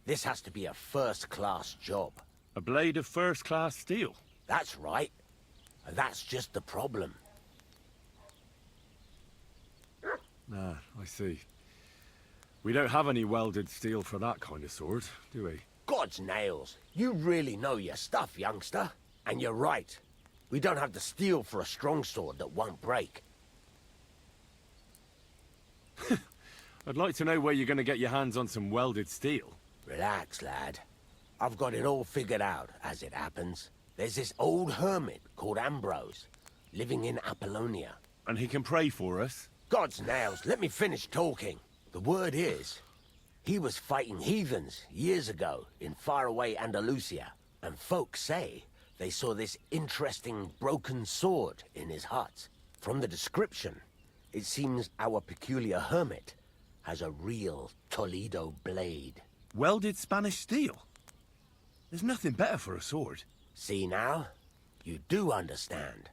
This has to be a first-class job. A blade of first-class steel? That's right. And that's just the problem. Ah, I see. We don't have any welded steel for that kind of sword, do we? God's nails. You really know your stuff, youngster. And you're right. We don't have the steel for a strong sword that won't break. I'd like to know where you're going to get your hands on some welded steel. Relax, lad. I've got it all figured out, as it happens. There's this old hermit called Ambrose, living in Apollonia. And he can pray for us? God's nails, let me finish talking. The word is, he was fighting heathens years ago in faraway Andalusia. And folks say they saw this interesting broken sword in his hut. From the description, it seems our peculiar hermit has a real Toledo blade. Welded Spanish steel? There's nothing better for a sword. See now? You do understand.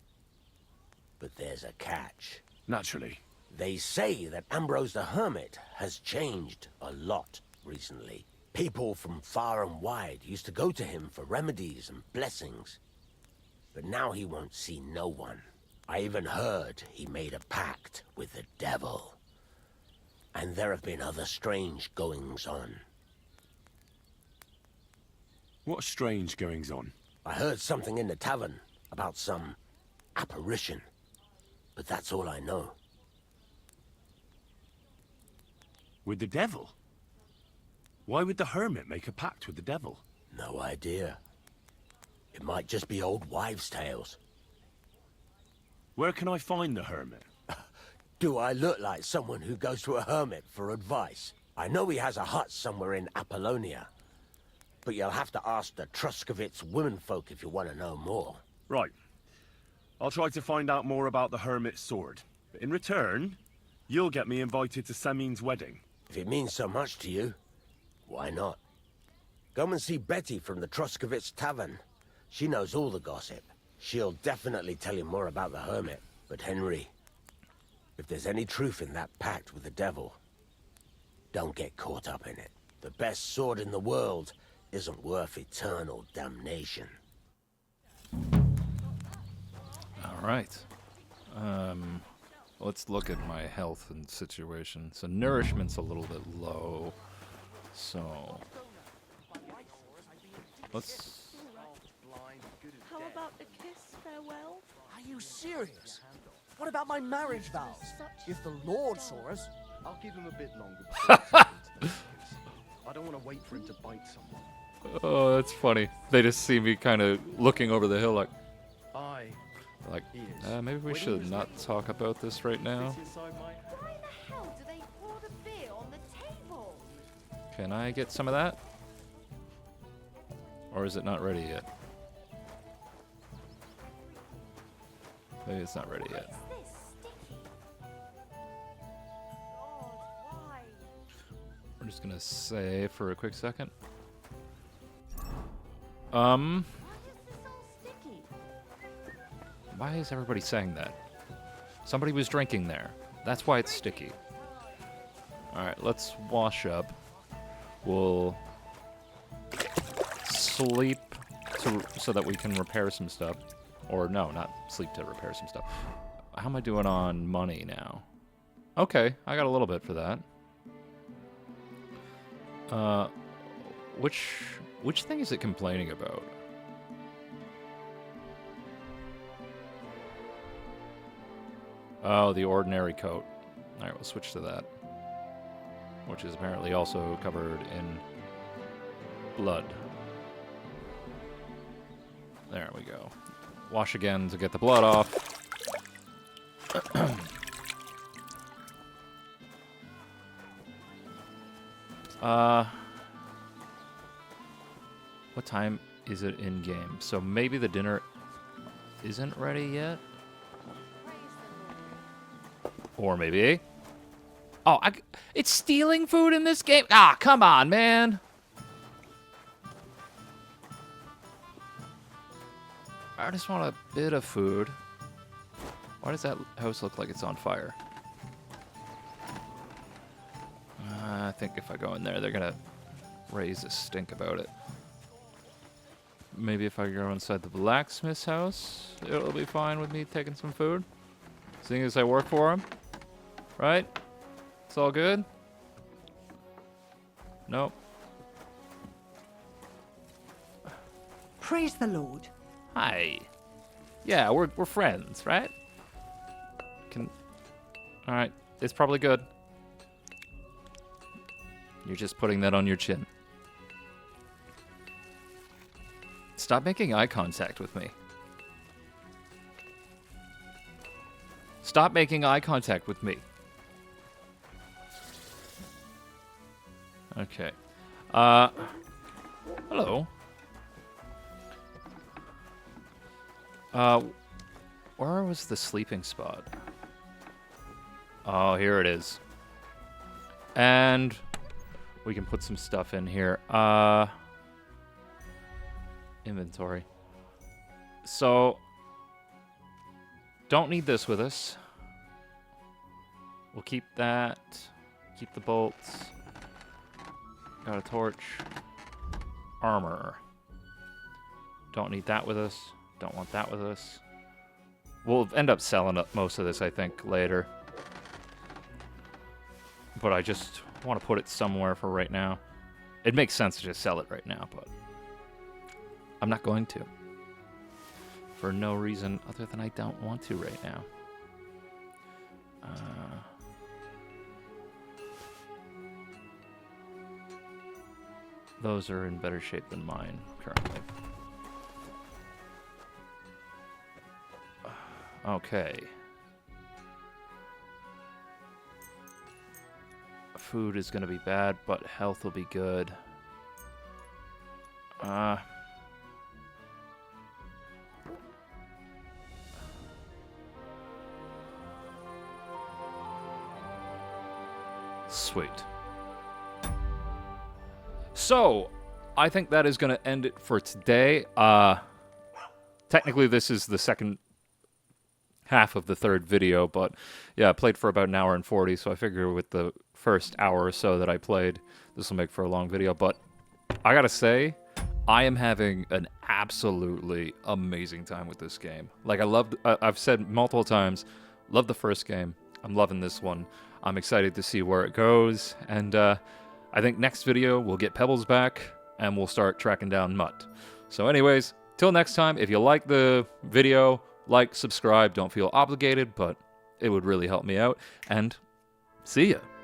But there's a catch. Naturally. They say that Ambrose the Hermit has changed a lot recently. People from far and wide used to go to him for remedies and blessings. But now he won't see no one. I even heard he made a pact with the devil. And there have been other strange goings-on. What strange goings-on? I heard something in the tavern about some apparition. But that's all I know. With the devil? Why would the hermit make a pact with the devil? No idea. It might just be old wives' tales. Where can I find the hermit? Do I look like someone who goes to a hermit for advice? I know he has a hut somewhere in Apollonia. But you'll have to ask the Truscovitz womenfolk if you want to know more. Right. I'll try to find out more about the hermit's sword. But in return, you'll get me invited to Semin's wedding. If it means so much to you, why not? Come and see Betty from the Truscovitz Tavern. She knows all the gossip. She'll definitely tell you more about the hermit. But Henry, if there's any truth in that pact with the devil, don't get caught up in it. The best sword in the world isn't worth eternal damnation. All right. Let's look at my health and situation. So nourishment's a little bit low. So let's... How about a kiss farewell? Are you serious? What about my marriage vows? If the Lord saw us, I'll give him a bit longer before he turns into I don't want to wait for him to bite someone. Oh, that's funny. They just see me kind of looking over the hill like... maybe we should not talk about this right now. Why the hell do they pour the beer on the table? Can I get some of that? Or is it not ready yet? Maybe it's not ready yet. We're just gonna save for a quick second. Why is everybody saying that? Somebody was drinking there. That's why it's sticky. Alright, let's wash up. We'll sleep so that we can repair some stuff. Or no, not sleep to repair some stuff. How am I doing on money now? Okay, I got a little bit for that. Which thing is it complaining about? Oh, the ordinary coat. Alright, we'll switch to that. Which is apparently also covered in blood. There we go. Wash again to get the blood off. What time is it in game? So maybe the dinner isn't ready yet? Or maybe... Oh, it's stealing food in this game? Ah, come on, man. I just want a bit of food. Why does that house look like it's on fire? I think if I go in there, they're gonna raise a stink about it. Maybe if I go inside the blacksmith's house, it'll be fine with me taking some food. Seeing as I work for him. Right? It's all good? Nope. Praise the Lord. Hi. Yeah, we're friends, right? Alright, it's probably good. You're just putting that on your chin. Stop making eye contact with me. Stop making eye contact with me. Okay. Hello. Where was the sleeping spot? Oh, here it is. And we can put some stuff in here. Inventory. So, don't need this with us. We'll keep that. Keep the bolts. Got a torch. Armor. Don't need that with us. Don't want that with us. We'll end up selling up most of this, I think, later. But I just want to put it somewhere for right now. It makes sense to just sell it right now, but I'm not going to. For no reason other than I don't want to right now. Those are in better shape than mine currently. Okay. Food is going to be bad, but health will be good. Sweet. So, I think that is going to end it for today. Technically, this is the second half of the third video, but yeah, I played for about an hour and 40, so I figure with the first hour or so that I played, this will make for a long video. But I gotta say, I am having an absolutely amazing time with this game. Like, I've said multiple times, love the first game. I'm loving this one. I'm excited to see where it goes, and I think next video we'll get Pebbles back, and we'll start tracking down Mutt. So anyways, till next time, if you like the video, like, subscribe, don't feel obligated, but it would really help me out, and see ya.